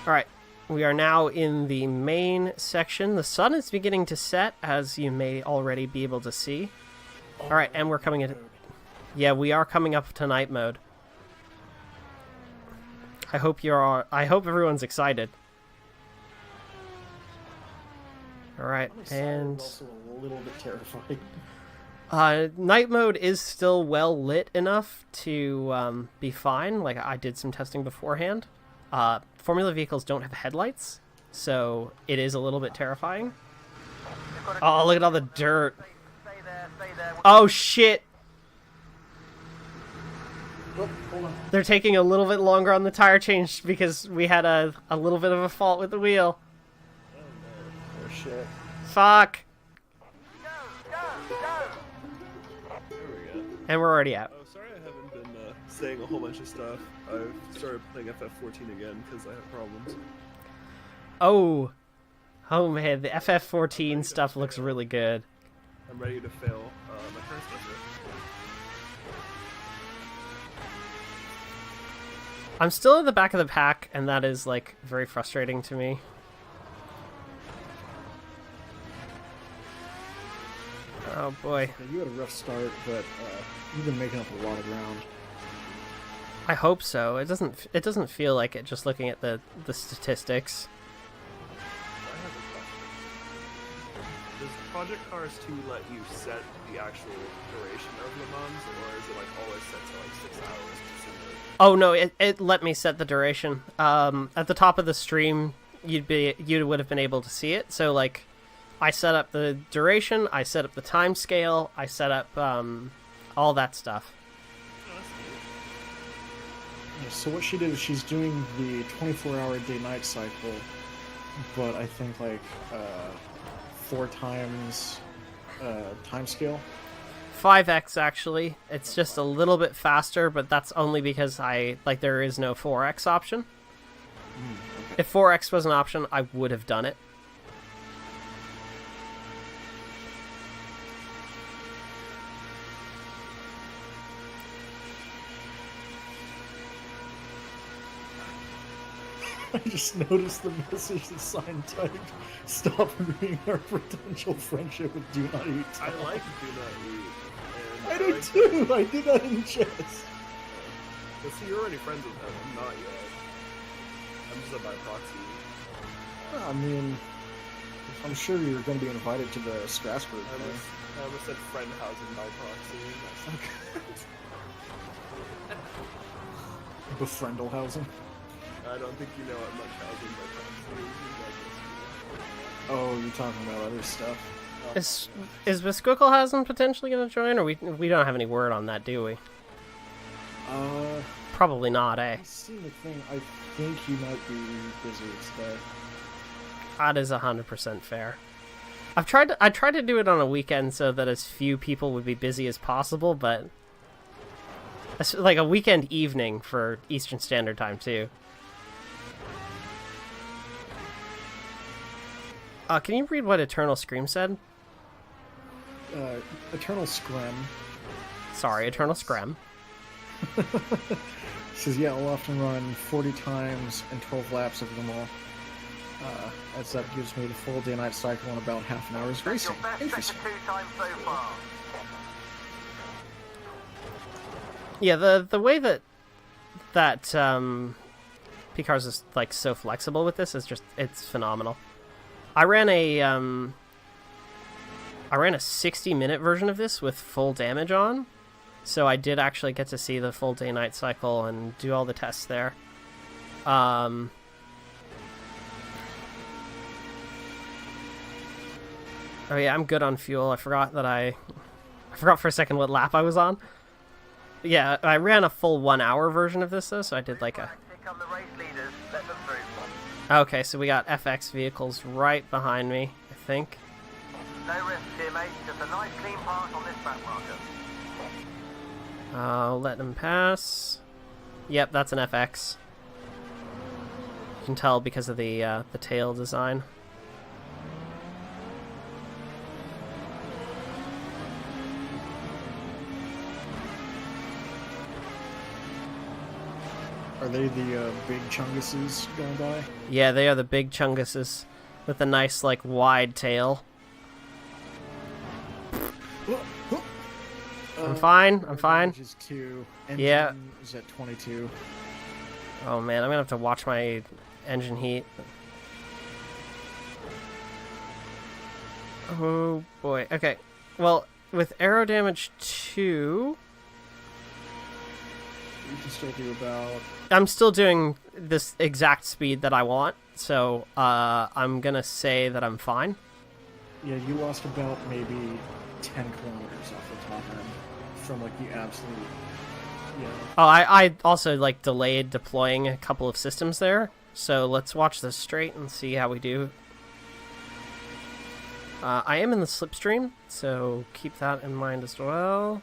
All right. We are now in the main section. The sun is beginning to set, as you may already be able to see. All right, and we're coming into. Yeah, we are coming up to night mode. I hope everyone's excited. All right, and also a little bit terrified. night mode is still well lit enough to be fine. Like I did some testing beforehand. Formula vehicles don't have headlights, so it is a little bit terrifying. Oh, look at all the dirt. Stay there. Oh shit! Oh, hold on. They're taking a little bit longer on the tire change because we had a little bit of a fault with the wheel. Oh shit. Fuck! Go. There we go. And we're already out. Oh, sorry I haven't been saying a whole bunch of stuff. I've started playing FF14 again because I have problems. Oh man, the FF14 stuff looks really good. I'm ready to fail my current stuff. I'm still at the back of the pack, and that is like very frustrating to me. Oh boy. Yeah, you had a rough start, but you've been making up a lot of ground. I hope so. It doesn't feel like it just looking at the statistics. I have a question. Does Project Cars 2 let you set the actual duration of Le Mans, or is it like always set to like 6 hours to simulate? Oh no, it let me set the duration. At the top of the stream, you would have been able to see it. So like, I set up the duration, I set up the time scale, I set up all that stuff. Yeah, so what she did is she's doing the 24-hour day-night cycle, but I think like 4 times time scale. 5x actually. It's just a little bit faster, but that's only because there is no 4x option. Okay. If 4x was an option, I would have done it. I just noticed the message the sign typed. Stop ruining our potential friendship with Do Not Eat. I like Do Not Eat. And I do like too! I did that in jest. But see, you're already friends with them. I'm not yet. I'm just a by proxy. I mean, I'm sure you're going to be invited to the Strasbourg I thing. almost said friend housing by proxy. That's not good. Befriendlehausen. I don't think you know what much housing by proxy is. Oh, you're talking about other stuff. Is Bisquickelhausen potentially going to join, or we don't have any word on that, do we? Probably not, eh? I see the thing. I think he might be busy today. That is 100% fair. I tried to do it on a weekend so that as few people would be busy as possible, but it's like a weekend evening for Eastern Standard Time too. Can you read what Eternal Scream said? Eternal Scrim Sorry, Eternal Scream. says, yeah, I'll often run 40 times and 12 laps of them all. As that gives me the full day-night cycle in about half an hour's racing. Your best Interesting. sector 2 time so far. Yeah, the way that P-Cars is like so flexible with this is just it's phenomenal. I ran a I ran a 60-minute version of this with full damage on, so I did actually get to see the full day-night cycle and do all the tests there. Oh yeah, I'm good on fuel. I forgot for a second what lap I was on. Yeah, I ran a full 1 hour version of this though, so I did like a... Here come the race leaders. Let them through. Okay, so we got FX vehicles right behind me, I think. No risk here, mate. Just a nice clean pass on this back marker. I'll let them pass. Yep, that's an FX. You can tell because of the tail design. Are they the big chunguses going by? Yeah, they are the big chunguses with a nice, like, wide tail. I'm fine. I'm fine. Is 2. Engine Yeah. is at 22. Oh man, I'm gonna have to watch my engine heat. Oh boy. Okay. Well, with aero damage 2, You can still do about... I'm still doing this exact speed that I want, so I'm gonna say that I'm fine. Yeah, you lost about maybe 10 kilometers off the top end from like the absolute... Yeah. Oh, I also like delayed deploying a couple of systems there, so let's watch this straight and see how we do. I am in the slipstream, so keep that in mind as well.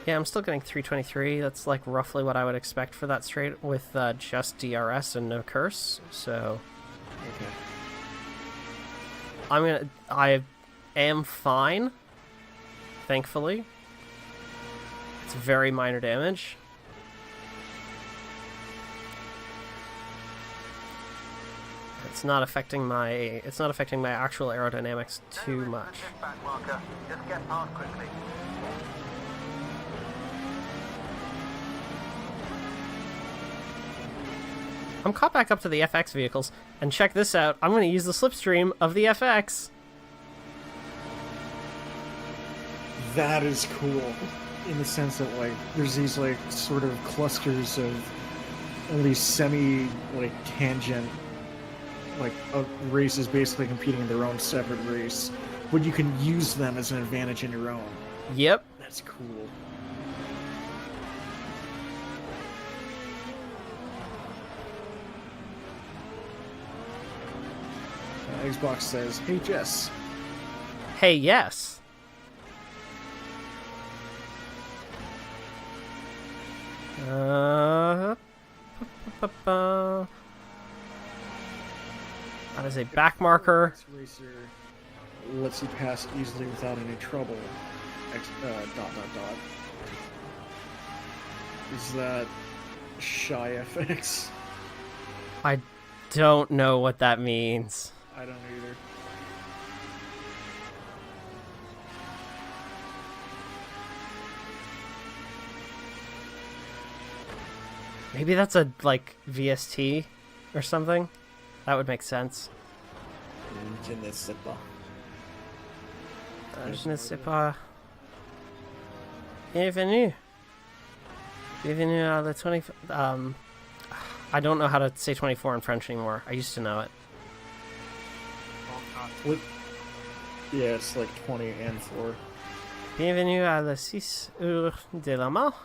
Yeah, I'm still getting 323. That's like roughly what I would expect for that straight with just DRS and no curse. So Okay. I am fine. Thankfully, it's very minor damage. It's not affecting my actual aerodynamics too much. This back marker. Just get past quickly. I'm caught back up to the FX vehicles, and check this out. I'm going to use the slipstream of the FX. That is cool. In the sense that, like, there's these, like, sort of clusters of all these semi, like, tangent, like, races basically competing in their own separate race, but you can use them as an advantage in your own. Yep. That's cool. Xbox says, "Hey Jess, Hey, yes. That is a back marker. This racer lets you pass easily without any trouble. Is that shy FX? I don't know what that means. I don't either. Maybe that's a, like, VST or something? That would make sense. Je ne sais pas. Je ne sais pas. Bienvenue. Bienvenue à la 20... I don't know how to say 24 in French anymore. I used to know it. What? Yeah, it's like 20 and 4. Bienvenue à la 6 heures de la mort.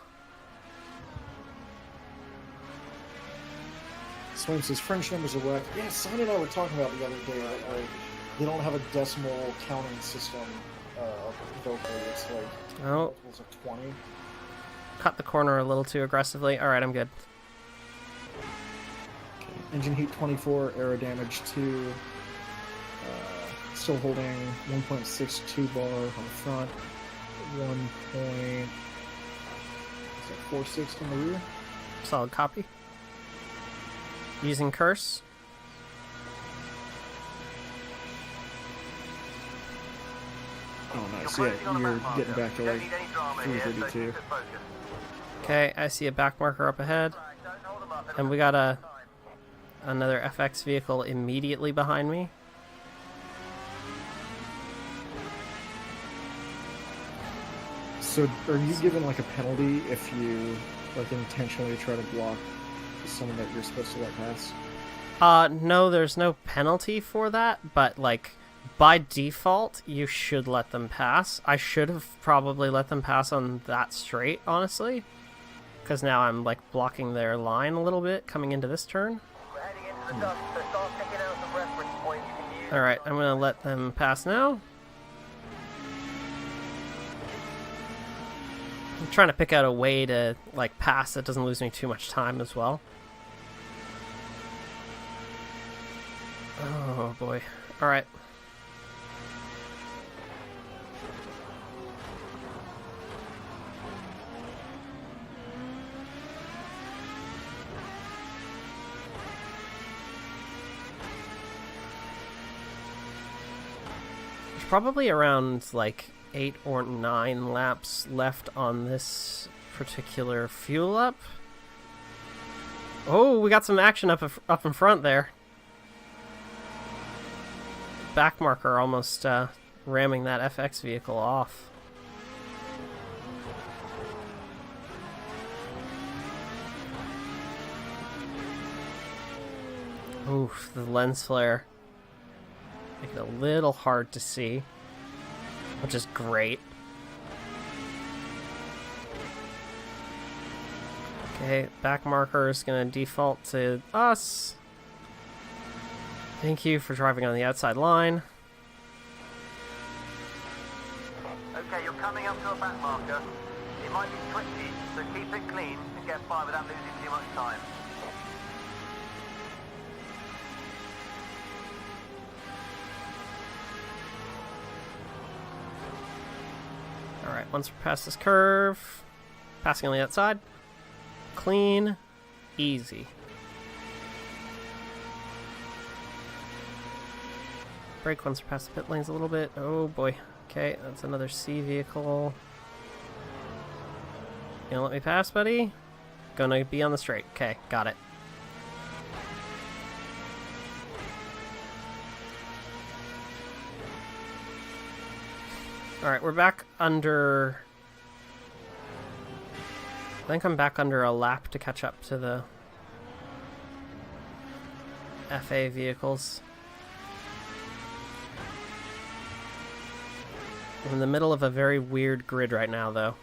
Swain says French numbers are whack. Yeah, Son and I were talking about the other day. They don't have a decimal counting system vocally. It's like Oh, multiples of 20. cut the corner a little too aggressively. Alright, I'm good. Okay. Engine heat 24, aero damage 2. Still holding 1.62 bar on the front. 1.46 on the rear. Solid copy. Using curse. Oh, nice. Yeah, you're getting back to like 332. Okay, I see a back marker up ahead. And we got another FX vehicle immediately behind me. So, are you given like a penalty if you like intentionally try to block someone that you're supposed to let pass? No, there's no penalty for that, but like by default, you should let them pass. I should have probably let them pass on that straight, honestly, because now I'm like blocking their line a little bit coming into this turn. We're heading into the dust, so start picking out some reference points you can use. All right, I'm gonna let them pass now. I'm trying to pick out a way to like pass that doesn't lose me too much time as well. Oh boy. All right. There's probably around like 8 or 9 laps left on this particular fuel up. Oh, we got some action up in front there. Back marker almost ramming that FX vehicle off. Oof, the lens flare. Make it a little hard to see, which is great. Okay, back marker is going to default to us. Thank you for driving on the outside line. Okay, you're coming up to a back marker. It might be twitchy, so keep it clean and get by without losing too much time. Alright, once we're past this curve, passing on the outside, clean, easy. Brake once we're past the pit lanes a little bit. Oh boy. Okay, that's another C vehicle. You gonna let me pass, buddy? Gonna be on the straight. Okay, got it. Alright, we're back under... I think I'm back under a lap to catch up to the FA vehicles. I'm in the middle of a very weird grid right now, though.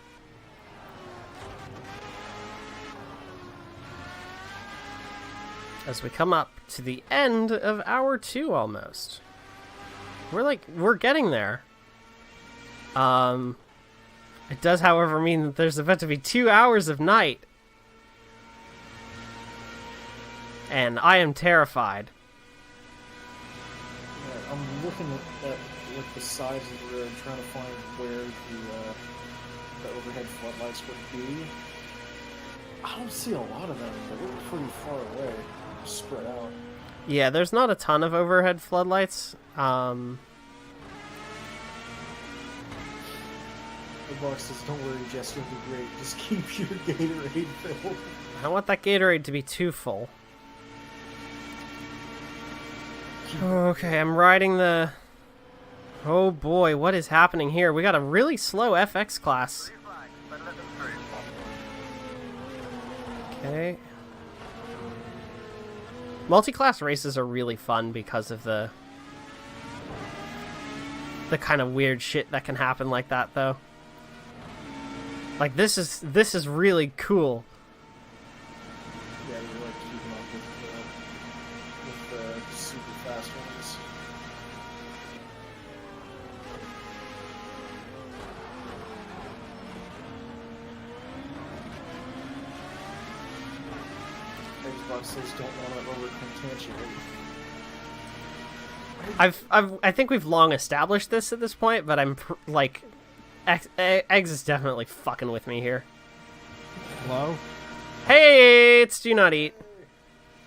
As we come up to the end of hour 2 almost. We're getting there. It does, however, mean that there's about to be 2 hours of night. And I am terrified. Yeah, I'm looking at like the sides of the road, trying to find where the overhead floodlights would be. I don't see a lot of them, but they're pretty far away, spread out. Yeah, there's not a ton of overhead floodlights. The box says, "Don't worry, Jess, you'll be great. Just keep your Gatorade filled." I don't want that Gatorade to be too full. Okay, I'm riding the... Oh boy, what is happening here? We got a really slow FX class. Okay. Multi-class races are really fun because of the kind of weird shit that can happen like that, though. Like, this is really cool. Yeah, you're like keeping up with the super fast ones. Xbox says don't want to over-potentiate. I think we've long established this at this point, but I'm like, Eggs is definitely fucking with me here. Hello? Hey, it's Do Not Eat.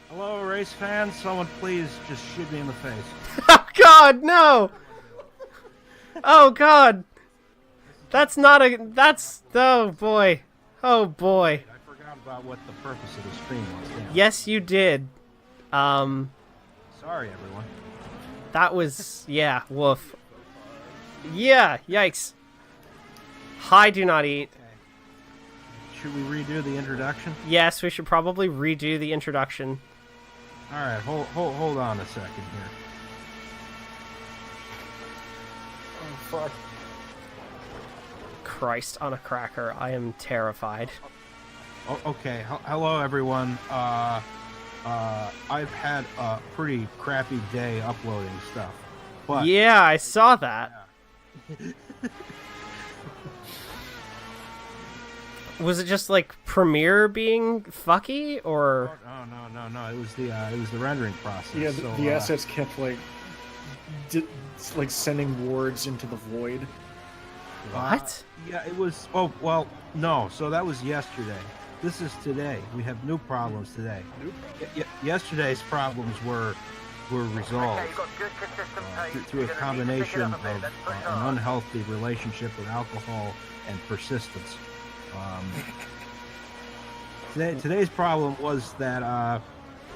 Hello, race fans. Someone please just shoot me in the face. Oh God, no! Oh God, that's not a. That's oh boy, oh boy. I forgot about what the purpose of the stream was. Damn. Yes, you did. Sorry, everyone. That was, yeah, woof. Yeah, yikes. Hi, do not eat. Should we redo the introduction? Yes, we should probably redo the introduction. All right, hold on a second here. Oh, fuck. Christ on a cracker, I am terrified. Oh, okay, hello, everyone. I've had a pretty crappy day uploading stuff. But Yeah, I saw that. Was it just like Premiere being fucky, or? No. It was the rendering process. Yeah, so, the assets kept like sending words into the void. What? Yeah, it was. Oh well, no. So that was yesterday. This is today. We have new problems today. Yesterday's problems were resolved Okay, you've got good consistent pace. through a You're gonna need to combination pick it of up a bit. Let's push an hard. unhealthy relationship with alcohol and persistence. Today's problem was that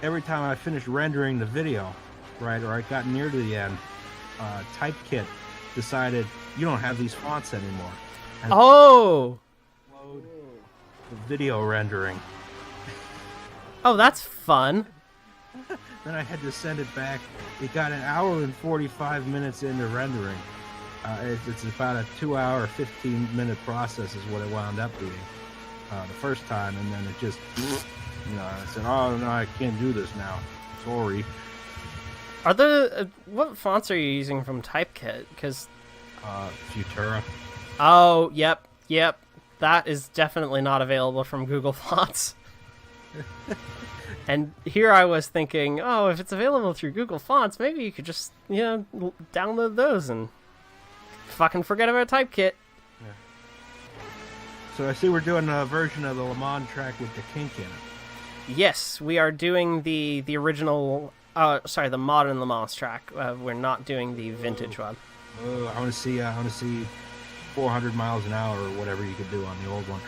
every time I finished rendering the video, right, or I got near to the end, Typekit decided you don't have these fonts anymore. And Oh! upload the video rendering. Oh, that's fun. Then I had to send it back. It got an hour and 45 minutes into rendering. It's about a 2-hour, 15-minute process is what it wound up being the first time, and then it just, I said, oh no, I can't do this now. Sorry. Are the what fonts are you using from Typekit? Because Futura. oh, yep, that is definitely not available from Google Fonts. And here I was thinking, oh, if it's available through Google Fonts, maybe you could just download those and fucking forget about Typekit. So I see we're doing a version of the Le Mans track with the kink in it. Yes, we are doing the original. The modern Le Mans track. We're not doing the vintage one. I want to see 400 miles an hour or whatever you could do on the old one.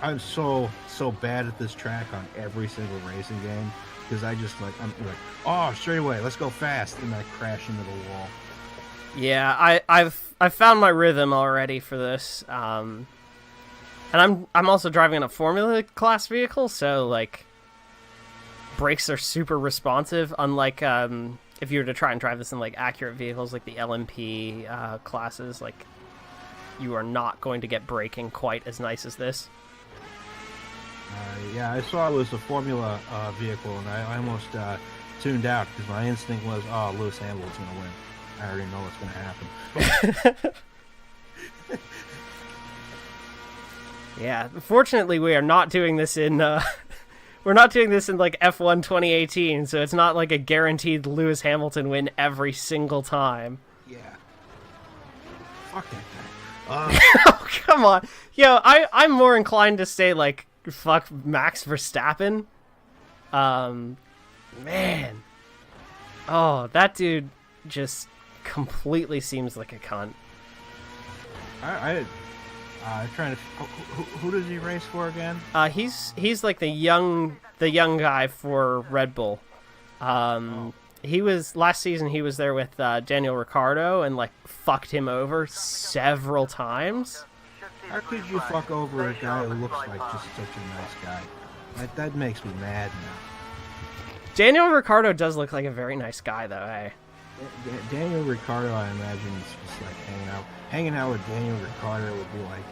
I'm so bad at this track on every single racing game because I'm like, oh, straight away, let's go fast, and I crash into the wall. Yeah, I've found my rhythm already for this. And I'm also driving a Formula class vehicle, so like brakes are super responsive. Unlike if you were to try and drive this in like accurate vehicles like the LMP classes, like you are not going to get braking quite as nice as this. Yeah, I saw it was a Formula vehicle, and I almost tuned out because my instinct was, oh, Lewis Hamilton's going to win. I already know what's going to happen. Yeah, fortunately we are not doing this in we're not doing this in like F1 2018, so it's not like a guaranteed Lewis Hamilton win every single time. Yeah. Fuck that guy. Oh, come on. Yo, I'm more inclined to say like fuck Max Verstappen. Man. Oh, that dude just completely seems like a cunt. I'm trying to. Who does he race for again? He's like the young guy for Red Bull. He was last season. He was there with Daniel Ricciardo and like fucked him over several times. How could you fuck over a guy who looks like just such a nice guy? That makes me mad now. Daniel Ricciardo does look like a very nice guy, though. Eh? Daniel Ricciardo, I imagine, is just like hanging out with Daniel Ricciardo would be like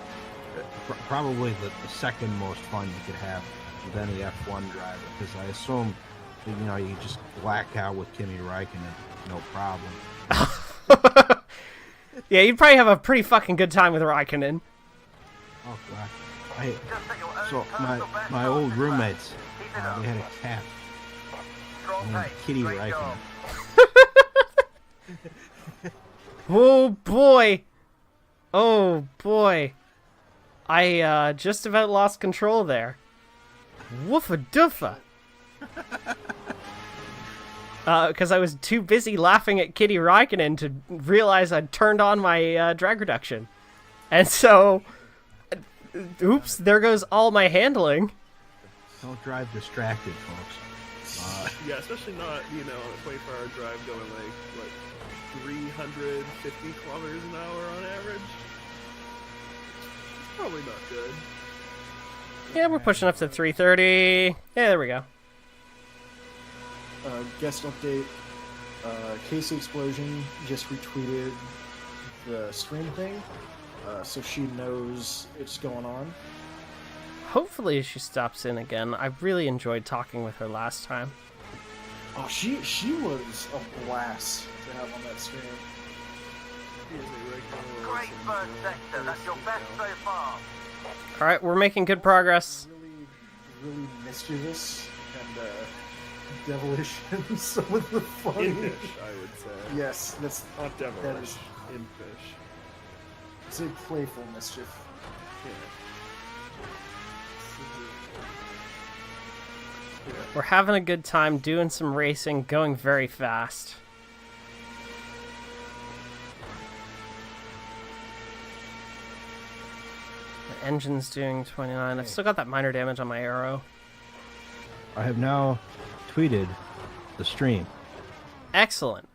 probably the second most fun you could have with any F1 driver, because I assume that, you just black out with Kimi Räikkönen, no problem. Yeah, you'd probably have a pretty fucking good time with Räikkönen. Oh god. So my old roommates, they had a cat named Kitty Räikkönen. Oh boy. Oh boy. I just about lost control there. Woofa doofa. Because I was too busy laughing at Kitty Räikkönen to realize I'd turned on my drag reduction. And so Oops, there goes all my handling. Don't drive distracted, folks. Yeah, especially not, on a 24-hour drive going like 350 kilometers an hour on average. It's probably not good. Yeah, we're pushing up to 330. Yeah, there we go. Guest update. Casey Explosion just retweeted the stream thing, so she knows it's going on. Hopefully she stops in again. I really enjoyed talking with her last time. Oh, she was a blast to have on that stream. Great first sector. That's your best so far. All right, we're making good progress. Really mischievous and devilish in some of the funny. Impish, I would say. Yes, that's Not devilish. that is impish. it's a playful mischief. We're having a good time doing some racing, going very fast. The engine's doing 29. I've still got that minor damage on my arrow. I have now tweeted the stream. Excellent.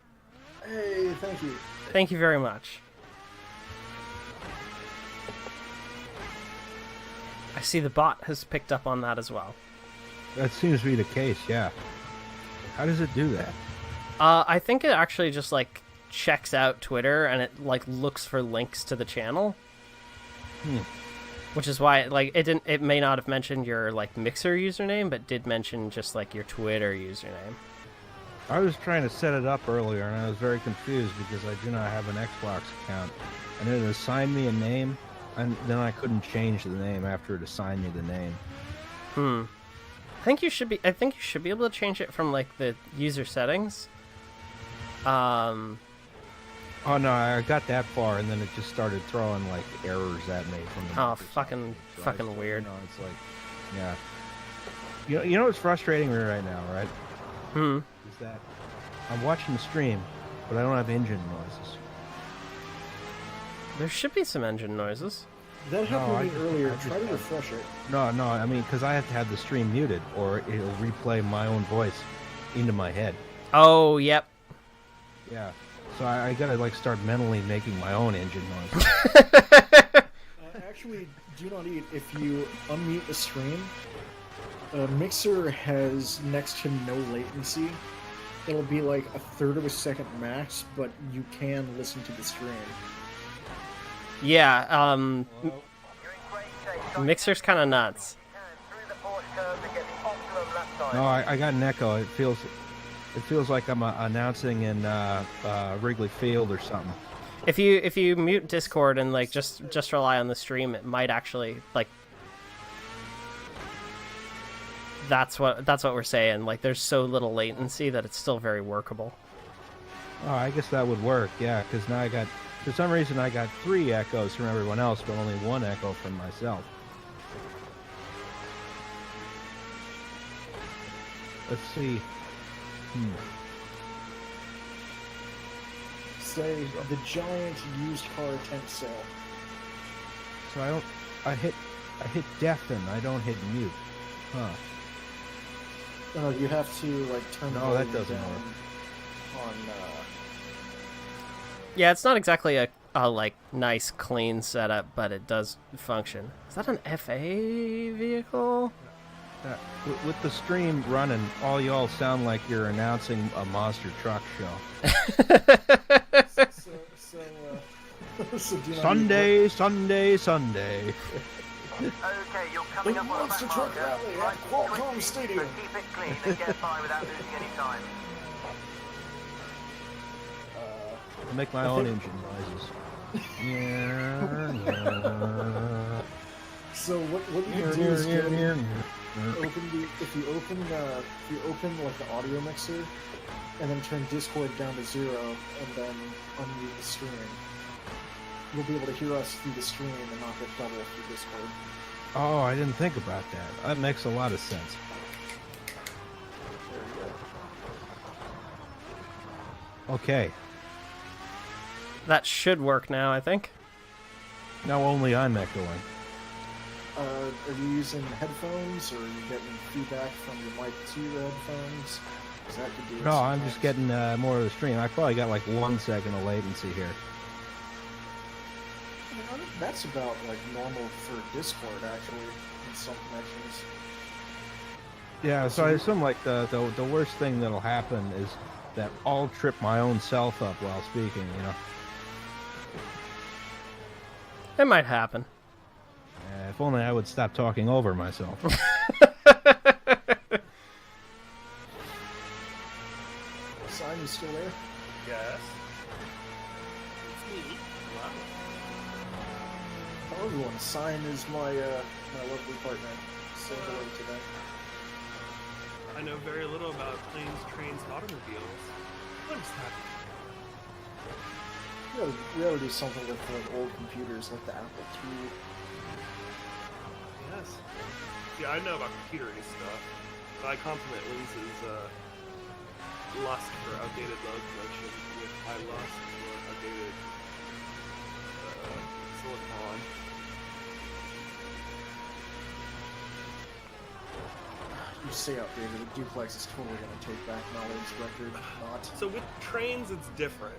Hey, thank you. Thank you very much. I see the bot has picked up on that as well. That seems to be the case, yeah. How does it do that? I think it actually just like checks out Twitter and it like looks for links to the channel. Which is why like it may not have mentioned your like Mixer username, but did mention just like your Twitter username. I was trying to set it up earlier and I was very confused because I do not have an Xbox account. And it assigned me a name and then I couldn't change the name after it assigned me the name. I think you should be able to change it from like the user settings. Oh no, I got that far and then it just started throwing like errors at me from the Oh, Microsoft. fucking weird. You know, it's like, yeah. You know what's frustrating me right now, right? Is that I'm watching the stream, but I don't have engine noises. There should be some engine noises. That happened to me I earlier. just Try to have- refresh it. No, I mean, because I have to have the stream muted, or it'll replay my own voice into my head. Oh, yep. Yeah. So I gotta like start mentally making my own engine noise. Actually, do not eat. If you unmute the stream, Mixer has next to no latency. It'll be like a third of a second max, but you can listen to the stream. Yeah, You're in great shape. Mixer's kind of nuts. Through the Porsche curve to get the optimum lap time. No, I got an echo. It feels like I'm announcing in Wrigley Field or something. If you mute Discord and like just rely on the stream, it might actually like. That's what we're saying. Like, there's so little latency that it's still very workable. Oh, I guess that would work, yeah, because now for some reason I got 3 echoes from everyone else, but only 1 echo from myself. Let's see. Say the giant used car tent sale. So I hit deafen, I don't hit mute. Huh. You have to like turn. No, the that volume doesn't down work. On Yeah, it's not exactly a like nice clean setup, but it does function. Is that an FA vehicle? With the stream running, all y'all sound like you're announcing a monster truck show. so do not Sunday, Sunday, Sunday. Okay, you're coming The up on the monster back truck marker. rally at Right, Qualcomm 20, Stadium. So keep it clean and get by without losing any time. I'll make my own engine noises. Yeah. So what you do is go if you open like the audio mixer and then turn Discord down to 0 and then unmute the stream, you'll be able to hear us through the stream and not get double through Discord. Oh, I didn't think about that. That makes a lot of sense. There you go. Okay. That should work now, I think. Now only I'm echoing. Are you using headphones, or are you getting feedback from your mic to your headphones? 'Cause that could do it No, I'm just sometimes. getting more of the stream. I probably got like 1 second of latency here. I think that's about like normal for Discord, actually, in some connections. Yeah, so I assume like the worst thing that'll happen is that I'll trip my own self up while speaking, you know. It might happen. If only I would stop talking over myself. Sign is still there? Yes. It's me. Wow. Hello everyone, Sign is my my lovely partner. Say hello to them. I know very little about planes, trains, and automobiles. I'm just happy. We ought to do something with like old computers, like the Apple II. Yes. Yeah, I know about computery stuff, but I compliment Linz's lust for outdated locomotion with my lust for outdated silicon. You say outdated, the duplex is totally going to take back Mallory's record. Not. So with trains, it's different.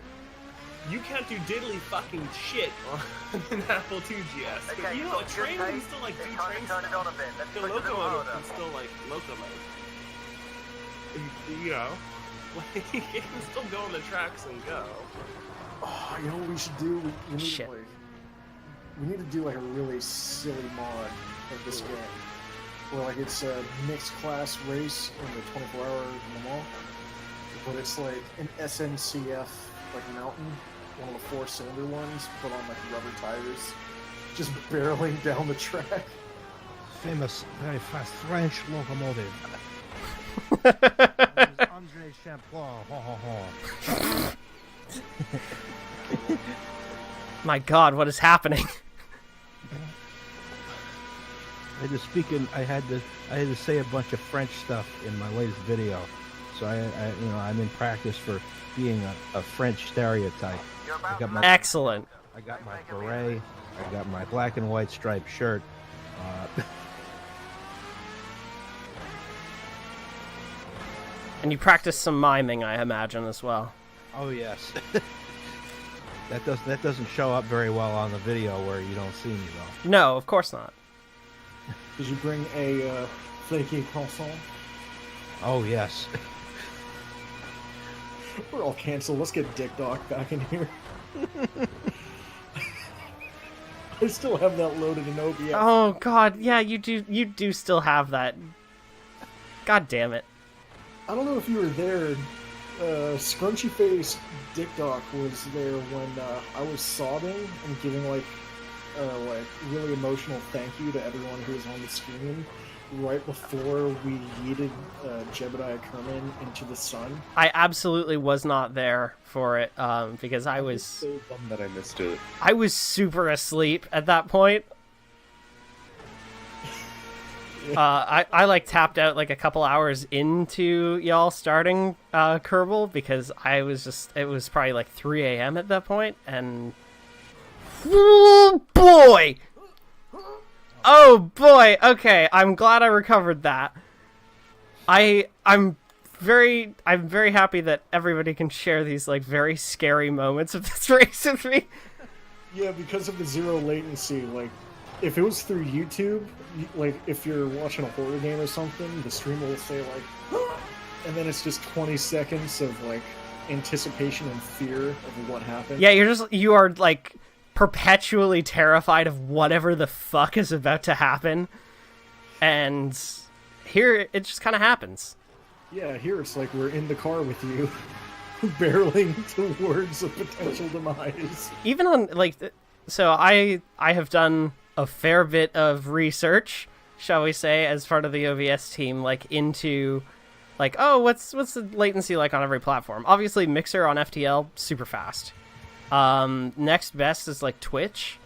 You can't do diddly fucking shit on an Apple II GS. But Okay, you know, a train can still like do it's time train to turn stuff. it on a bit. Let's The push it a little locomotive harder. can still like locomote. You know, like it can still go on the tracks and go. Oh, you know what we should do? We need Shit. to like, we need to do like a really silly mod of this game, where like it's a mixed class race in the 24-hour Le Mans, but it's like an SNCF like mountain, one of the 4-cylinder ones, but on like rubber tires, just barreling down the track. Famous, very fast French locomotive. Andre Champlain. Ho, ho, ho. My God, what is happening? I had to say a bunch of French stuff in my latest video, so I'm in practice for being a French stereotype. I got my Excellent. beret, I got my black and white striped shirt. And you practice some miming, I imagine, as well. Oh yes. That doesn't show up very well on the video where you don't see me though. No, of course not. Did you bring a flaky croissant? Oh yes. We're all canceled. Let's get Dick Doc back in here. I still have that loaded in OBS. Oh God, yeah, you do still have that. God damn it. I don't know if you were there. Scrunchy Face Dick Doc was there when I was sobbing and giving like really emotional thank you to everyone who was on the stream right before we yeeted Jebediah Kerman into the sun. I absolutely was not there for it because I was so bummed that I missed it. I was super asleep at that point. I like tapped out like a couple hours into y'all starting Kerbal because it was probably like 3 a.m. at that point, and oh boy, okay, I'm glad I recovered that. I'm very happy that everybody can share these like very scary moments of this race with me. Yeah, because of the zero latency, like if it was through YouTube, like if you're watching a horror game or something, the stream will say like, and then it's just 20 seconds of like anticipation and fear of what happened. Yeah, you are like perpetually terrified of whatever the fuck is about to happen, and here it just kind of happens. Yeah, here it's like we're in the car with you, barreling towards a potential demise. Even on like, so I have done a fair bit of research, shall we say, as part of the OVS team, like into like, oh, what's the latency like on every platform? Obviously, Mixer on FTL super fast. Next best is like Twitch.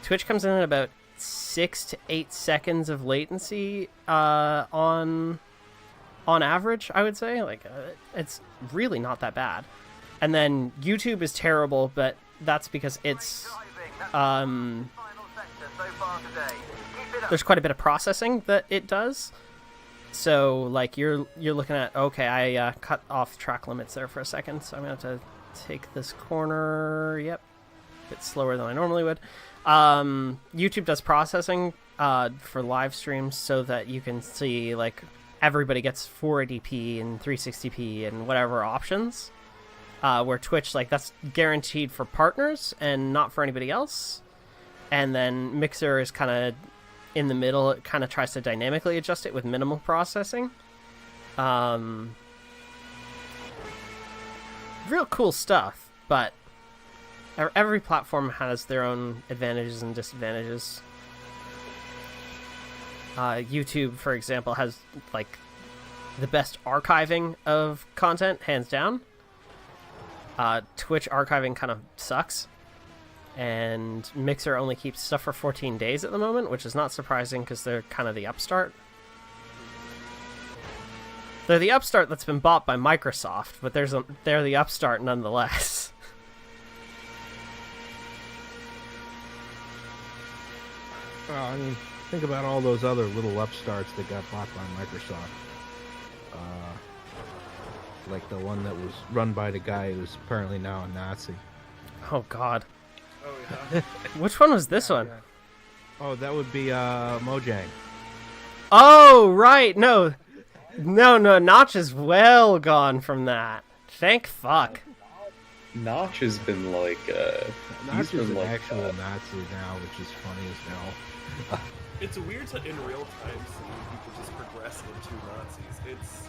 Twitch comes in at about 6 to 8 seconds of latency on average, I would say. Like it's really not that bad. And then YouTube is terrible, but that's because it's Final sector so far today. Keep it there's quite a bit of processing that it does. So like you're looking at, okay, I cut off track limits there for a second, so I'm gonna have to take this corner. Yep, a bit slower than I normally would. YouTube does processing for live streams so that you can see like everybody gets 480p and 360p and whatever options. Where Twitch, like, that's guaranteed for partners and not for anybody else. And then Mixer is kind of in the middle. It kind of tries to dynamically adjust it with minimal processing. Real cool stuff, but every platform has their own advantages and disadvantages. YouTube, for example, has, like, the best archiving of content, hands down. Twitch archiving kind of sucks, and Mixer only keeps stuff for 14 days at the moment, which is not surprising because they're kind of the upstart. They're the upstart that's been bought by Microsoft, but they're the upstart nonetheless. Well, I mean, think about all those other little upstarts that got bought by Microsoft. Like the one that was run by the guy who's apparently now a Nazi. Oh, God. Oh, yeah. Which one was this one? Yeah. Oh, that would be Mojang. Oh, right. No, Notch is well gone from that. Thank fuck. Notch has been like Notch is an like, actual Nazi now, which is funny as hell. It's weird to, in real time, see people just progress into Nazis. It's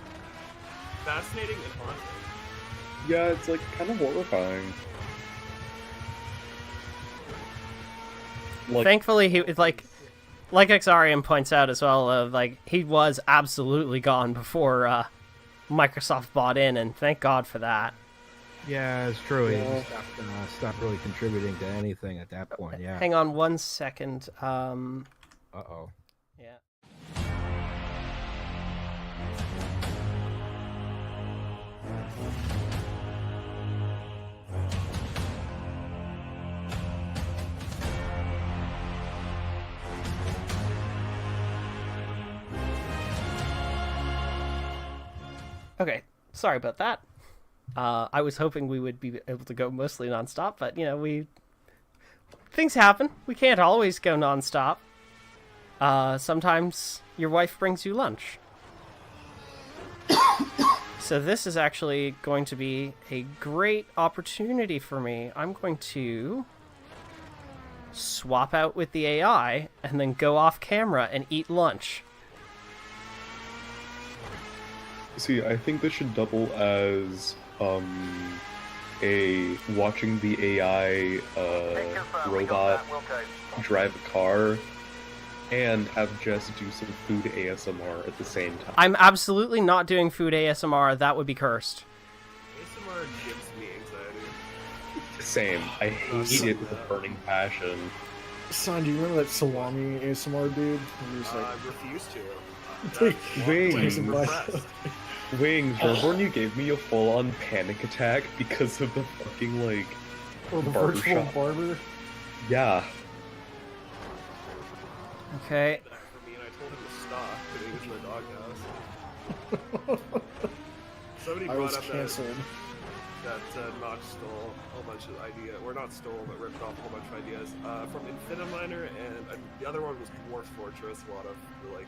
fascinating and haunting. yeah, it's like kind of horrifying. Like, Thankfully, he like Xarium points out as well. Like he was absolutely gone before Microsoft bought in, and thank God for that. Yeah, it's true. Yeah. He stopped really contributing to anything at that point. Yeah. Hang on 1 second. Uh-oh. Yeah. Okay, sorry about that. I was hoping we would be able to go mostly nonstop, but you know, things happen. We can't always go nonstop. Sometimes your wife brings you lunch. So this is actually going to be a great opportunity for me. I'm going to swap out with the AI and then go off camera and eat lunch. see, I think this should double as a watching the AI robot drive a car and have Jess do some food ASMR at the same time. I'm absolutely not doing food ASMR. That would be cursed. ASMR gives me anxiety. Same. I hate it with a burning passion. Son, do you remember that salami ASMR dude? He was I like, refuse to. Wings. I'm impressed. Wings, remember when you gave me a full-on panic attack because of the fucking, like, oh, the virtual barbershop? barber? Yeah. Okay. For me, and I told him to stop, but he was in the doghouse. Somebody I brought was up cancelled. that Notch stole a whole bunch of ideas, or not stole, but ripped off a whole bunch of ideas from Infiniminer, and the other one was Dwarf Fortress. A lot of the, like,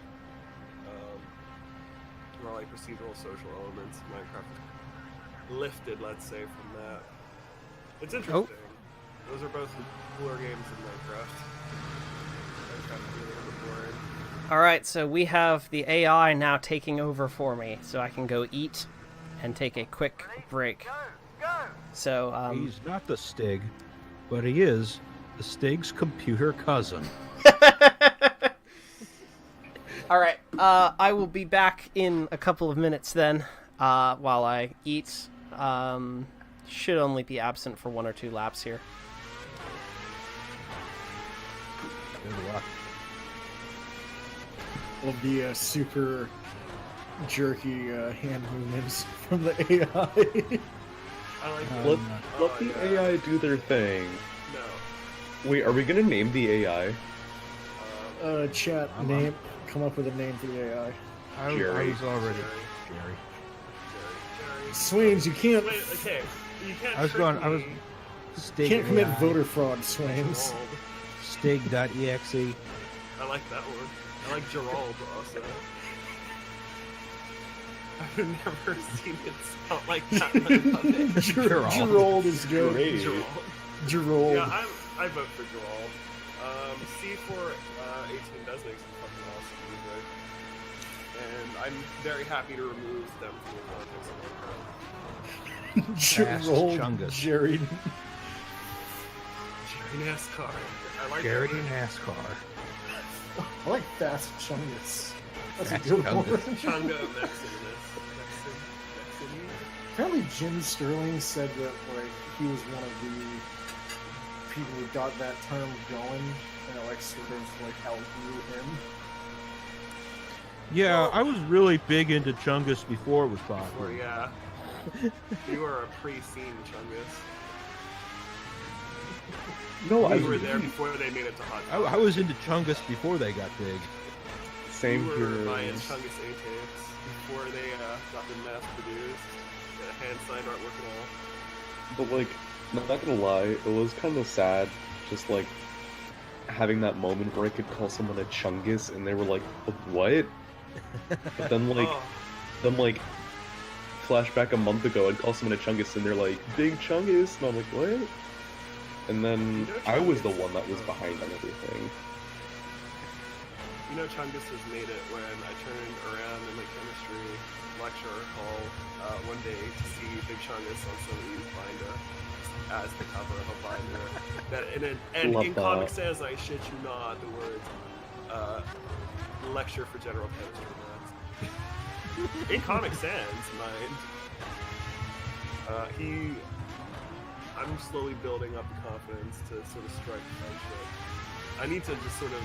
more like procedural social elements. Minecraft lifted, let's say, from that. It's interesting. Those are both cooler games in Minecraft. Minecraft really boring. Alright, so we have the AI now taking over for me, so I can go eat and take a quick break. So, He's not the Stig, but he is the Stig's computer cousin. Alright, I will be back in a couple of minutes then, while I eat. Should only be absent for 1 or 2 laps here. Good luck. Of the super jerky hand movements from the AI. I like Let, that. let the AI do their thing. No. Wait, are we gonna name the AI? Chat name. Come up with a name for the AI. I was already Jerry. Swains, you can't. Wait, okay. You can't. I was trick going. I was me. Stig Can't commit AI, voter fraud, Swains. Gerald. Stig.exe. I like that one. I like Gerald also. I've never seen it spelled like that. I love it. Gerald is good. Great. Gerald. Gerald. Yeah, I vote for Gerald. C418 does make some fucking awesome music. And I'm very happy to remove them from the context of Minecraft. Gerald. Chungus. Jerry. Jerry NASCAR. I like Jerry that. NASCAR. I like Fast Chungus. That's Fast a good Chungus. one. Chunga Maximus. Apparently, Jim Sterling said that he was one of the people who got that term going, and it sort of outgrew him. Yeah, I was really big into Chungus before it was popular. Yeah. You were a pre-scene Chungus. No, I You were there before they made it to Hot I was into Chungus before they got big. Same You were here. buying Chungus A-tapes before they got them mass-produced. Hand signed artwork and all. But not gonna lie, it was kind of sad, just having that moment where I could call someone a Chungus, and they were like, "What?" But then Oh, flashback a month ago, I'd call someone a Chungus, and they're like, "Big Chungus," and I'm like, "What?" And then You know I was the Chungus- one that was behind on everything. you know Chungus has made it when I turned around in my chemistry lecture hall one day to see Big Chungus on somebody's binder as the cover of a binder. And Love in that. Comic Sans, I shit you not, the words lecture for general chemistry maths. In Comic Sans, mind. I'm slowly building up the confidence to sort of strike a friendship. I need to just sort of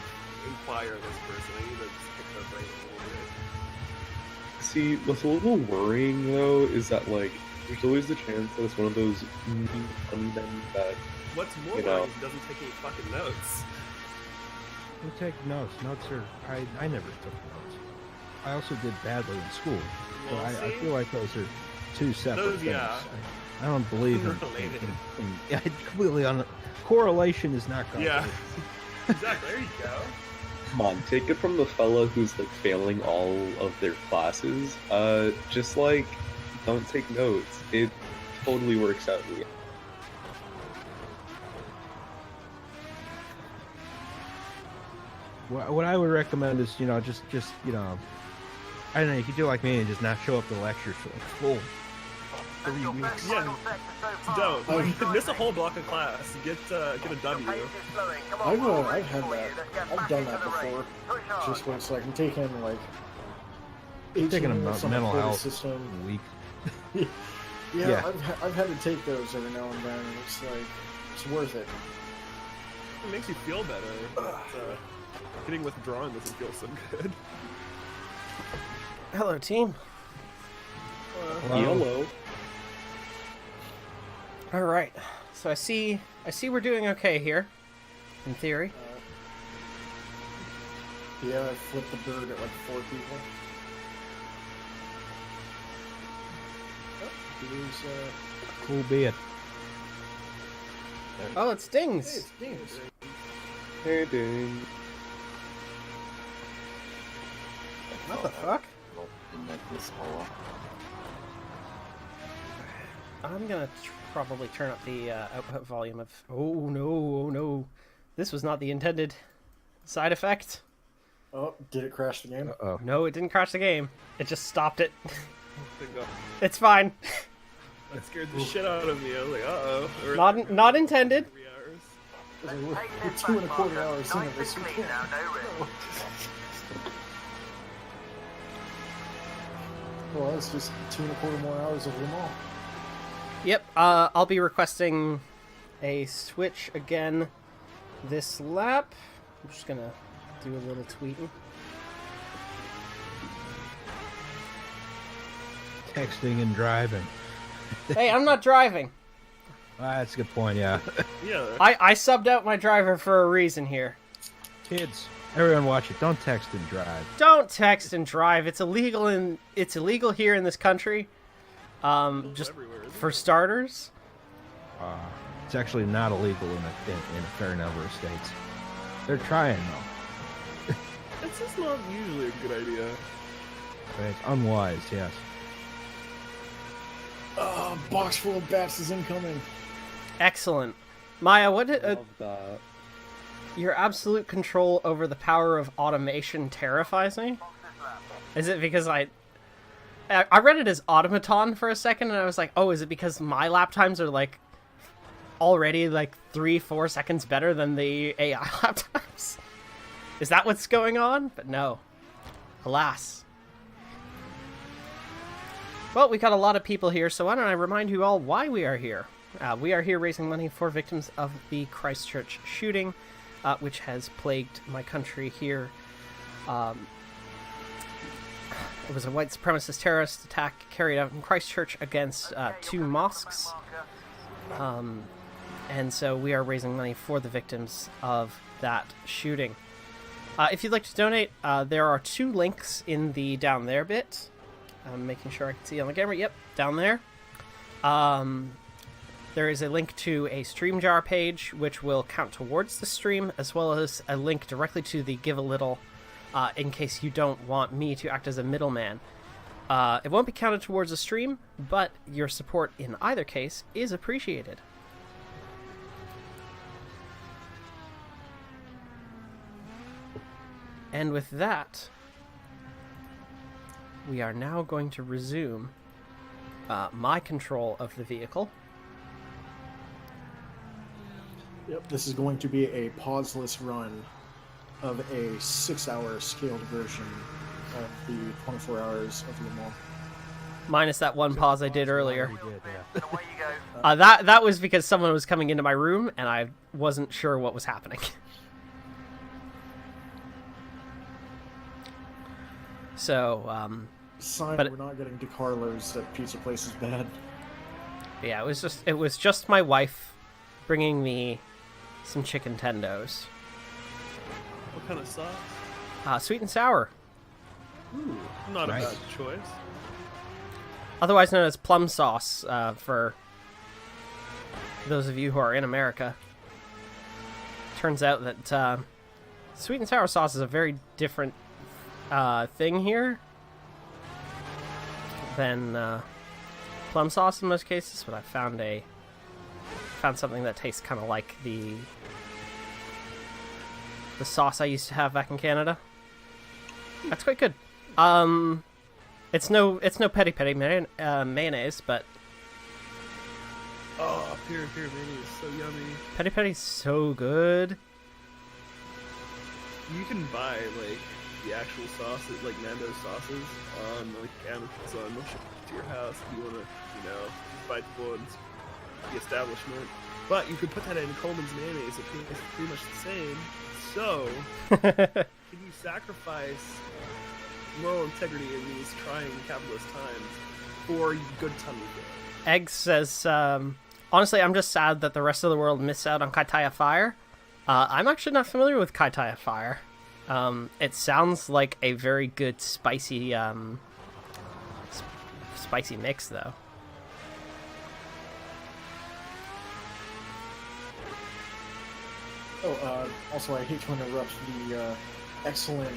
inquire this person. I need to just pick their brain a little bit. See, what's a little worrying though is that there's always the chance that it's one of those funny men that What's more You know. worrying is he doesn't take any fucking notes. Who take notes? Notes are. I never took notes. I also did badly in school. So Well, I see? feel like those are two separate Those, things. yeah. I don't believe in. Unrelated. Yeah, completely on. Correlation is not causation. Yeah. Exactly. There you go. come on, take it from the fella who's failing all of their classes. Just don't take notes. It totally works out. What I would recommend is, just I don't know, you could do like me and just not show up to lectures for full 3 Your weeks. best Yeah. final sector so far. Don't. Join Miss a me. whole block of class. Get a The W. pace is slowing. Come on, I've we're all I've ready had for you. that. Let's get I've back done into that the race. before. Push hard. Just when it's I'm taking 18 Taking a minutes on the mental quarter health system. week. Yeah, Yeah. I've had to take those every now and then, and it's worth it. It makes you feel better. But, getting withdrawn doesn't feel so good. Hello, team. Yellow. All right. So I see we're doing okay here, in theory. Yeah, I flipped the bird at 4 people. Oh, here's, Cool beard. Oh, it hey, stings. it's James. Hey, Dane. What the fuck? I'm gonna probably turn up the output volume of. Oh no! This was not the intended side effect. Did it crash the game? Oh. No, it didn't crash the game. It just stopped it. Think, It's fine. that scared the shit out of me. I was like, uh-oh. Not intended. 3 hours. We're Pace is 2 and a back, quarter Marcus. hours into Nice this and clean weekend. now, no risk. Well, it's just 2 and a quarter more hours of them all. Yep. I'll be requesting a switch again this lap. I'm just gonna do a little tweeting. Texting and driving. Hey, I'm not driving. That's a good point, yeah. Yeah. I subbed out my driver for a reason here. Kids. Everyone watch it. Don't text and drive. Don't text and drive. It's illegal here in this country. Just everywhere, isn't for starters. It's actually not illegal in a fair number of states. They're trying though. It's just not usually a good idea. But it's unwise, yes. Box full of bats is incoming. Excellent. Maya, what did, Love that. your absolute control over the power of automation terrifies me? Is it because I read it as automaton for a second, and I was like, oh, is it because my lap times are like already like 3-4 seconds better than the AI lap times? Is that what's going on? But no. Alas. Well, we got a lot of people here, so why don't I remind you all why we are here. We are here raising money for victims of the Christchurch shooting, which has plagued my country here. It was a white supremacist terrorist attack carried out in Christchurch against 2 mosques. And so we are raising money for the victims of that shooting. If you'd like to donate, there are 2 links in the down there bit. I'm making sure I can see on the camera. Yep, down there. There is a link to a StreamJar page, which will count towards the stream, as well as a link directly to the Give a Little, in case you don't want me to act as a middleman. It won't be counted towards the stream, but your support in either case is appreciated. And with that, we are now going to resume my control of the vehicle. Yep, this is going to be a pauseless run of a 6-hour scaled version of the 24 hours of Le Mans. Minus that one pause I did earlier. Away you go. That was because someone was coming into my room, and I wasn't sure what was happening. So, Sign but- we're not getting DeCarlo's at Pizza Place is bad. yeah, it was just my wife bringing me some chicken tendos. What kind of sauce? Sweet and sour, Ooh, not Nice. a bad choice. otherwise known as plum sauce, for those of you who are in America. Turns out that sweet and sour sauce is a very different thing here than plum sauce in most cases, but I found something that tastes kind of like the sauce I used to have back in Canada. That's quite good. It's no peri peri mayonnaise, but Oh, peri peri mini is so yummy. peri peri's so good. You can buy like the actual sauces, like Nando's sauces, on like Amazon. They'll ship it to your house if you wanna, bite the ones, the establishment. But you could put that in Coleman's mayonnaise. It tastes pretty much the same. So, can you sacrifice moral integrity in these trying capitalist times for good tummy fare? Egg says, honestly, I'm just sad that the rest of the world missed out on Kaitaya Fire. I'm actually not familiar with Kaitaya Fire. It sounds like a very good spicy, spicy mix, though. Also, I hate to interrupt the excellent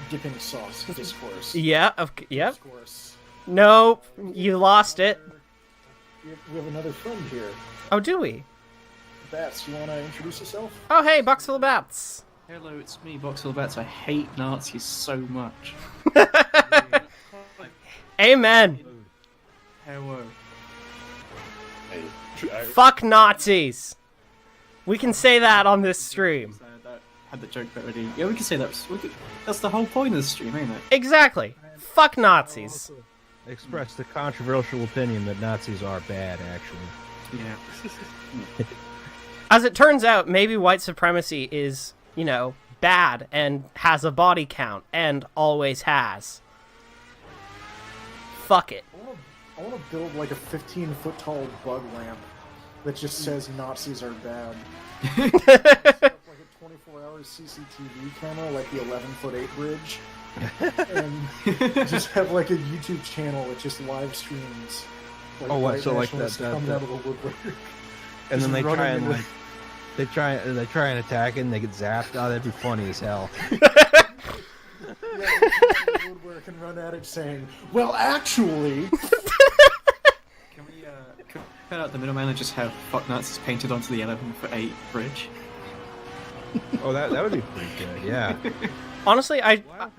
dipping sauce discourse. Yeah, yep. Discourse. Nope, you lost it. We have another friend here. Oh, do we? Bats, you want to introduce yourself? Oh, hey, Boxful of Bats. Hello, it's me, Boxall Bats. I hate Nazis so much. Amen. Hello. Fuck Nazis. We can say that on this stream. Had the joke already. Yeah, we can say that. That's the whole point of the stream, ain't it? Exactly. Fuck Nazis. Express the controversial opinion that Nazis are bad, actually. Yeah. As it turns out, maybe white supremacy is, bad and has a body count and always has. Fuck it. I want to build like a 15-foot tall bug lamp that just says Nazis are bad. Like a 24-hour CCTV camera, like the 11'8" bridge, and just have like a YouTube channel that just live streams. Like, Oh, what? white So like nationalists that- coming out of the woodwork. And then Just they try running and into- like they try and attack it and they get zapped. Oh, that'd be funny as hell. Yeah, they come out of the woodwork and run at it saying, "Well, actually." Can we cut out the middleman and just have fuck Nazis painted onto the 11'8" bridge? Oh, that would be pretty good. Yeah. Honestly, Well,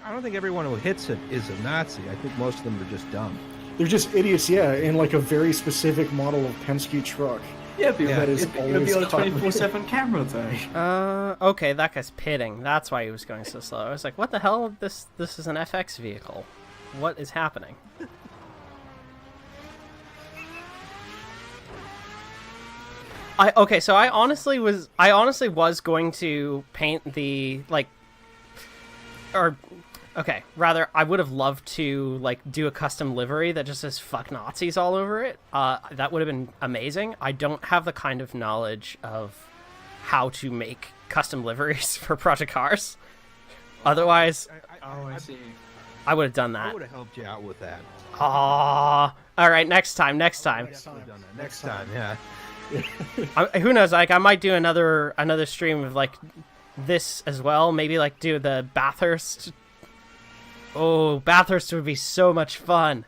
I don't think everyone who hits it is a Nazi. I think most of them are just dumb. They're just idiots, yeah, in like a very specific model of Penske truck. Yeah, but That is it'll be always on a top. 24/7 camera though. okay, that guy's pitting. That's why he was going so slow. I was like, what the hell? This is an FX vehicle. What is happening? So I honestly was going to paint the rather I would have loved to like do a custom livery that just says fuck Nazis all over it. That would have been amazing. I don't have the kind of knowledge of how to make custom liveries for Project Cars. Otherwise, I see. I would have done I that. would have helped you out with that. All right, next time. Next time, yeah. Who knows? Like, I might do another stream of like this as well. Maybe like do the Bathurst. Oh, Bathurst would be so much fun.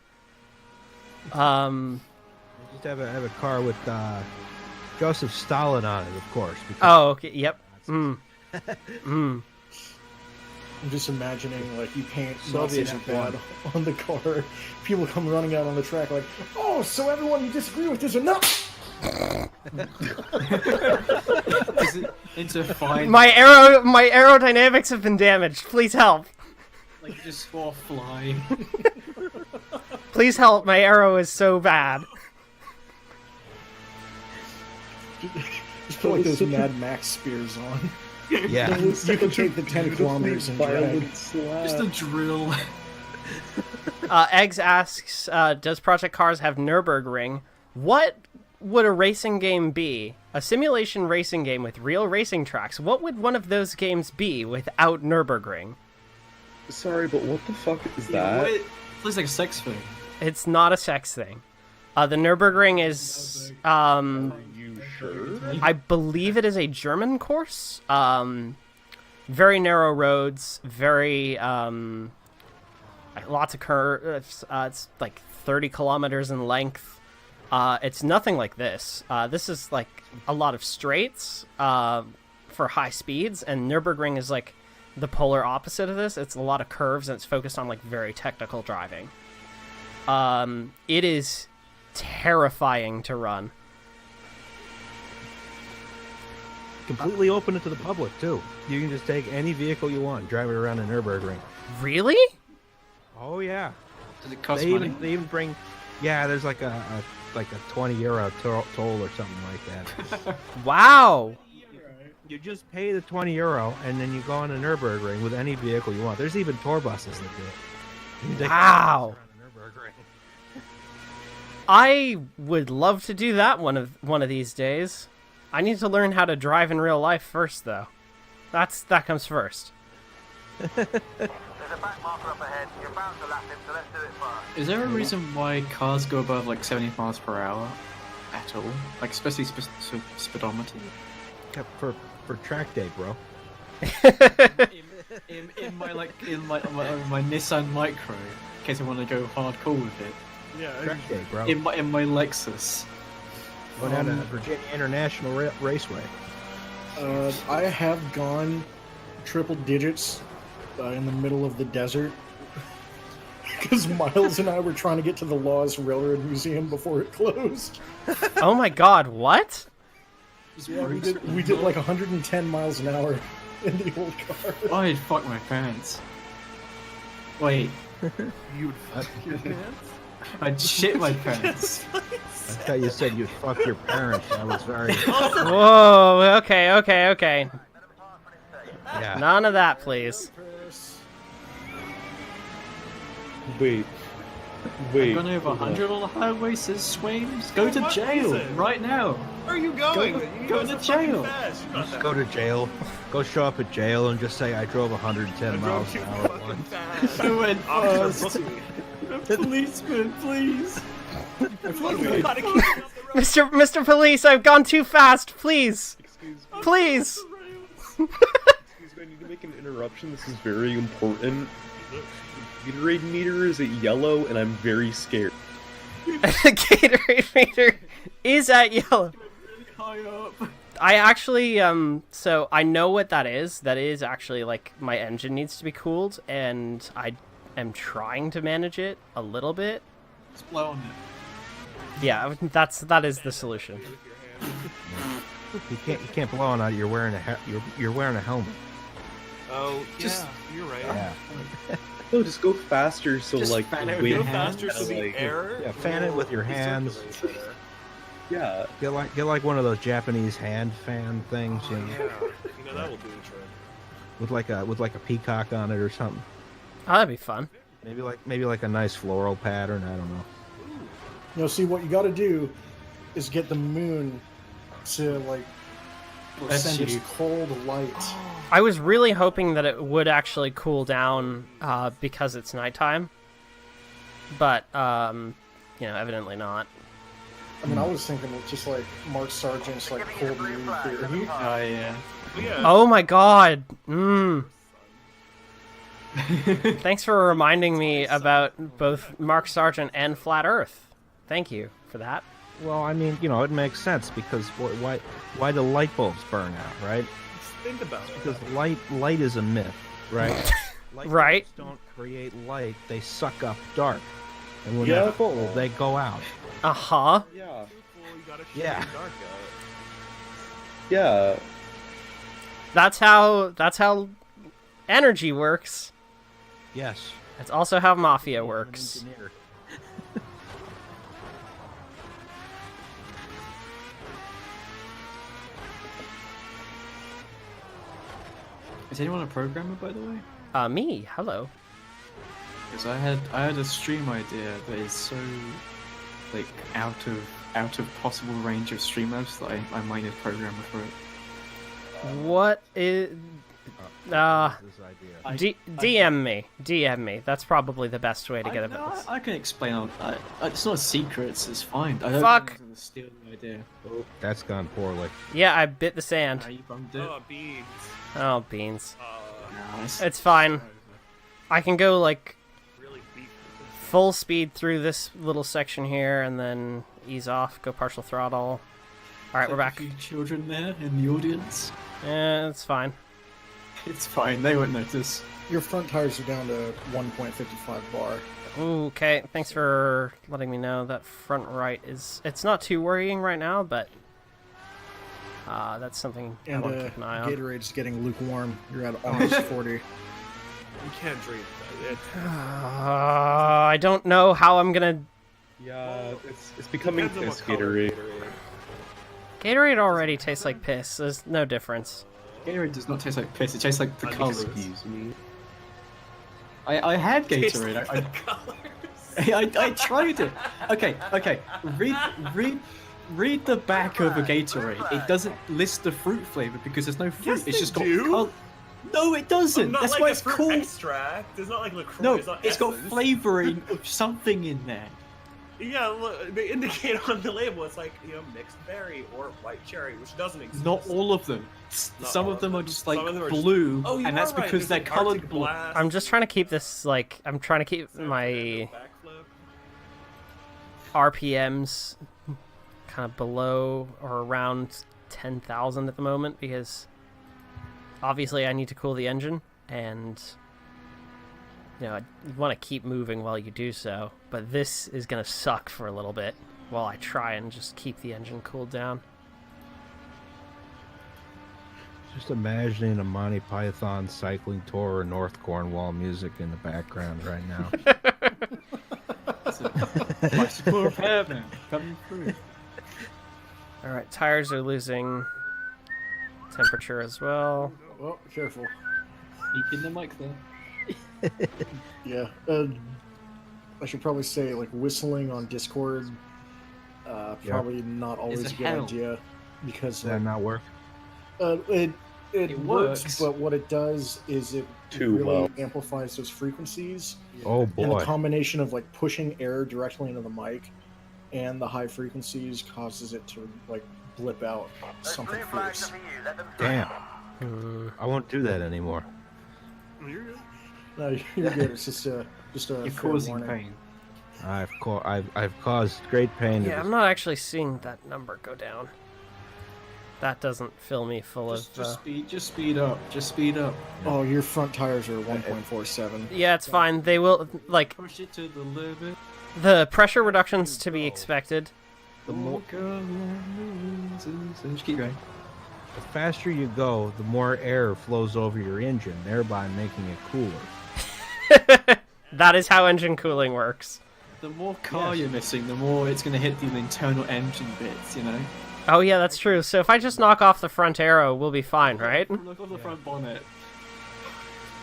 Just have a car with Joseph Stalin on it, of course. Because Oh, okay. Yep. I'm just imagining, like, you paint Soviet Nazis F1. bad on the car. People come running out on the track like, "Oh, so everyone you disagree with is enough." Is it into fine? My aerodynamics have been damaged. Please help. Like you just saw fly. Please help. My arrow is so bad. Just put like those Mad Max spears on. yeah. You can take the 10 kilometers and drag. violent slap. Just a drill. Eggs asks, does Project Cars have Nürburgring? What would a racing game be? A simulation racing game with real racing tracks. What would one of those games be without Nürburgring? Sorry, but what the fuck is Yeah, that? it looks like a sex thing. It's not a sex thing. The Nürburgring is, You sure? I believe it is a German course. Very narrow roads, very, lots of curves. It's like 30 kilometers in length. It's nothing like this. This is like a lot of straights for high speeds, and Nürburgring is like the polar opposite of this. It's a lot of curves, and it's focused on like very technical driving. It is terrifying to run. Completely open it to the public too. You can just take any vehicle you want, drive it around a Nürburgring. Really? Oh yeah. Does it cost They money? even bring. Yeah, there's like a €20 toll or something like that. Wow. You just pay the €20 and then you go on a Nürburgring with any vehicle you want. There's even tour buses that do it. You can take Wow. around a Nürburgring. I would love to do that one of these days. I need to learn how to drive in real life first, though. That comes first. There's a back marker up ahead. You're bound to lap him, so let's do it first. Is there a reason why cars go above like 70 miles per hour at all? Like especially speedometer? Yeah, for track day, bro. in my Nissan Micro, in case I want to go hardcore with it. Track day, bro. In my Lexus. Going down to Virginia International Raceway. I have gone triple digits in the middle of the desert because Miles and I were trying to get to the Laws Railroad Museum before it closed. Oh my god, what? Yeah, we did like 110 miles an hour in the old car. I'd fuck my pants. Wait, You'd fuck your pants? I'd shit my pants. I thought you said you'd fuck your parents. I was very. Whoa, okay. Yeah. None of that, please. Wait. I've gone over 100 on the highway, says Swains. Go to jail right now. Where are you going? Go to jail. Just go to jail. Go show up at jail and just say I drove 110 miles an hour once. I went fast. Officer, Policeman, please. Mr. Police, I've gone too fast. Please, please. Excuse me, I need to make an interruption. This is very important. Gatorade meter is at yellow, and I'm very scared. Gatorade meter is at yellow. High up. I actually, so I know what that is. That is actually, like, my engine needs to be cooled, and I am trying to manage it a little bit. Let's blow on it. Yeah, that is the solution. You can't blow on it. You're wearing a helmet. Oh, Just- yeah, you're right. Yeah. No, just go faster so, Just like, fan it the with your wind Go faster so the like, air. Yeah, fan it with your hands. circulates better. Yeah. Get like one of those Japanese hand fan things, Oh, you know, yeah. That will do the trick. with like a peacock on it or something. Oh, that'd be fun. Maybe like a nice floral pattern. I don't know. You know, see, what you got to do is get the moon to, like, Bless send its you. cold light. I was really hoping that it would actually cool down because it's nighttime, but evidently not. I mean, I was thinking it's just like Mark Sargent's like cold moon theory. Oh yeah. Yeah. Oh my god. Thanks for reminding me about both Mark Sargent and Flat Earth. Thank you for that. Well, I mean, it makes sense because why do light bulbs burn out, right? Think about it. Because light is a myth, right? Light Right. bulbs don't create light; they suck up dark, and when Yeah. they're full, they go out. Uh-huh. Yeah. Well, you gotta shoot Yeah. the dark out. Yeah. That's how energy works. Yes. It's also how mafia works. Engineer. Is anyone a programmer, by the way? Me. Hello. Because I had a stream idea that is so like out of possible range of Streamlabs that I might need a programmer for it. What is... This idea. DM me. That's probably the best way to get no, about this. I can explain. It's not a secret. It's fine. I don't Fuck. want to steal the idea. Oh, that's gone poorly. Yeah, I bit the sand. Now you bummed it. Oh, beads. Oh, beans. No, It's fine. I can go, like, Really beat. full speed through this little section here and then ease off, go partial throttle. Alright, we're back. A few children there in the audience. Yeah, it's fine. It's fine. They won't notice. Your front tires are down to 1.55 bar. Ooh, okay, thanks for letting me know that front right is... It's not too worrying right now, but... that's something I And want to keep an eye on. Gatorade's getting lukewarm. You're at almost 40. You can't drink that. I don't know how I'm gonna... Yeah, it's becoming Depends on piss what color Gatorade. Gatorade already tastes like piss. There's no difference. Gatorade does not taste like piss. It tastes like the colors. Excuse me. I had Tastes Gatorade. like I, the colors. I tried it. Okay. Read the back of a Gatorade. It doesn't list the fruit flavor because there's no fruit. Yes, it's they just do. got color. No, it doesn't. Not That's like why the it's fruit called. extract. It's not like LaCroix. No, it's not it's got essence. flavoring of something in there. Yeah, look, they indicate on the label it's like, mixed berry or white cherry, which doesn't exist. Not all of them. Not Some all of them are just like Some of them are just- blue, Oh, you and that's are right. because There's, they're like, Arctic colored blue. Blast, I'm just trying to keep this, like... I'm trying to keep my backflip. RPMs kind of below or around 10,000 at the moment because obviously I need to cool the engine and I want to keep moving while you do so, but this is going to suck for a little bit while I try and just keep the engine cooled down. Just imagining a Monty Python cycling tour or North Cornwall music in the background right now. Bicycle repairman coming through. Alright, tires are losing temperature as well. Oh, careful. Keeping the mic there. Yeah. I should probably say, like, whistling on Discord, probably not always a a good hell. idea. because Does that not work? it It works, works. but what it does is it Too really well. amplifies those frequencies. Oh And the boy. combination of like pushing air directly into the mic and the high frequencies causes it to like blip out Those something blue flags are fierce. for you. Let them through. Damn. I won't do that anymore. You're good. No, you're good. It's just a You're fair causing warning. pain. I've caused great pain. to Yeah, this- I'm not actually seeing that number go down. That doesn't fill me full Just of. speed up. Just speed up. Oh, your front tires are 1.47. Yeah, it's fine. They will like Push it to the limit. the pressure reductions to be expected. The more, Just keep going. the faster you go, the more air flows over your engine, thereby making it cooler. That is how engine cooling works. The more car Yes. you're missing, the more it's going to hit the internal engine bits, you know? Oh yeah, that's true. So if I just knock off the front arrow, we'll be fine, right? Look on the front bonnet.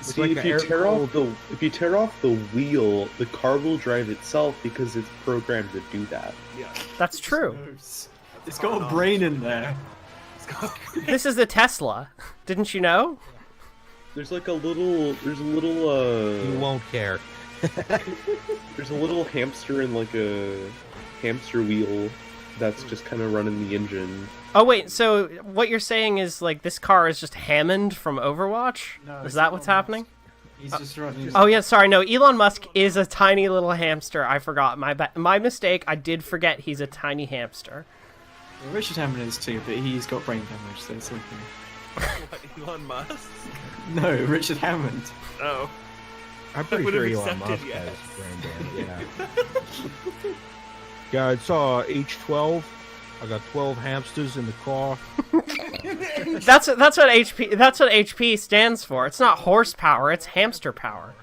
See, like if an you air-cooled- if you tear off the wheel, the car will drive itself because it's programmed to do that. Yeah. That's true. It's got a brain in there. This is a Tesla. Didn't you know? There's like a little, You won't care. there's a little hamster and like a hamster wheel that's just kind of running the engine. Oh wait, so what you're saying is like this car is just Hammond from Overwatch? No, Is it's that Elon what's Musk. happening? He's just running. Oh yeah, sorry. No, Elon Musk is a tiny little hamster. I forgot. My mistake. I did forget he's a tiny hamster. Well, Richard Hammond is too, but he's got brain damage, so it's okay. What, Elon Musk? No, Richard Hammond. Oh. I'm pretty would've sure Elon accepted Musk yes. has brain damage. Yeah. Yeah, I saw H12. I got 12 hamsters in the car. That's what HP. That's what HP stands for. It's not horsepower. It's hamster power.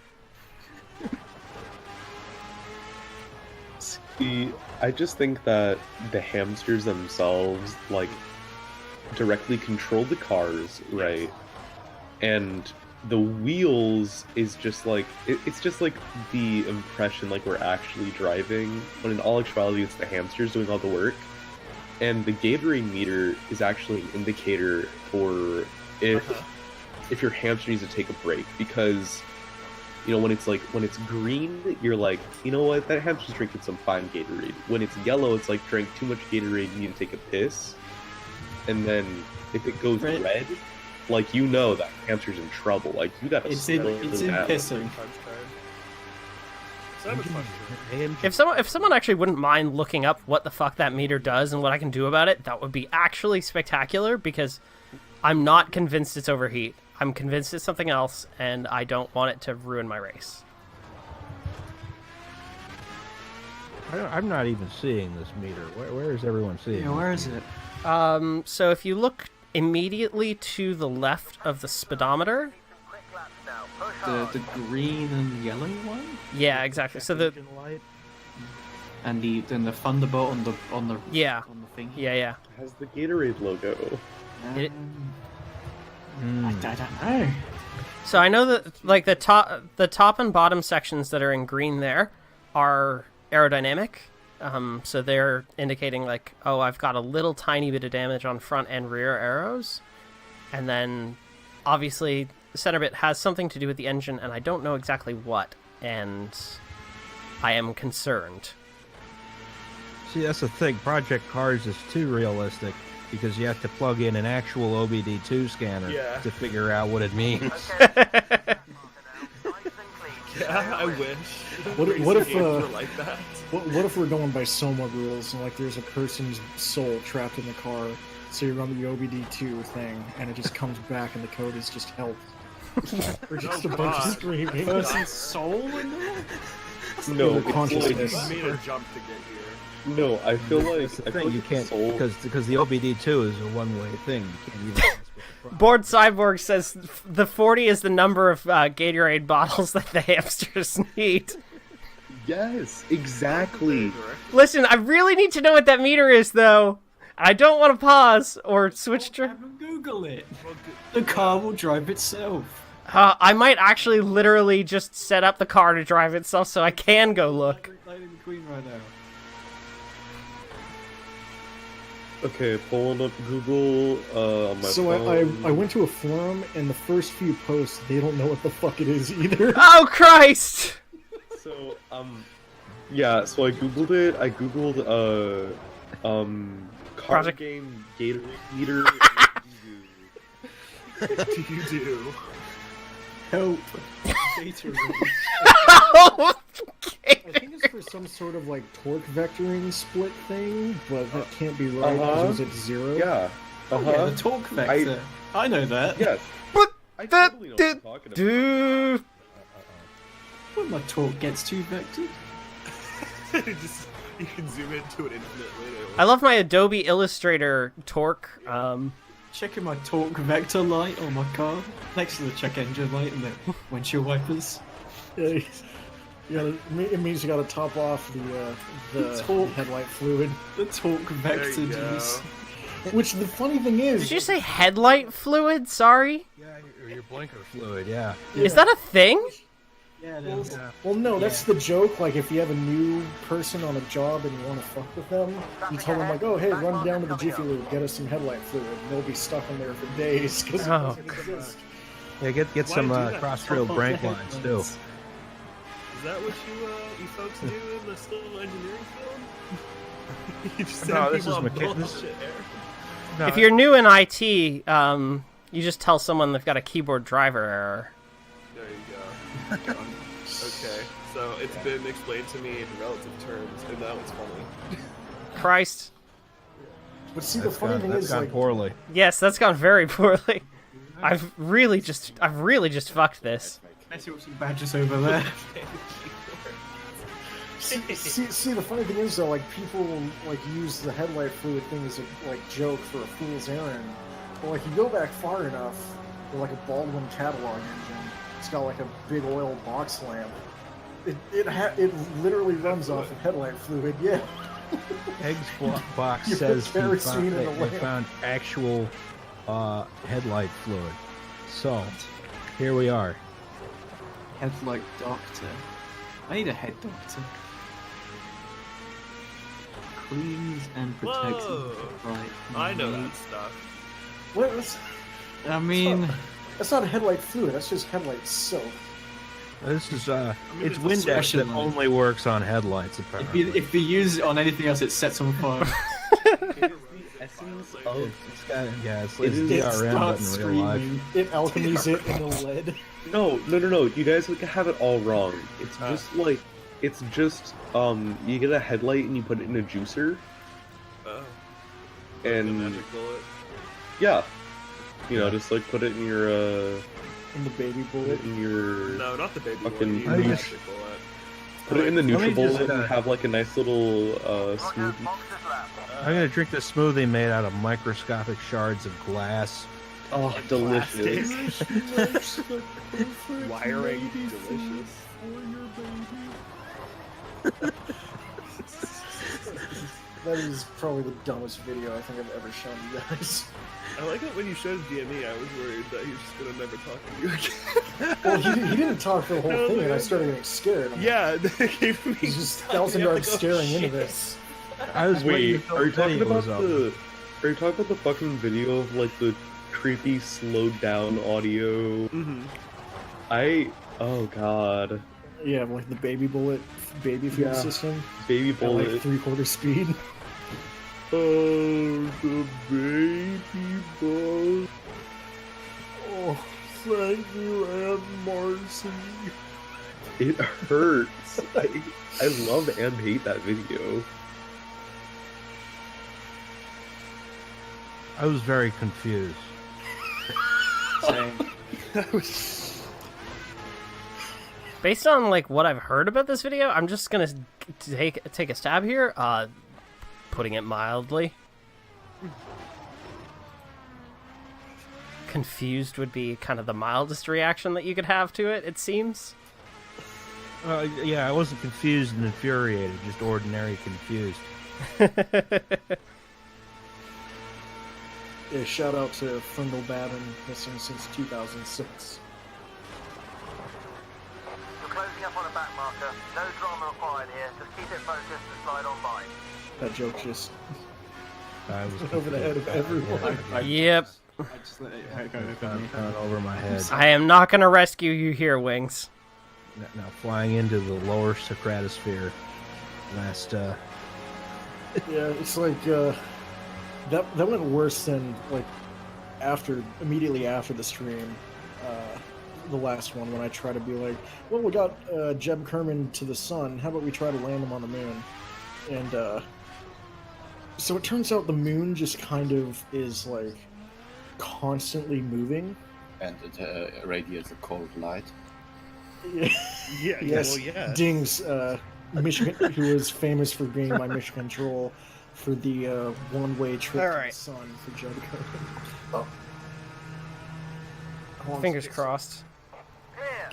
See, I just think that the hamsters themselves, like, directly control the cars, right? And the wheels is just like, it's just like the impression like we're actually driving, when in all actuality it's the hamsters doing all the work. And the Gatorade meter is actually an indicator for if your hamster needs to take a break, because you know, when it's green, you're like, you know what, that hamster's drinking some fine Gatorade. When it's yellow, it's like drank too much Gatorade, you need to take a piss. And then if it goes red, like, you know that hamster's in trouble. Like, you gotta It's in that. pissing. So much fun. If someone actually wouldn't mind looking up what the fuck that meter does and what I can do about it, that would be actually spectacular, because I'm not convinced it's overheat. I'm convinced it's something else, and I don't want it to ruin my race. I'm not even seeing this meter. Where is everyone seeing Yeah, this where is meter? it? So if you look immediately to the left of the speedometer, Quick laps now. Push hard. The green and yellow one, yeah, exactly. So the Engine light? and the Thunderbolt on the yeah, on the thing. yeah. Has the Gatorade logo. It- I don't know. So I know that like the top and bottom sections that are in green there are aerodynamic. So they're indicating like, oh, I've got a little tiny bit of damage on front and rear arrows. And then obviously the center bit has something to do with the engine, and I don't know exactly what, and I am concerned. See, that's the thing. Project Cars is too realistic because you have to plug in an actual OBD2 scanner Yeah. to figure out what it means. Okay. Nice and clean. Yeah, I wish. What Racing if, games were uh, like that? What if we're going by Soma rules and like there's a person's soul trapped in the car, so you run the OBD2 thing and it just comes back and the code is just help. Or just a bunch of God. screaming. Person's soul in there? No, The it's consciousness. like, You made a jump to get here. no, I feel like That's the I feel thing. like You the can't soul- because the OBD2 is a one-way thing. You can't even mess with the product. Board Cyborg says the 40 is the number of Gatorade bottles that the hamsters need. Yes, exactly. Listen, I really need to know what that meter is, though. I don't want to pause or switch to... Have them Google it. The car will drive itself. I might actually literally just set up the car to drive itself so I can go look. Lightning McQueen right now. Okay, pulling up Google on my So phone. I went to a forum, and the first few posts, they don't know what the fuck it is either. Oh Christ! So yeah. So I googled it. I googled card Project- game Gatorade meter. What do you do? Help. Gatorade. I think it's for some sort of like torque vectoring split thing, but that can't be right because it was at 0. Yeah. Yeah, the torque vector. I know that. Yes. But I that totally know what did you're talking about. do. When my torque gets too vectored. Just you can zoom into it infinitely. I love my Adobe Illustrator torque. Checking my torque vector light on my car next to the check engine light and the windshield wipers. Yeah, it means you gotta top off the torque. headlight fluid. The torque There vector you go. juice. Which the funny thing is, Did you say headlight fluid? Sorry. Yeah, your blinker fluid. Yeah. Is that a thing? Yeah, it is. well, no, that's the joke. Like, if you have a new person on a job and you want to fuck with them, you tell them like, "Oh, hey, run down to the Jiffy Lube, get us some headlight fluid." And they'll be stuck in there for days because Oh, it doesn't exist. Yeah, get some do that? cross-trail brake lines too. Is that what you folks do in the civil engineering field? You just No, send this people is on this- bullshit air? No, if you're new in IT, you just tell someone they've got a keyboard driver error. There you go. Okay, so it's been explained to me in relative terms, and now it's funny. Christ. But see, the that's funny thing that's is, gone like, poorly. Yes, that's gone very poorly. I've really just fucked this. Messing with some badges over there. see, the funny thing is though, like people like use the headlight fluid thing as a like joke for a fool's errand. But like you go back far enough, with like a Baldwin catalog engine, it's got like a big oil box lamp. It literally runs off of headlight fluid. Yeah. Eggs box You says put kerosene in the they lamp. found actual headlight fluid. So here we are. Headlight doctor. I need a head doctor. Cleans and protects. Whoa. Right. I know that stuff. What? I mean, That's not a headlight fluid. That's just headlight soap. This is mean, it's it's a Windex that special- only works on headlights apparently. if you use it on anything else, it sets on fire. Essence Oh, of it's got, yeah, it's It is- DRM but Starts in real life. screaming. It alchemies it in the lead. no. You guys have it all wrong. It's just like you get a headlight and you put it in a juicer, Oh. and The magic bullet. yeah, just like put it in your In the baby bullet. No, not the baby Fucking bullet. The nice. magic bullet. put it in the Let me NutriBullet just, and have like a nice little smoothie. Monster's lap. I'm gonna drink this smoothie made out of microscopic shards of glass. Oh, delicious! Wiring delicious. That is probably the dumbest video I think I've ever shown you guys. I like it when you showed DME. I was worried that he was just gonna never talk to you again. Well, he didn't talk for the whole No, thing, and I man. started getting scared. I'm like, Yeah, they gave me. he's just stuff, Nelson and I'm Yard like, oh, staring into shit. this. I was waiting Wait, until are you the talking video about was up. Are you talking about the fucking video of like the creepy slowed down audio? Mhm. Oh god, Yeah, like the baby bullet baby fuel Yeah. system baby at bullet. like 3/4 speed. Oh, the baby bullet. Oh, thank you, Aunt Marcy. It hurts. I love and hate that video. I was very confused. Same. Based on like what I've heard about this video, I'm just gonna take a stab here. Putting it mildly. Confused would be kind of the mildest reaction that you could have to it. It seems. Yeah, I wasn't confused and infuriated, just ordinary confused. Yeah, shout out to Frindle Babin, missing since 2006. You're closing up on a back marker. No drama required here. Just keep it focused and slide on by. That joke just I was over the head of everyone. Yep. I just let it go over me. gone over my head. I am not going to rescue you here, Wings. Now flying into the lower stratosphere. Last Yeah, it's like that went worse than like immediately after the stream, the last one when I tried to be like, well, we got Jeb Kerman to the sun. How about we try to land him on the moon? And so it turns out the moon just kind of is like constantly moving. And it radiates a cold light. Yeah, Yes, well, yeah. Dings, Michigan, who is famous for being my Michigan troll for the one-way trip All to right. the sun for Jeb Kerman. Oh. Fingers crossed. Here,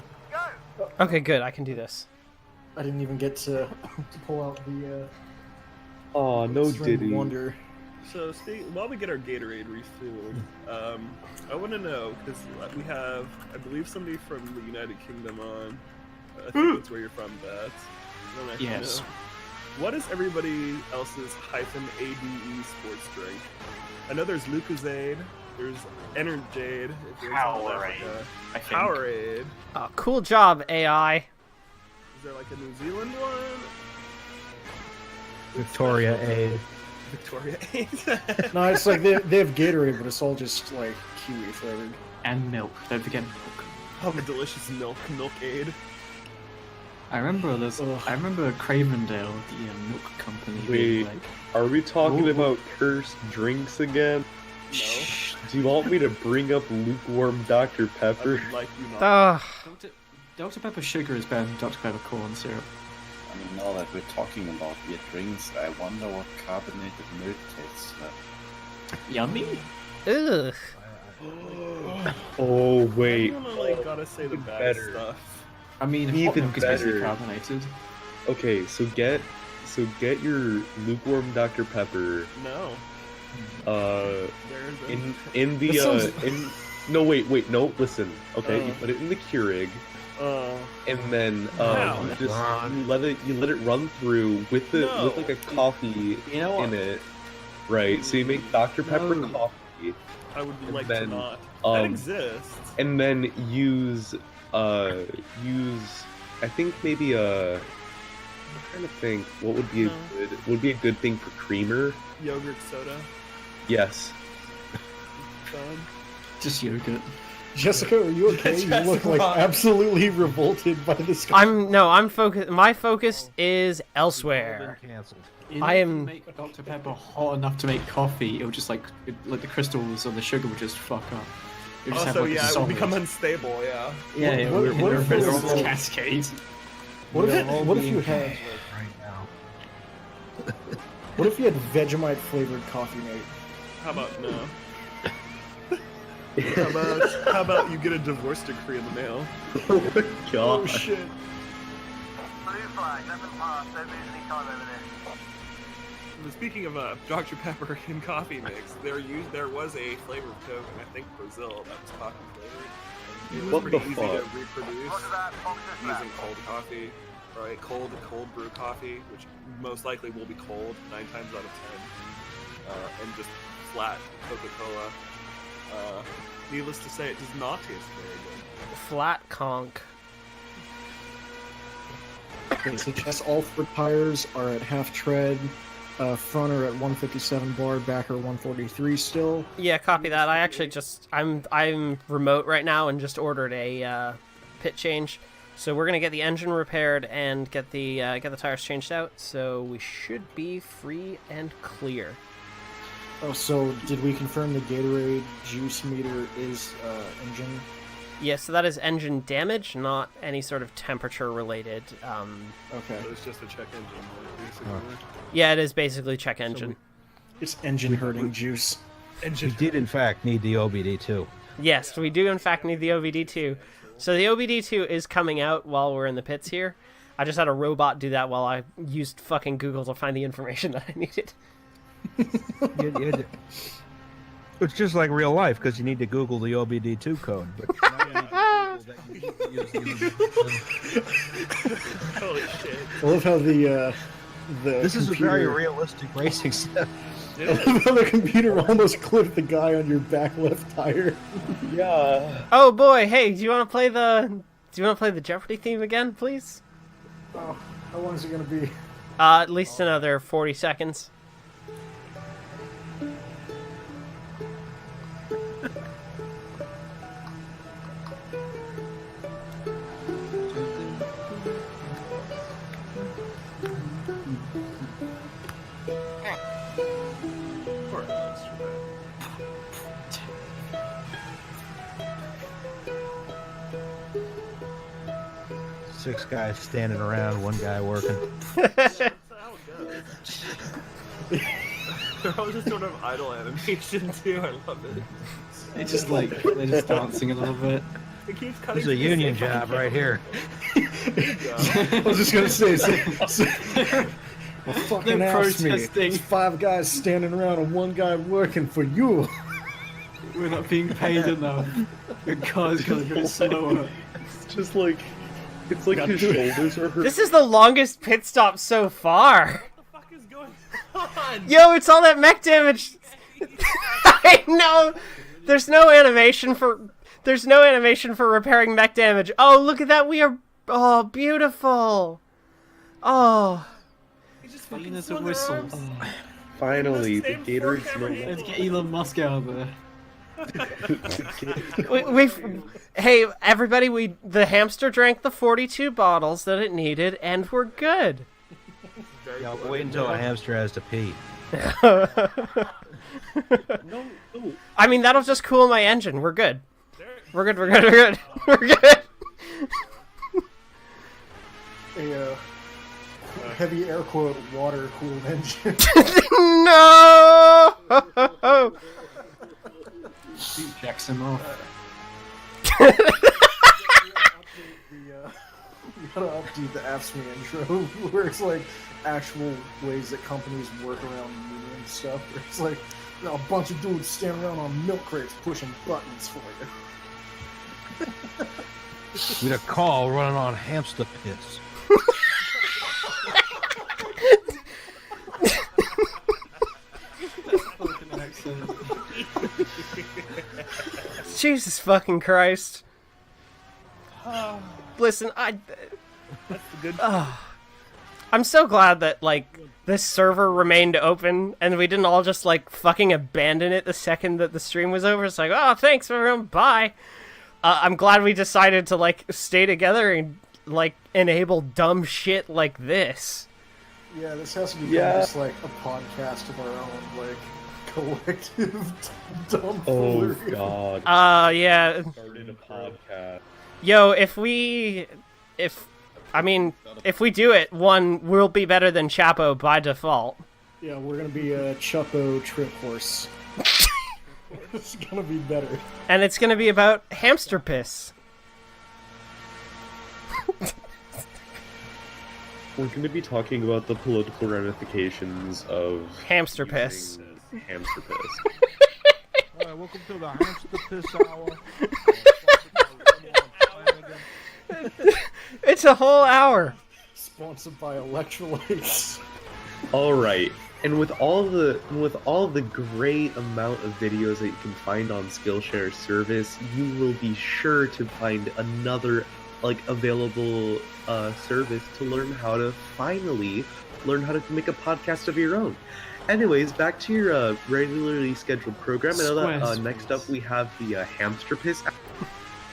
go! Okay, good. I can do this. I didn't even get to pull out the Oh, no String Diddy. Wonder. So, while we get our Gatorade refueled, I want to know, because we have, I believe, somebody from the United Kingdom on. I think that's where you're from, Bats. I don't actually Yes. know. What is everybody else's -ADE sports drink? I know there's Lucozade, there's Energade, if you're in South Powerade, Africa. I think. Powerade. Oh, cool job, AI. Is there like a New Zealand one? Victoria Aid. Victoria. No, it's like they have Gatorade, but it's all just like kiwi flavored. And milk. Don't forget milk. Oh, the delicious Milkade. I remember Ugh. I remember Cravendale, the milk company. Wait. being like, Are we talking Ooh. about cursed drinks again? No. Do you want me to bring up lukewarm Dr. I Pepper? would like you not. Ugh. Dr. Pepper sugar is better than Dr. Pepper corn syrup. I mean, now that we're talking about weird drinks, I wonder what carbonated milk tastes like. Yummy? Ugh. Oh, wait. I kinda, like, gotta say the Even bad better. stuff. I mean, hot Even milk is basically better. carbonated. Okay, so get your lukewarm Dr. Pepper No. uh There's in the That sounds- in no wait no listen, okay, you Oh. put it in the Keurig Oh. and then Wow. you just you let it run through with No. with like a coffee You know what? in it, right? So you make Dr. Pepper No. coffee I would And like then, to not. um, That exists. and then use I think maybe I'm trying to think what would be No. a good thing for creamer. Yogurt soda. Yes. Fun. Just yogurt. Jessica, are you okay? You Jessica. look like absolutely revolted by this. I'm focused. My focus is elsewhere. Cancelled. I If am- you make Dr. Pepper hot enough to make coffee, it will just like the crystals of the sugar will just fuck up. You'll just Also, have like yeah, a it will solid. become unstable, yeah. Yeah, What- it what- will what if it it will was- cascade. What We'll if all what if be you in had right now. what if you had Vegemite flavored coffee mate? How about no? How about you get a divorce decree in the mail? Oh my Oh god. shit! Blue flag, let them pass. Don't lose any time over this. Speaking of Dr. Pepper and coffee mix, there was a flavor of Coke in I think Brazil that was coffee flavored. It was What pretty the easy fuck? to reproduce Roger that, Foxes left. using cold coffee, right? Cold brew coffee, which most likely will be cold 9 times out of 10, and just flat Coca-Cola. Needless to say, it does not taste very good. Flat conk. Okay, so just all four tires are at half tread. Front are at 157 bar, back are 143 still. Yeah, copy that. I actually I'm remote right now and just ordered a pit change, so we're gonna get the engine repaired and get the tires changed out. So we should be free and clear. Oh, so did we confirm the Gatorade juice meter is engine? Yeah, so that is engine damage, not any sort of temperature related. Okay, So it's just a check engine, like, basically. Yeah, it is basically check engine. it's engine hurting juice. We did, in fact, need the OBD2. Yes, we do in fact need the OBD2. So the OBD2 is coming out while we're in the pits here. I just had a robot do that while I used fucking Google to find the information that I needed. It's just like real life, because you need to Google the OBD2 code. But now you need to Google that you need to use the Holy shit. I love how the This is a very computer- realistic racing set. The computer almost clipped the guy on your back left tire. Yeah. Oh boy, hey, do you want to play the Jeopardy theme again, please? Oh, how long is it gonna be? At least another 40 seconds. Poor monster, man. Six guys standing around, one guy working. That's how it goes. They're all just sort of idle animation too. I love it. They just they're just dancing a little bit. It keeps cutting. This is a to the union same job fucking right here. I was just gonna say, well, fucking They're ask me. protesting. It's 5 guys standing around and 1 guy working for you. We're not being paid enough. The car's gonna go slower. It's just like, it's like his shoulders are hurt. This is the longest pit stop so far. What the fuck is going on? Yo, it's all that mech damage. I know. There's no animation for repairing mech damage. Oh, look at that. We are beautiful. Oh. He's just Clean fucking as a swung whistle. arms. Finally, the Same Gators fork no every Let's longer. get Elon Musk out of there. Hey, everybody, the hamster drank the 42 bottles that it needed, and we're good. Yeah, wait until a hamster has to pee. No, no. I mean, that'll just cool my engine. We're good. We're good. We're good. We're good. We're good. A heavy air quote water cooled engine. No. Jacks him off. You gotta update the AFSMI intro where it's like actual ways that companies work around union stuff. Where it's like a bunch of dudes standing around on milk crates pushing buttons for you. We had a call running on hamster piss. Jesus fucking Christ. Listen, I'm so glad that, like, this server remained open and we didn't all just, like, fucking abandon it the second that the stream was over. It's like, oh, thanks everyone, bye. I'm glad we decided to, like, stay together and, like, enable dumb shit like this. Yeah, this has to be just like a podcast of our own, like, collective dumb Oh foolery. God. Yeah. Started a podcast. Yo, if we do it, we'll be better than Chapo by default. Yeah, we're gonna be a Chuppo trip horse. It's gonna be better. And it's gonna be about hamster piss. We're going to be talking about the political ramifications of Hamster piss. using hamster piss. Alright, welcome to the hamster piss hour. It's a whole hour. Sponsored by electrolytes. All right, and with all the great amount of videos that you can find on Skillshare service, you will be sure to find another available service to learn how to make a podcast of your own. Anyways, back to your regularly scheduled program. I know that next up we have the hamster piss.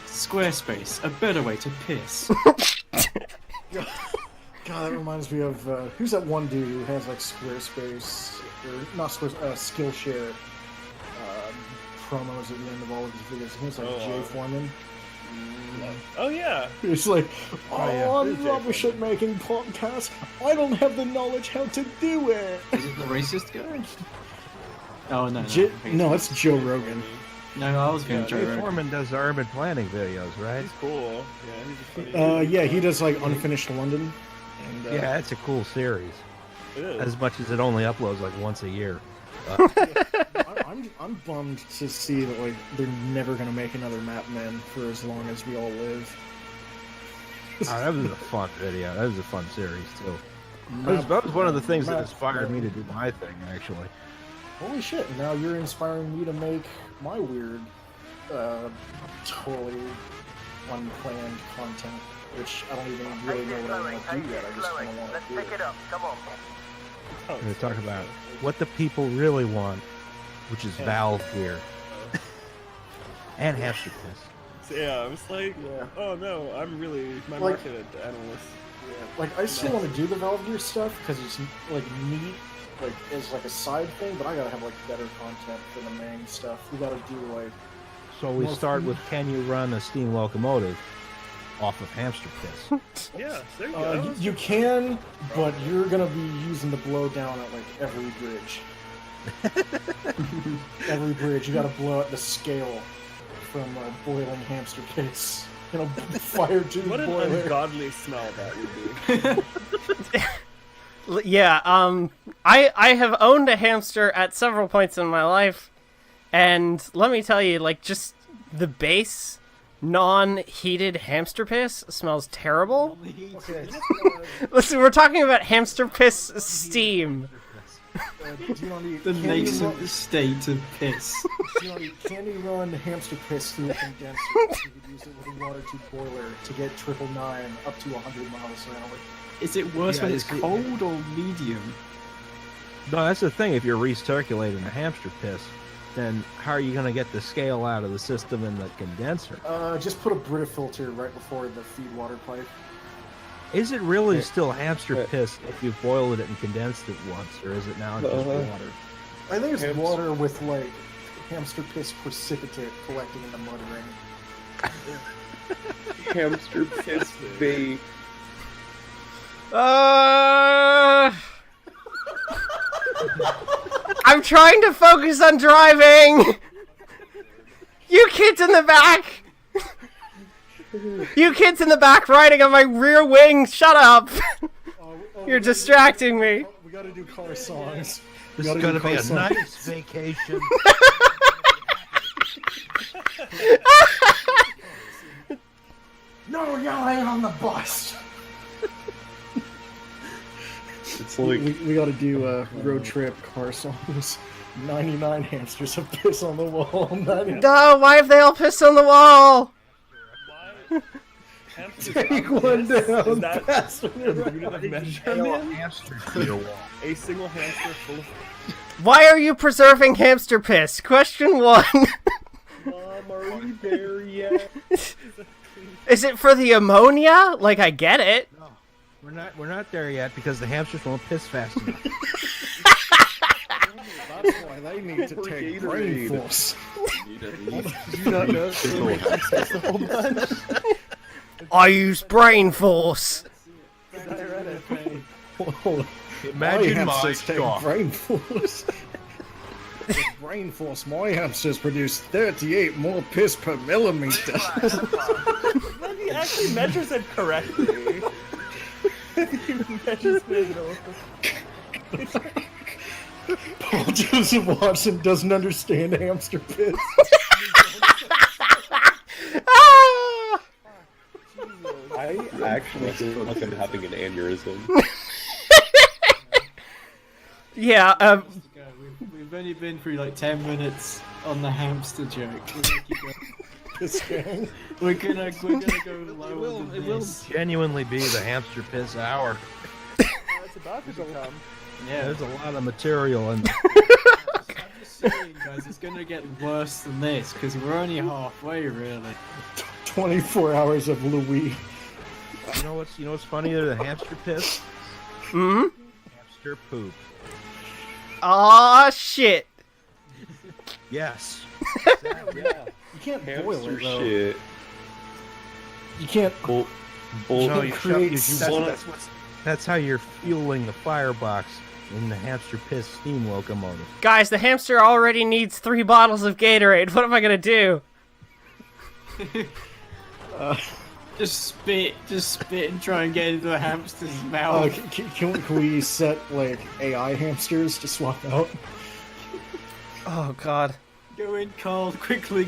Squarespace, a better way to piss. God, that reminds me of who's that one dude who has like Squarespace or not Squarespace, Skillshare promos at the end of all of his videos. I think it's like Jay Foreman. Oh yeah. It's like, yeah. I'm rubbish at making podcasts. I don't have the knowledge how to do it. Is it the racist guy? Oh no, No, it's Joe Rogan. no, I was going to Jay Joe Rogan. Foreman does the urban planning videos, right? He's cool. Yeah, he's a funny. Yeah, he does like Unfinished London. And, Yeah, it's a cool series. It is. As much as it only uploads like once a year. I'm bummed to see that like they're never gonna make another Map Man for as long as we all live. That was a fun video. That was a fun series too. That was one of the things that inspired me to do my thing, actually. Holy shit! Now you're inspiring me to make my weird, totally unplanned content, which I don't even really know what I want to do yet. I just kind of want Let's to do pick it. it up. Come on. We're going to talk about what the people really want, which is Valve gear. And hamster piss. So, yeah, I was like, Yeah. oh no, I'm really my Like- market analyst. Like, I still want to do the Valve Gear stuff because it's like neat, like as like a side thing. But I gotta have like better content for the main stuff. We gotta do like So we Well, start food- with, can you run a steam locomotive off of hamster piss? Yeah, there you go. you can, but you're gonna be using the blow down at like every bridge. Every bridge, you gotta blow out the scale from a boiling hamster piss. You know, fire tube What an boiler. ungodly smell that would be. Yeah, I have owned a hamster at several points in my life, and let me tell you, like, just the base non-heated hamster piss smells terrible. Okay. Listen, we're talking about hamster piss steam. Do you want to The nascent state of piss. can you run hamster piss through a condenser? You could use it with a water tube boiler to get 999 up to 100 miles an hour. Is it worse Yeah, when it's it's- cold or medium? No, that's the thing. If you're recirculating the hamster piss, then how are you going to get the scale out of the system in the condenser? Just put a Brita filter right before the feed water pipe. Is it really still hamster piss if you've boiled it and condensed it once, or is it now just water? I think it's Hamster- water with like hamster piss precipitate collecting in the mud ring. Hamster piss vape. I'm trying to focus on driving. You kids in the back. You kids in the back riding on my rear wing. Shut up. You're distracting me. We gotta do car songs. This is going to be a nice vacation. No yelling on the bus. It's like We gotta do road trip car songs. 99 hamsters of piss on the wall. 99. No, why have they all pissed on the wall? Take one down. Is that faster the than unit of Nail a measurement? hamster to your wall. A single hamster full of Why are you preserving hamster piss? Question 1. Mom, are we there yet? Is it for the ammonia? Like, I get it. No, we're not there yet because the hamsters won't piss fast enough. That's why they need to For take Gatorade. brain force. Need at least Do you not know so many hamsters the whole bunch? I use brain force. Imagine my hamsters take shock. brain force. With brain force, my hamsters produce 38 more piss per millimeter. Well, he actually measures it correctly. He measures it. Paul Joseph Watson doesn't understand hamster piss. Ah! I actually feel like I'm having an aneurysm. Yeah, We've only been through like 10 minutes on the hamster joke. We're gonna keep going. Piss gang. We're gonna go lower than It will this. genuinely be the hamster piss hour. It's about to become. Yeah, There's a lot of material in there. I'm just saying, guys, it's gonna get worse than this because we're only halfway, really. 24 hours of Louis. You know what's funnier than hamster piss? hmm? Hamster poop. Aw, shit. Yes. You can't boil Hamster it though. shit. You can't. Well, No, well, you create that's how you're fueling the firebox in the hamster piss steam locomotive. Guys, the hamster already needs 3 bottles of Gatorade. What am I gonna do? Just spit and try and get into the hamster's mouth. Can we set like AI hamsters to swap out? Oh, God. Go in, Carl, quickly.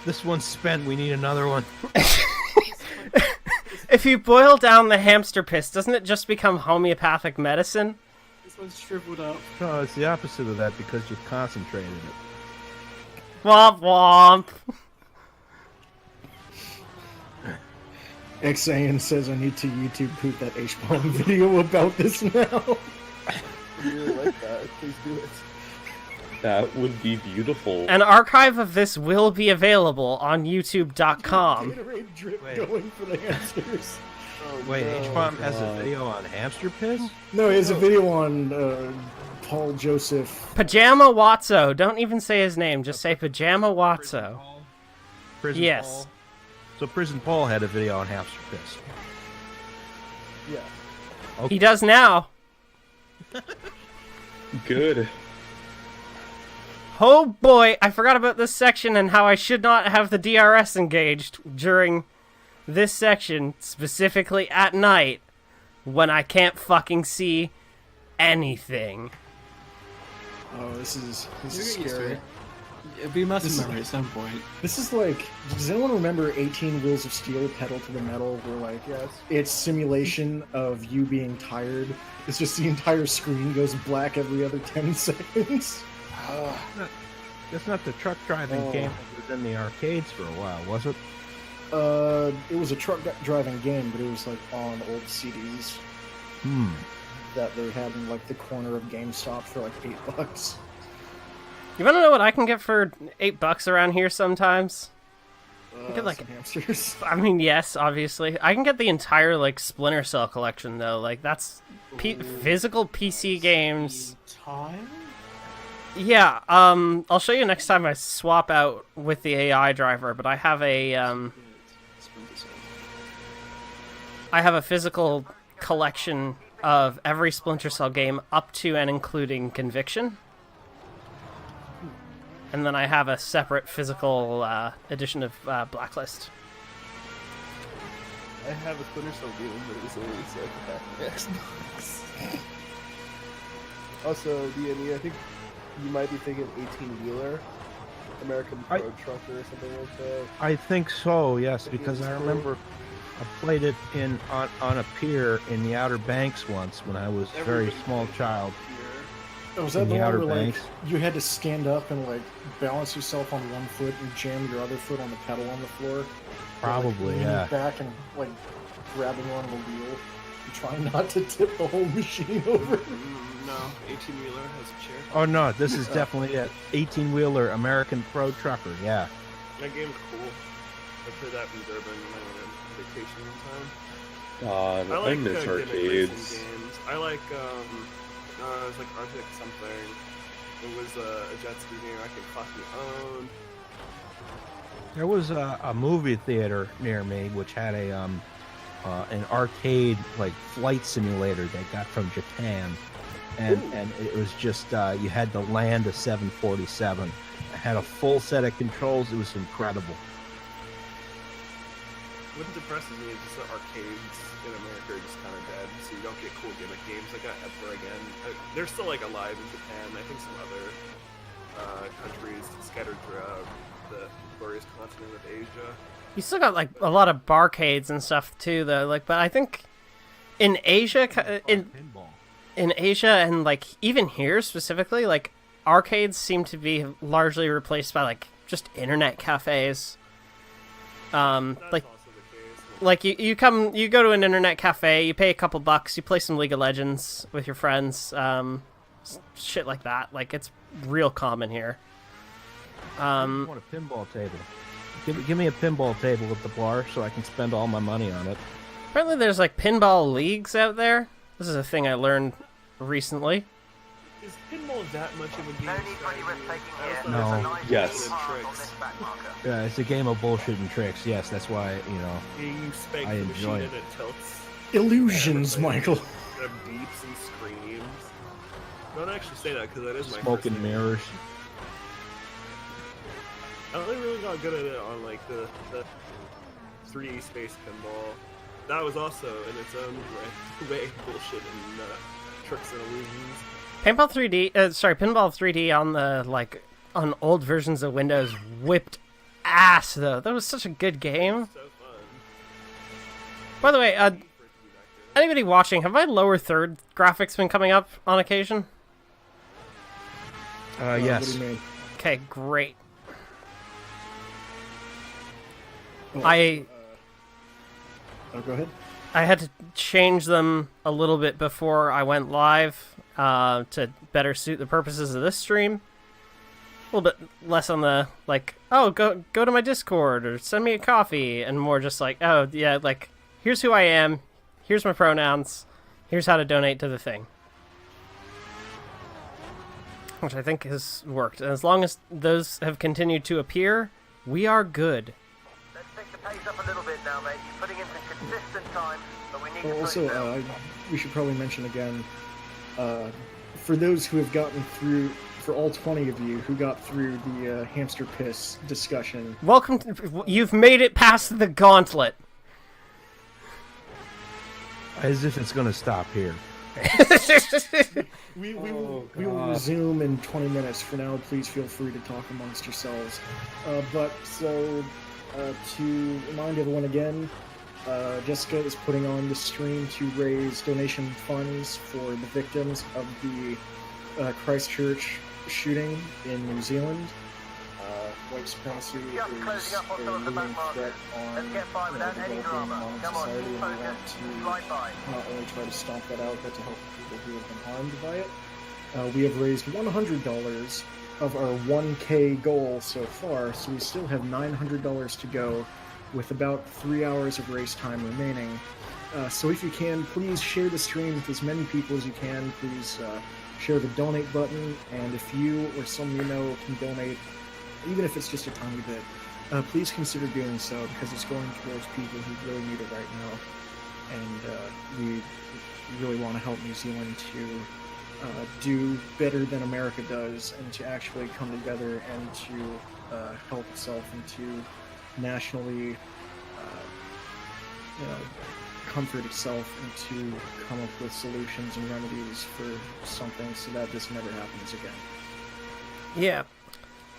This one's spent. We need another one. If you boil down the hamster piss, doesn't it just become homeopathic medicine? This one's shriveled up. No, it's the opposite of that because you've concentrated it. Womp womp. Xan says I need to YouTube poop that H-bomb video about this now. I really like that. Please do it. That would be beautiful. An archive of this will be available on YouTube.com. Gatorade drip Wait. going for the hamsters. Wait, no, H-Bomb has a God. video on hamster piss? No, he has a video on Paul Joseph. Pajama Watso. Don't even say his name. Just say Pajama Watso. Prison Yes. Paul? So Prison Paul had a video on hamster piss. Yeah. He does now. Good. Oh boy, I forgot about this section and how I should not have the DRS engaged during this section, specifically at night, when I can't fucking see anything. Oh, this is You'll get used to scary. it. It'll be muscle This is- memory at some point. This is like, does anyone remember 18 Wheels of Steel, Pedal to the Metal, where like, it's simulation of you being tired. It's just the entire screen goes black every other 10 seconds. That's not the truck driving Oh. game that was in the arcades for a while, was it? It was a truck driving game, but it was like on old CDs that they had in like the corner of GameStop for like $8. You wanna know what I can get for $8 around here sometimes? get, like- Some hamsters. I mean, yes, obviously. I can get the entire, like, Splinter Cell collection, though. Like, that's physical PC games. Time? Yeah, I'll show you next time I swap out with the AI driver, but I have a, I have a physical collection of every Splinter Cell game up to and including Conviction. And then I have a separate physical edition of Blacklist. I have a Splinter Cell game, but it was only so I could have the Xbox. Also, D&E, I think you might be thinking 18-wheeler, American Pro Trucker or something like that. I think so, yes, because I remember I played it on a pier in the Outer Banks once when I was a very small child. Oh, was that In the the one Outer where like Banks? you had to stand up and like balance yourself on one foot and jam your other foot on the pedal on the floor? Probably, Leaning yeah. back and like grabbing on the wheel and trying not to tip the whole machine over. No, 18-wheeler has a chair. Oh no, this is definitely it. 18-wheeler American Pro Trucker, yeah. That game's cool. I played that in Durban when I went on vacation one time. God, I I like miss gimmick arcades. racing games. I like it was like Arctic something. It was a jet ski game I could fucking own. There was a movie theater near me which had a an arcade like flight simulator they got from Japan, and it was just you had to land a 747. It had a full set of controls. It was incredible. What depresses me is just that arcades in America are just kind of dead, so you don't get cool gimmick games like that ever again. They're still like alive in Japan. I think some other countries scattered throughout the glorious continent of Asia. You still got like a lot of barcades and stuff too, though. Like, but I think in Asia, in Asia, and like even here specifically, like arcades seem to be largely replaced by like just internet cafes. That's Like also the case. like you go to an internet cafe, you pay a couple bucks, you play some League of Legends with your friends, shit like that. Like it's real common here. I want a pinball table. Give me a pinball table at the bar so I can spend all my money on it. Apparently there's like pinball leagues out there. This is a thing I learned recently. Is pinball that much of a game? No need for any risk taking here. No. There's a nice Yes. mark on this back marker. Yeah, it's a game of bullshit and tricks. Yes, that's why You spank I the enjoy machine it. and it tilts. Illusions, Michael. It beeps and screams. Don't actually say that because that is my smoke first and name. mirrors. I only really got good at it on like the 3D space pinball. That was also in its own way bullshit and tricks and illusions. Pinball 3D, Pinball 3D on the like on old versions of Windows whipped ass though. That was such a good game. So fun. By the way, For it to be back Anybody watching, have my lower third graphics been coming up on occasion? Yes. What do you mean? Okay, great. Oh, I go ahead. I had to change them a little bit before I went live to better suit the purposes of this stream. A little bit less on the, like, oh, go to my Discord or send me a coffee, and more just like, oh, yeah, like, here's who I am, here's my pronouns, here's how to donate to the thing. Which I think has worked. And as long as those have continued to appear, we are good. Let's take the pace up a little bit now, mate. You're putting in some consistent time, but we need Well, to push also, now. we should probably mention again, for those who have gotten through, for all 20 of you who got through the hamster piss discussion, Welcome to, you've made it past the gauntlet. As if it's going to stop here. we will resume in 20 minutes. For now, please feel free to talk amongst yourselves. To remind everyone again, Jessica is putting on the stream to raise donation funds for the victims of the Christchurch shooting in New Zealand. White supremacy Just is closing up on a some of the looming back threat markers. on Let's get by without the any developing drama. modern Come on, society, keep and we want focused. to Slide by. not only try to stomp that out, but to help people who have been harmed by it. We have raised $100 of our 1K goal so far, so we still have $900 to go, with about 3 hours of race time remaining. So if you can, please share the stream with as many people as you can. Please share the donate button, and if you or someone you know can donate, even if it's just a tiny bit, please consider doing so, because it's going towards people who really need it right now. And we really want to help New Zealand to do better than America does, and to actually come together and to help itself and to nationally comfort itself, and to come up with solutions and remedies for something so that this never happens again. Yeah.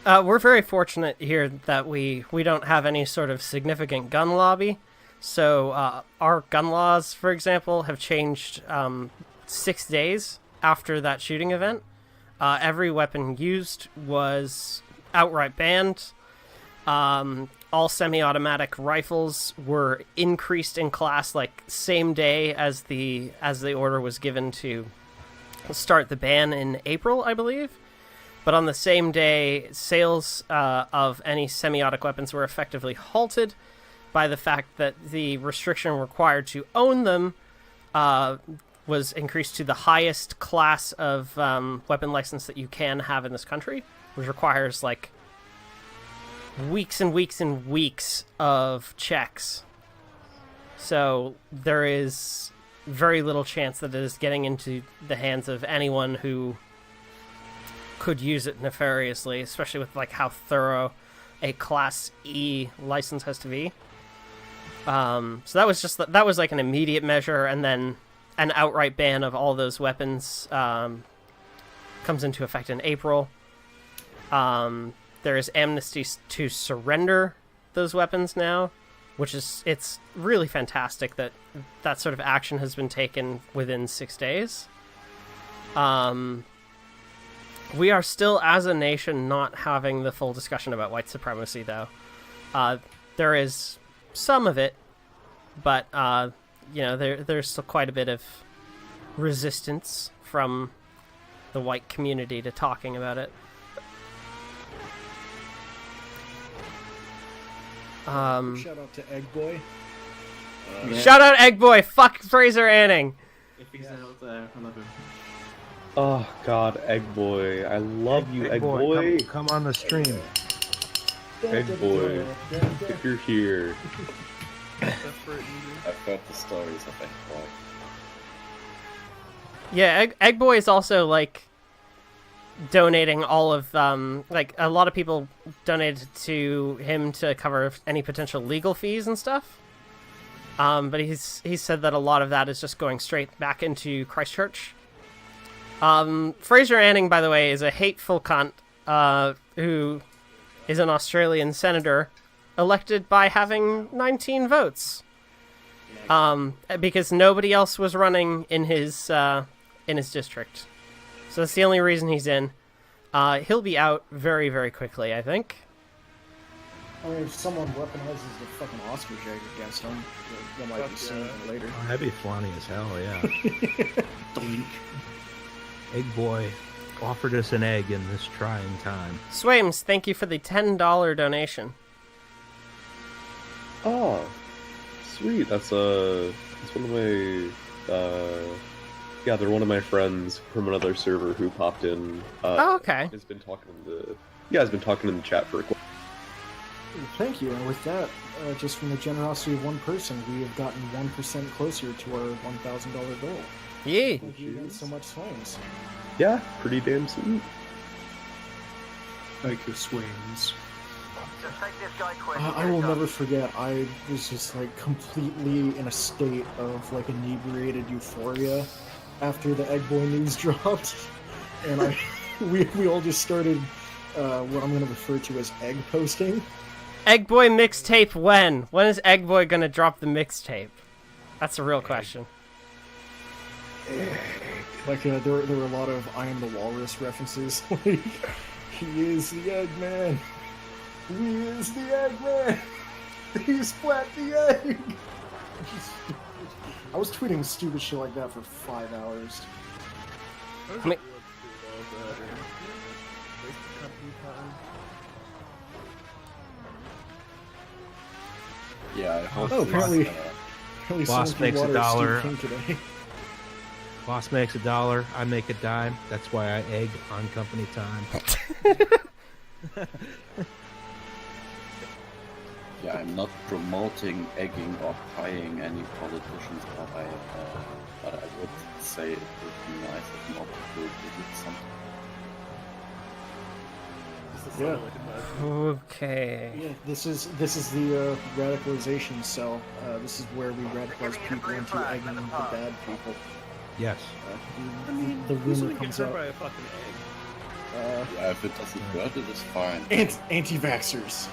We're very fortunate here that we don't have any sort of significant gun lobby. So our gun laws, for example, have changed 6 days after that shooting event. Every weapon used was outright banned. All semi-automatic rifles were increased in class, like, same day as the order was given to start the ban in April, I believe. But on the same day, sales of any semi-automatic weapons were effectively halted by the fact that the restriction required to own them was increased to the highest class of weapon license that you can have in this country, which requires, like, weeks and weeks and weeks of checks. So there is very little chance that it is getting into the hands of anyone who could use it nefariously, especially with, like, how thorough a Class E license has to be. So that was like an immediate measure, and then an outright ban of all those weapons comes into effect in April. There is amnesty to surrender those weapons now, which it's really fantastic that that sort of action has been taken within 6 days. We are still, as a nation, not having the full discussion about white supremacy, though. There is some of it, but there's still quite a bit of resistance from the white community to talking about it. Shout out to Egg Boy. Shout out Egg Boy! Fuck Fraser Anning! If he's out there, I love him. Oh God, Egg Boy, I love you, Egg Boy. Come on the stream. Egg Boy, if you're here. I've heard the stories of Egg Boy. Yeah, Egg Boy is also, like, donating all of, like, a lot of people donated to him to cover any potential legal fees and stuff. But he said that a lot of that is just going straight back into Christchurch. Fraser Anning, by the way, is a hateful cunt, who is an Australian senator elected by having 19 votes. because nobody else was running in his district. So that's the only reason he's in. He'll be out very, very quickly, I think. I mean, if someone weaponizes the fucking Oscar jag against him, that might be sooner than later. Oh, that'd be funny as hell, yeah. Doink. Egg Boy offered us an egg in this trying time. Swames, thank you for the $10 donation. Oh, sweet. That's one of my yeah, they're one of my friends from another server who popped in. Oh, okay. Has been talking in the chat for a while. Thank you. And with that, just from the generosity of one person, we have gotten 1% closer to our $1,000 goal. Yeah. Thank you guys so much, Swings. Yeah, pretty damn sweet. Like your swings. Just take this guy quick. I will never forget, I was just like completely in a state of like inebriated euphoria after the Egg Boy news dropped. And we all just started what I'm going to refer to as egg posting. Egg Boy mixtape when? When is Egg Boy gonna drop the mixtape? That's a real question. Like, there were a lot of I Am the Walrus references. Like, he is the Eggman. He is the Eggman. He splat the egg. I was tweeting stupid shit like that for 5 hours. I mean, Yeah, I hope. Oh, apparently Boss someone makes water $1. Steve King today. Boss makes $1, I make a dime. That's why I egg on company time. Yeah, I'm not promoting egging or pieing any politicians, but I would say it would be nice if more people did something. Yeah. Okay. Yeah, this is the radicalization cell. This is where we radicalize people into egging the bad people. Yes. The rumor comes out. by a fucking egg. Yeah, if it doesn't hurt, it is fine. Anti-vaxxers.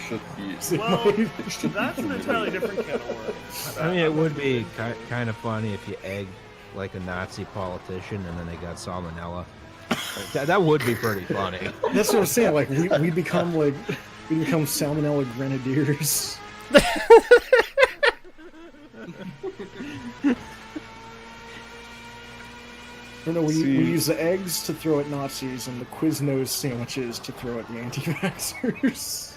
Should be. Well, it should that's be an entirely different can of worms. I mean, it would be kind of funny if you egged like a Nazi politician and then they got salmonella. That would be pretty funny. That's what I'm saying. Like we become salmonella grenadiers. No, we use the eggs to throw at Nazis and the Quiznos sandwiches to throw at the anti-vaxxers.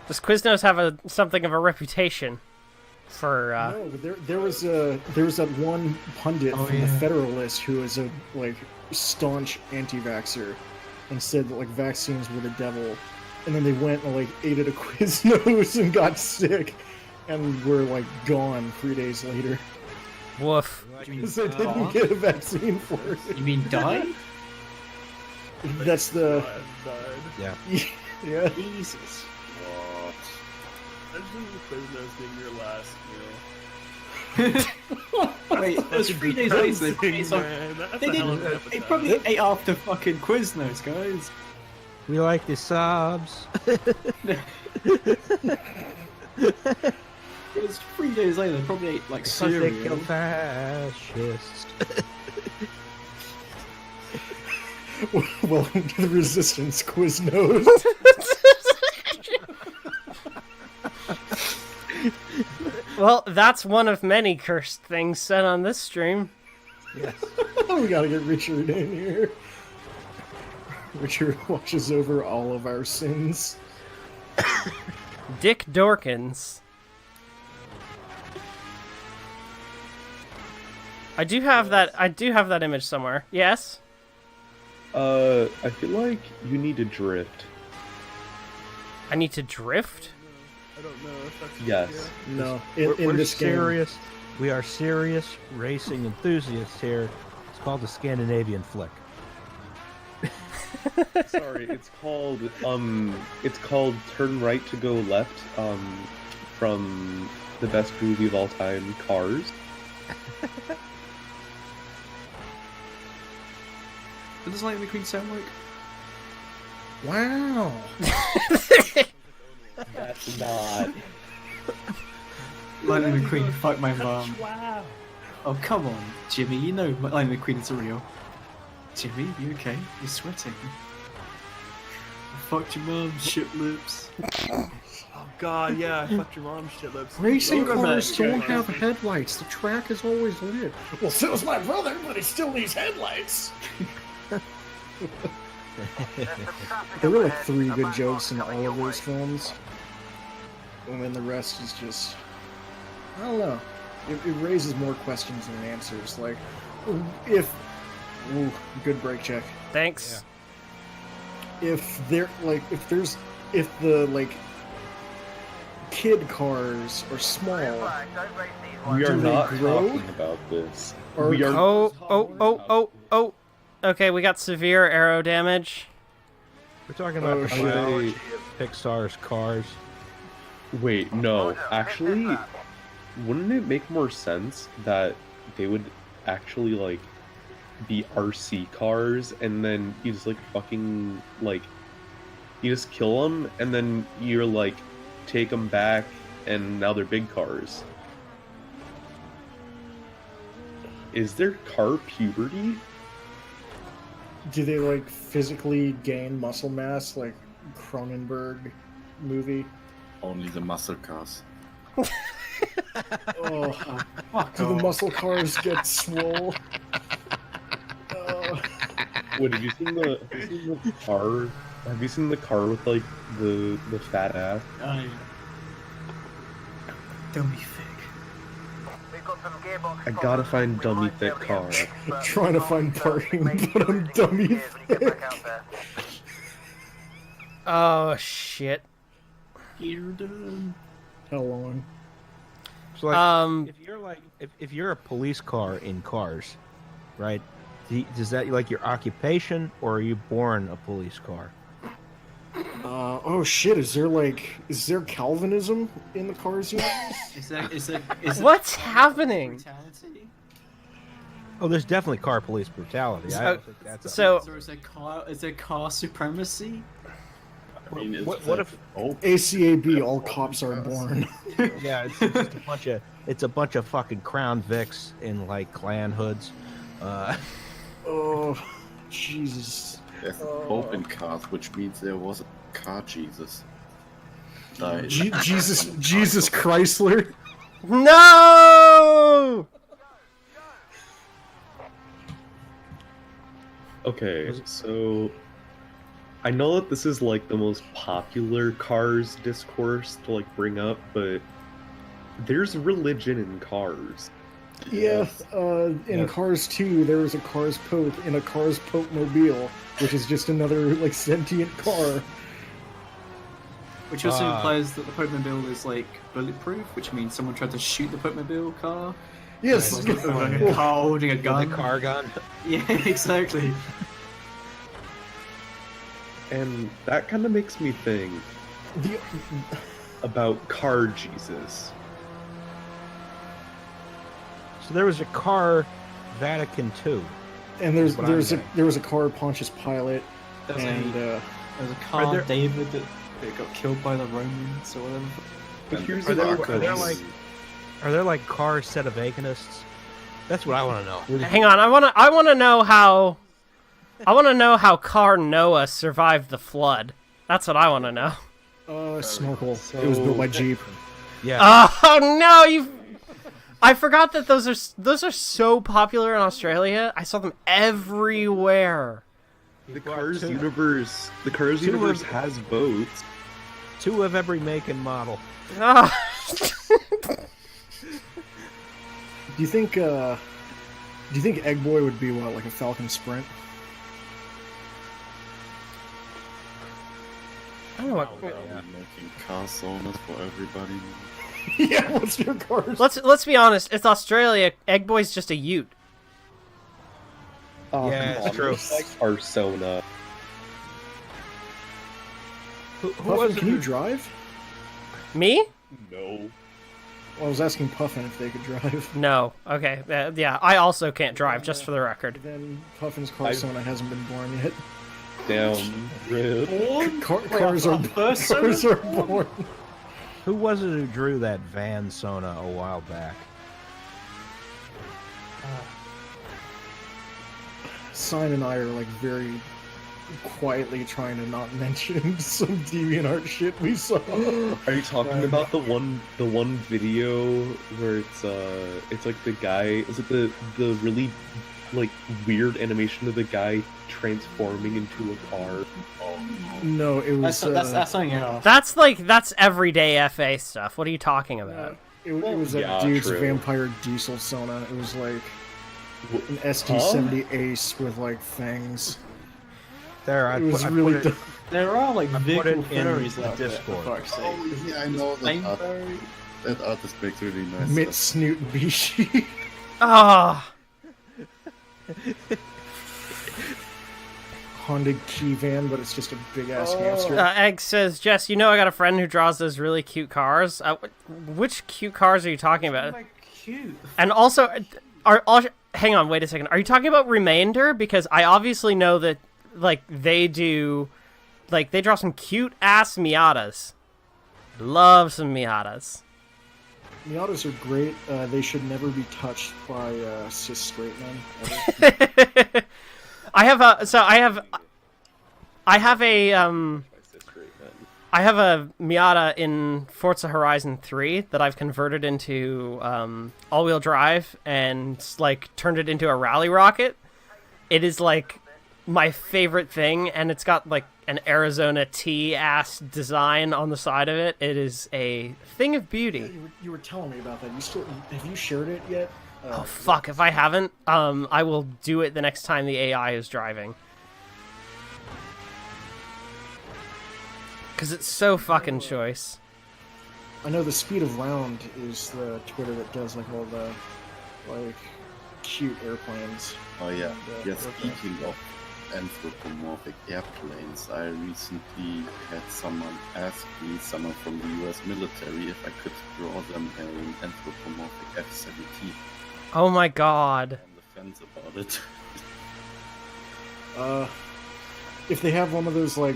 Does Quiznos have something of a reputation for? No, but there was that one pundit from the Federalist who was a staunch anti-vaxxer and said that vaccines were the devil, and then they went and ate at a Quiznos and got sick and were gone 3 days later. Woof. Because they didn't get a vaccine for it. You mean die? That's the Yeah. yeah. Jesus. What? Imagine Quiznos being your last meal. Wait, it was 3 days later. They probably ate after fucking Quiznos, guys. We like the subs. It was 3 days later. They probably ate Because cereal. they kill fascists. Welcome to the resistance, Quiznos. Well, that's one of many cursed things said on this stream. Yes. We gotta get Richard in here. Richard watches over all of our sins. Dick Dorkins. I do have that image somewhere. Yes? I feel like you need to drift. I need to drift? I don't know if that's Yes. No, We're in this game. serious. We are serious racing enthusiasts here. It's called a Scandinavian flick. Sorry, it's called Turn Right to Go Left, from the best movie of all time, Cars. What does Lightning McQueen sound like? Wow. That's not. Lightning McQueen, fuck my mom. Oh, come on, Jimmy, you know Lightning McQueen is real. Jimmy, you okay? You're sweating. I fucked your mom, shit lips. Oh god, yeah, I fucked your mom, shit lips. Racing Remember that cars don't guy? have headlights. The track is always lit. Well, so's my brother, but he still needs headlights. There were like 3 good jokes in all of those films, and then the rest is just, I don't know. It raises more questions than answers. Like, if good brake check. Thanks. If the kid cars are small, We are Do they not grow? talking about this. Or- We are. Oh. Okay, we got severe aero damage. We're talking about Oh, the shit. biology of Pixar's cars. Wait, no. Actually, wouldn't it make more sense that they would actually like be RC cars, and then you just like fucking like you just kill them, and then you're like take them back, and now they're big cars. Is there car puberty? do they like physically gain muscle mass like Cronenberg movie? Only the muscle cars. Oh, Fuck do the off. muscle cars get swole? Wait, have you seen the car? Have you seen the car with like the fat ass? Oh, yeah. Dummy fig. We've got some gearbox I gotta problems. find We dummy might be thick able to car. get fixed, but Trying to not find until we parking, make but I'm losing dummy gears when you get back thick. out there. Oh shit. You're done. How long? So like, Um, if you're like, if you're a police car in Cars, right? Does that like your occupation, or are you born a police car? Oh shit! Is there Calvinism in the Cars universe? Is that What's happening? brutality? Oh, there's definitely car police brutality. I don't think that's So Or is there car supremacy? I mean, is what that- if- Oh, ACAB, all cops are born. yeah, it's a bunch of fucking Crown Vics in like Klan hoods. Oh, Jesus. there's Pope in cars, which means there was a car Jesus. Died. Jesus Chrysler. no. Okay, so I know that this is like the most popular Cars discourse to like bring up, but there's religion in Cars. Yeah, in Yeah. Cars 2, there was a Cars Pope in a Cars Pope Mobile, which is just another like sentient car. Which also implies that the Pope-mobile is like bulletproof, which means someone tried to shoot the Pope-mobile car. Yes. Like a car holding a gun. The car gun. Yeah, exactly. And that kind of makes me think The- about Car Jesus. So there was a car Vatican II. and That's what I'm getting. there was a car Pontius Pilate, There's and a car there- David that got killed by the Romans or whatever. But here's Are the there- thing. are there like car sedevacanists? That's what I want to know. Hang on, I want to know how Car Noah survived the flood. That's what I want to know. Snorkel. It was built by Jeep. Yeah. Oh no, I forgot that those are so popular in Australia. I saw them everywhere. The Cars universe has boats. 2 of every make and model. Ah. Do you think Egg Boy would be what, like a Falcon Sprint? I don't know what. Are we making car saunas for everybody? Yeah, what's your cars? Let's be honest. It's Australia. Egg Boy's just a Ute. Oh, Yeah, come it's on, true. it's like Arsona. Who Puffin, was can you drive? Me? No. Well, I was asking Puffin if they could drive. No. Okay. Yeah. I also can't drive. Just for the record. Then Puffin's Carsona hasn't been born yet. Damn. Rip. Cars are born. Who was it who drew that van Sona a while back? Sign and I are like very quietly trying to not mention some DeviantArt shit we saw. Are you talking about the one video where it's like the guy, is it the really like weird animation of the guy transforming into a car? No, it was That's something else. That's everyday FA stuff. What are you talking about? it was Yeah, that dude's true. vampire diesel Sona. It was like an ST-70 Ace with like fangs. There, It was I really put it, dumb. There are like put vehicle it in fairies the out there, Discord. for fuck's sake. Oh, yeah, I know Flame that fairy? that artist makes really nice Mit stuff. Snoot Bishi. Ah, Honda key van, but it's just a big ass hamster. Egg says, Jess, you know I got a friend who draws those really cute cars. Which cute cars are you talking about? Like cute. And also, hang on, wait a second. Are you talking about Remainder? Because I obviously know that, like, they draw some cute ass Miatas. Love some Miatas. Miatas are great. They should never be touched by cis straight men. ever. I have a Miata in Forza Horizon 3 that I've converted into all-wheel drive and like turned it into a rally rocket. It is like my favorite thing, and it's got like an Arizona T-ass design on the side of it. It is a thing of beauty. You were telling me about that. Have you shared it yet? Oh fuck, if I haven't, I will do it the next time the AI is driving. Cause it's so fucking choice. I know the Speed of Round is the Twitter that does like all the like cute airplanes. Oh yeah. And, Yes, work speaking of anthropomorphic airplanes, I recently had someone ask me, someone from the US military, if I could draw them an anthropomorphic F-17. Oh my god. On the fence about it. If they have one of those like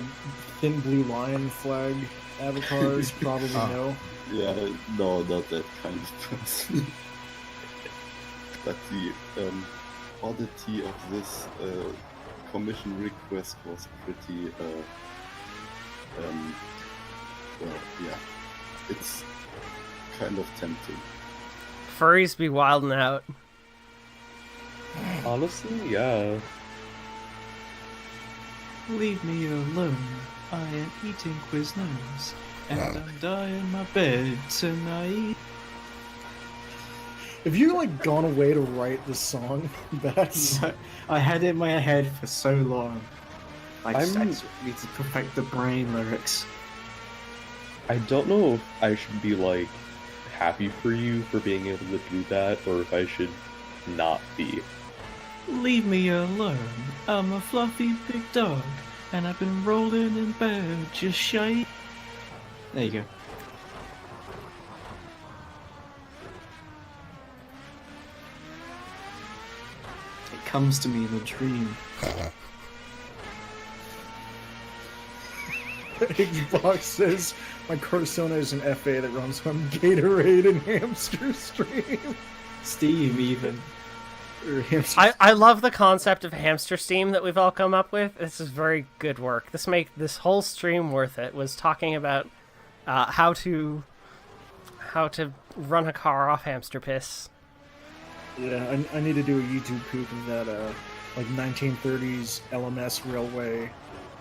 thin blue lion flag avatars, probably no. Yeah, no, not that kind of person. But the oddity of this commission request was pretty, well, yeah, it's kind of tempting. Furries be wildin' out. Honestly, yeah. Leave me alone. I am eating Quiznos, and I'm dying in my bed tonight. Have you like gone away to write the song? That's I had it in my head for so long. I just I'm- need to perfect the brain lyrics. I don't know if I should be like happy for you for being able to do that, or if I should not be. Leave me alone. I'm a fluffy big dog, and I've been rolling in bed just shy. There you go. It comes to me in a dream. Xbox says my Cortisona is an FA that runs on Gatorade and Hamster Stream. Steam, even. Or Hamster I love the concept of hamster steam that we've all come up with. This is very good work. This whole stream worth it was talking about how to run a car off hamster piss. Yeah, I need to do a YouTube poop of that, like 1930s LMS railway,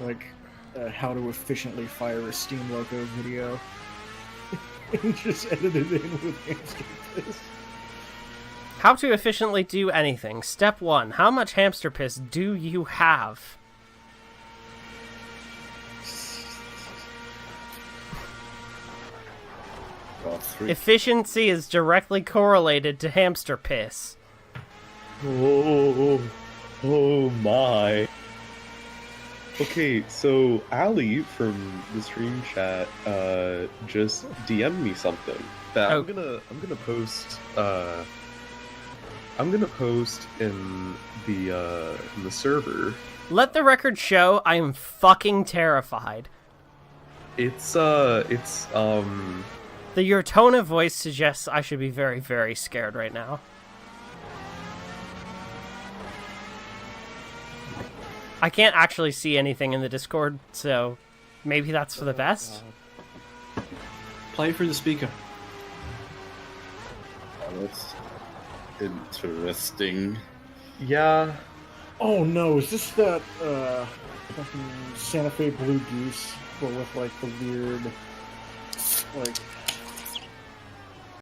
like how to efficiently fire a steam loco video, and just edit it in with hamster piss. How to efficiently do anything. Step 1. How much hamster piss do you have? Well, 3. Efficiency is directly correlated to hamster piss. Oh my. Okay, so Ali from the stream chat just DM'd me something that Oh. I'm gonna post I'm gonna post in the server. Let the record show I am fucking terrified. It's Your tone of voice suggests I should be very, very scared right now. I can't actually see anything in the Discord, so maybe that's for the best. Play through the speaker. That's interesting. Yeah. Oh no, is this that fucking Santa Fe Blue Goose, but with like the weird, like